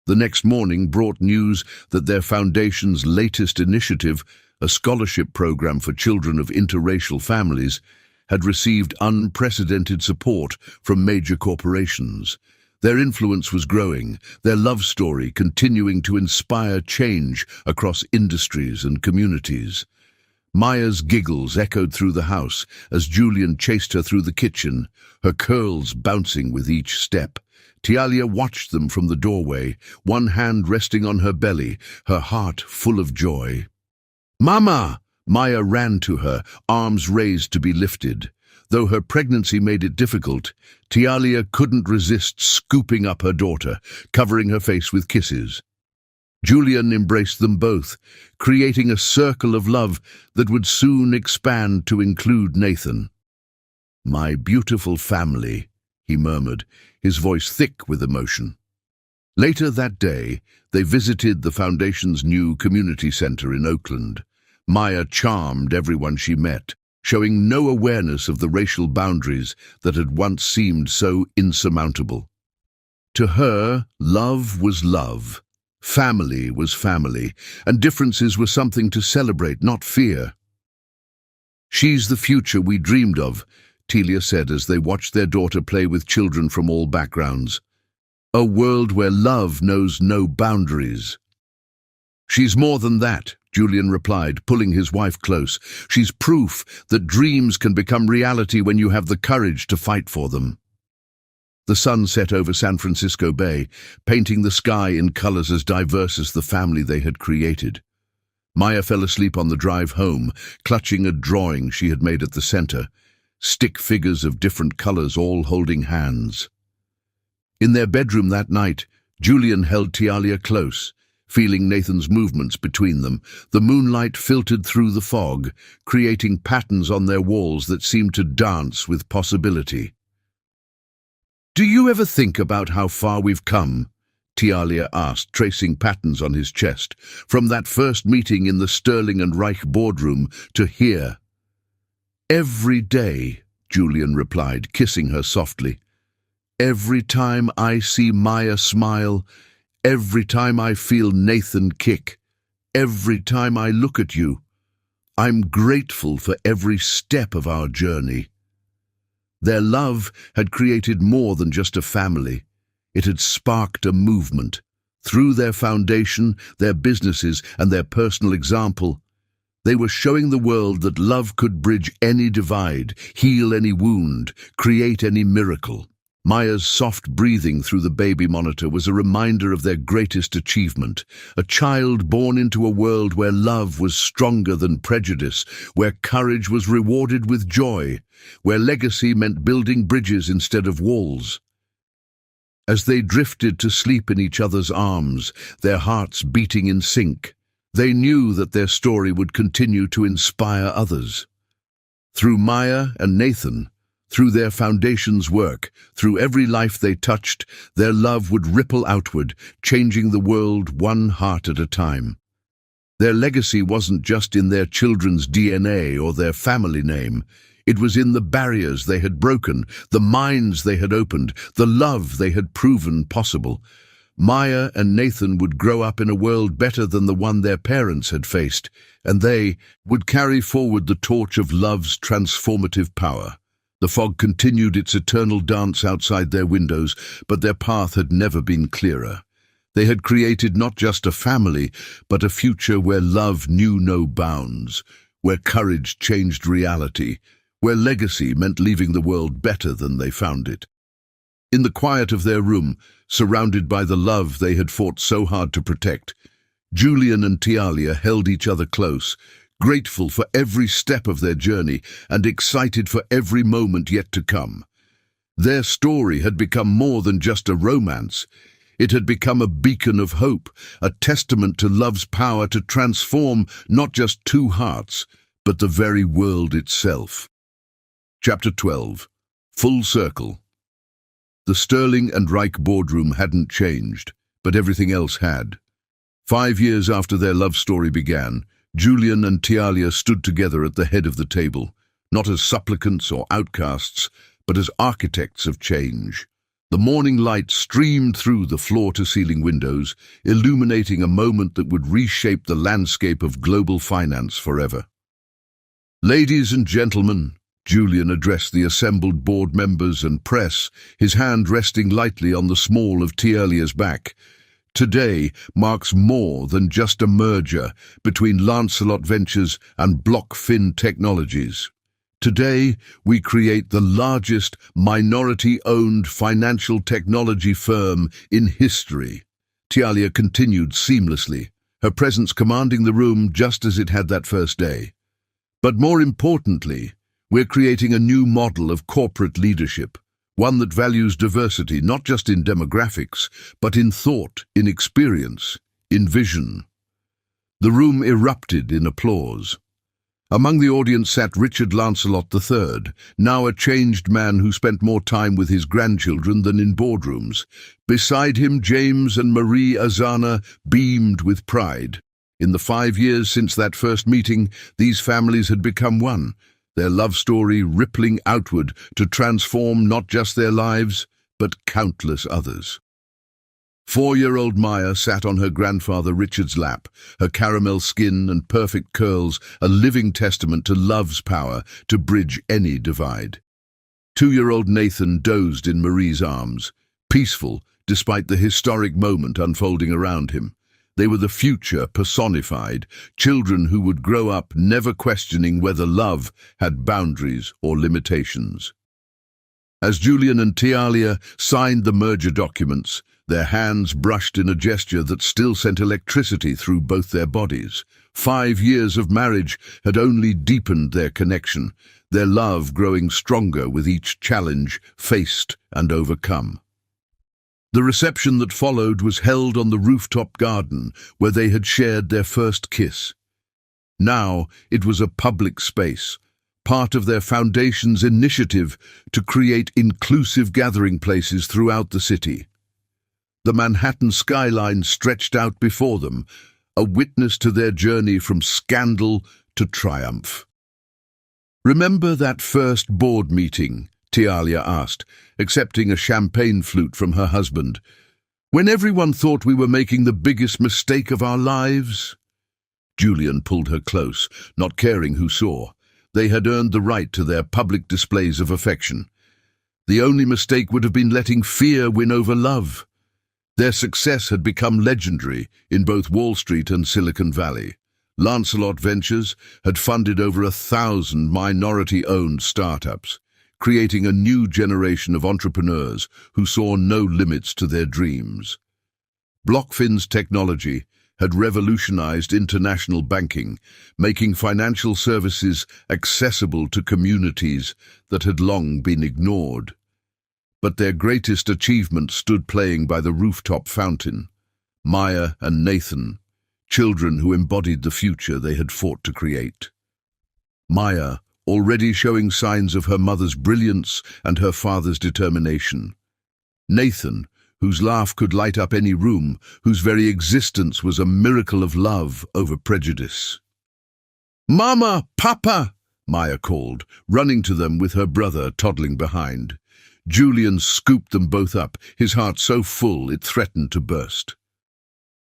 The next morning brought news that their foundation's latest initiative, a scholarship program for children of interracial families, had received unprecedented support from major corporations. Their influence was growing, their love story continuing to inspire change across industries and communities. Maya's giggles echoed through the house as Julian chased her through the kitchen, her curls bouncing with each step. Tialia watched them from the doorway, one hand resting on her belly, her heart full of joy. "Mama!" Maya ran to her, arms raised to be lifted. Though her pregnancy made it difficult, Tialia couldn't resist scooping up her daughter, covering her face with kisses. Julian embraced them both, creating a circle of love that would soon expand to include Nathan. "My beautiful family," he murmured, his voice thick with emotion. Later that day, they visited the Foundation's new community center in Oakland. Maya charmed everyone she met, showing no awareness of the racial boundaries that had once seemed so insurmountable. To her, love was love. Family was family, and differences were something to celebrate, not fear. "She's the future we dreamed of," Telia said as they watched their daughter play with children from all backgrounds. "A world where love knows no boundaries." "She's more than that," Julian replied, pulling his wife close. "She's proof that dreams can become reality when you have the courage to fight for them." The sun set over San Francisco Bay, painting the sky in colors as diverse as the family they had created. Maya fell asleep on the drive home, clutching a drawing she had made at the center, stick figures of different colors all holding hands. In their bedroom that night, Julian held Tialia close, feeling Nathan's movements between them. The moonlight filtered through the fog, creating patterns on their walls that seemed to dance with possibility. "Do you ever think about how far we've come?" Tialia asked, tracing patterns on his chest, "from that first meeting in the Sterling and Reich boardroom to here." "Every day," Julian replied, kissing her softly. "Every time I see Maya smile, every time I feel Nathan kick, every time I look at you, I'm grateful for every step of our journey." Their love had created more than just a family. It had sparked a movement. Through their foundation, their businesses, and their personal example, they were showing the world that love could bridge any divide, heal any wound, create any miracle. Maya's soft breathing through the baby monitor was a reminder of their greatest achievement, a child born into a world where love was stronger than prejudice, where courage was rewarded with joy, where legacy meant building bridges instead of walls. As they drifted to sleep in each other's arms, their hearts beating in sync, they knew that their story would continue to inspire others. Through Maya and Nathan, through their foundation's work, through every life they touched, their love would ripple outward, changing the world one heart at a time. Their legacy wasn't just in their children's DNA or their family name. It was in the barriers they had broken, the minds they had opened, the love they had proven possible. Maya and Nathan would grow up in a world better than the one their parents had faced, and they would carry forward the torch of love's transformative power. The fog continued its eternal dance outside their windows, but their path had never been clearer. They had created not just a family, but a future where love knew no bounds, where courage changed reality, where legacy meant leaving the world better than they found it. In the quiet of their room, surrounded by the love they had fought so hard to protect, Julian and Tialia held each other close, grateful for every step of their journey and excited for every moment yet to come. Their story had become more than just a romance. It had become a beacon of hope, a testament to love's power to transform not just two hearts, but the very world itself. Chapter 12. Full Circle. The Sterling and Reich boardroom hadn't changed, but everything else had. 5 years after their love story began, Julian and Tialia stood together at the head of the table, not as supplicants or outcasts, but as architects of change. The morning light streamed through the floor-to-ceiling windows, illuminating a moment that would reshape the landscape of global finance forever. "Ladies and gentlemen," Julian addressed the assembled board members and press, his hand resting lightly on the small of Tialia's back. "Today marks more than just a merger between Lancelot Ventures and Blockfin Technologies. Today, we create the largest minority-owned financial technology firm in history." Tialia continued seamlessly, her presence commanding the room just as it had that first day. "But more importantly, we're creating a new model of corporate leadership, one that values diversity not just in demographics, but in thought, in experience, in vision." The room erupted in applause. Among the audience sat Richard Lancelot III, now a changed man who spent more time with his grandchildren than in boardrooms. Beside him, James and Marie Azana beamed with pride. In the 5 years since that first meeting, these families had become one, their love story rippling outward to transform not just their lives, but countless others. 4-year-old Maya sat on her grandfather Richard's lap, her caramel skin and perfect curls a living testament to love's power to bridge any divide. 2-year-old Nathan dozed in Marie's arms, peaceful despite the historic moment unfolding around him. They were the future personified, children who would grow up never questioning whether love had boundaries or limitations. As Julian and Tialia signed the merger documents, their hands brushed in a gesture that still sent electricity through both their bodies. 5 years of marriage had only deepened their connection, their love growing stronger with each challenge faced and overcome. The reception that followed was held on the rooftop garden where they had shared their first kiss. Now it was a public space, part of their foundation's initiative to create inclusive gathering places throughout the city. The Manhattan skyline stretched out before them, a witness to their journey from scandal to triumph. "Remember that first board meeting?" Tialia asked, accepting a champagne flute from her husband. "When everyone thought we were making the biggest mistake of our lives?" Julian pulled her close, not caring who saw. They had earned the right to their public displays of affection. The only mistake would have been letting fear win over love. Their success had become legendary in both Wall Street and Silicon Valley. Lancelot Ventures had funded over 1,000 minority-owned startups, creating a new generation of entrepreneurs who saw no limits to their dreams. BlockFin's technology had revolutionized international banking, making financial services accessible to communities that had long been ignored. But their greatest achievement stood playing by the rooftop fountain. Maya and Nathan, children who embodied the future they had fought to create. Maya, already showing signs of her mother's brilliance and her father's determination. Nathan, whose laugh could light up any room, whose very existence was a miracle of love over prejudice. "Mama! Papa!" Maya called, running to them with her brother toddling behind. Julian scooped them both up, his heart so full it threatened to burst.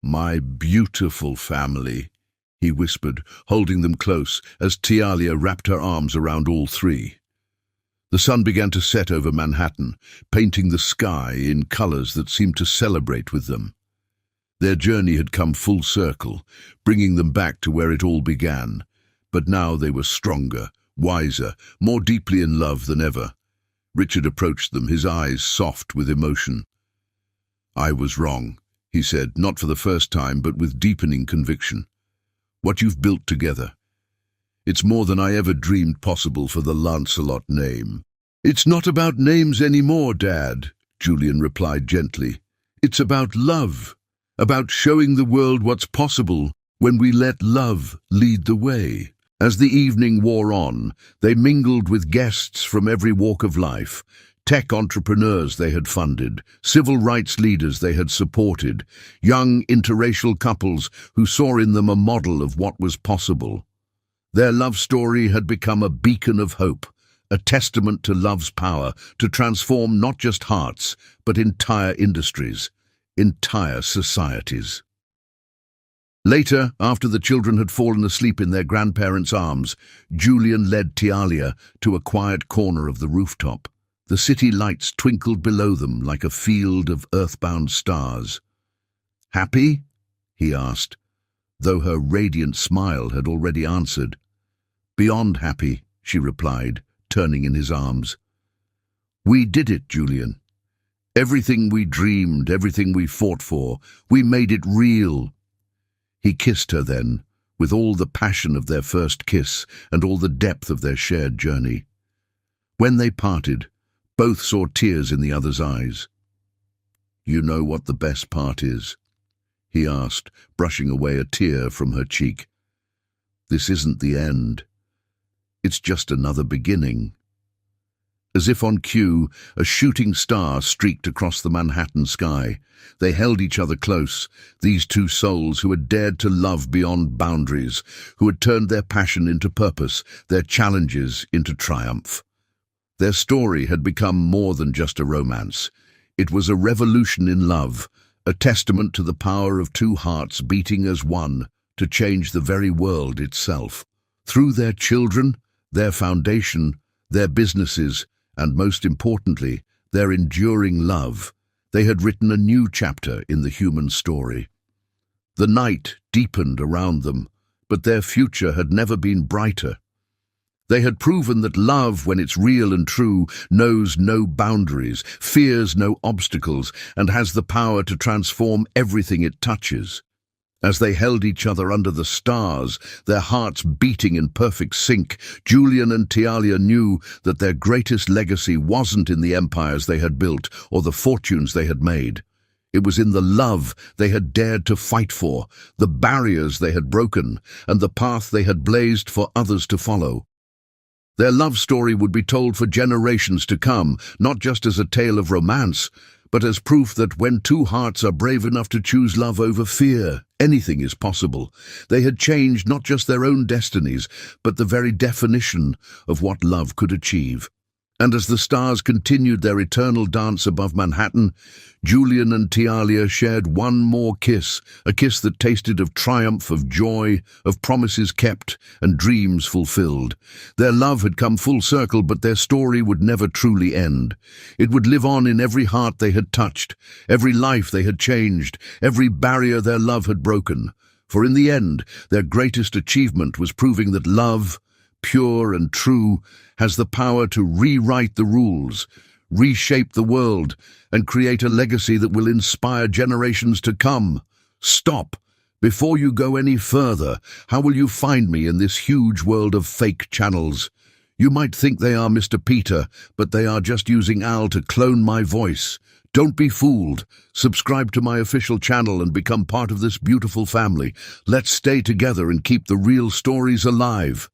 "My beautiful family," he whispered, holding them close as Tialia wrapped her arms around all three. The sun began to set over Manhattan, painting the sky in colors that seemed to celebrate with them. Their journey had come full circle, bringing them back to where it all began. But now they were stronger, wiser, more deeply in love than ever. Richard approached them, his eyes soft with emotion. "I was wrong," he said, not for the first time, but with deepening conviction. "What you've built together, it's more than I ever dreamed possible for the Lancelot name." "It's not about names anymore, Dad," Julian replied gently. "It's about love, about showing the world what's possible when we let love lead the way." As the evening wore on, they mingled with guests from every walk of life, tech entrepreneurs they had funded, civil rights leaders they had supported, young interracial couples who saw in them a model of what was possible. Their love story had become a beacon of hope, a testament to love's power to transform not just hearts, but entire industries, entire societies. Later, after the children had fallen asleep in their grandparents' arms, Julian led Tialia to a quiet corner of the rooftop. The city lights twinkled below them like a field of earthbound stars. "Happy?" he asked, though her radiant smile had already answered. "Beyond happy," she replied, turning in his arms. "We did it, Julian. Everything we dreamed, everything we fought for, we made it real." He kissed her then, with all the passion of their first kiss and all the depth of their shared journey. When they parted, both saw tears in the other's eyes. "You know what the best part is?" he asked, brushing away a tear from her cheek. "This isn't the end. It's just another beginning." As if on cue, a shooting star streaked across the Manhattan sky. They held each other close, these two souls who had dared to love beyond boundaries, who had turned their passion into purpose, their challenges into triumph. Their story had become more than just a romance. It was a revolution in love, a testament to the power of two hearts beating as one to change the very world itself. Through their children, their foundation, their businesses, and most importantly, their enduring love, they had written a new chapter in the human story. The night deepened around them, but their future had never been brighter. They had proven that love, when it's real and true, knows no boundaries, fears no obstacles, and has the power to transform everything it touches. As they held each other under the stars, their hearts beating in perfect sync, Julian and Tialia knew that their greatest legacy wasn't in the empires they had built or the fortunes they had made. It was in the love they had dared to fight for, the barriers they had broken, and the path they had blazed for others to follow. Their love story would be told for generations to come, not just as a tale of romance, but as proof that when two hearts are brave enough to choose love over fear, anything is possible. They had changed not just their own destinies, but the very definition of what love could achieve. And as the stars continued their eternal dance above Manhattan, Julian and Tialia shared one more kiss, a kiss that tasted of triumph, of joy, of promises kept, and dreams fulfilled. Their love had come full circle, but their story would never truly end. It would live on in every heart they had touched, every life they had changed, every barrier their love had broken. For in the end, their greatest achievement was proving that love, pure and true, has the power to rewrite the rules, reshape the world, and create a legacy that will inspire generations to come. Stop. Before you go any further, how will you find me in this huge world of fake channels? You might think they are Mr. Peter, but they are just using Al to clone my voice. Don't be fooled. Subscribe to my official channel and become part of this beautiful family. Let's stay together and keep the real stories alive.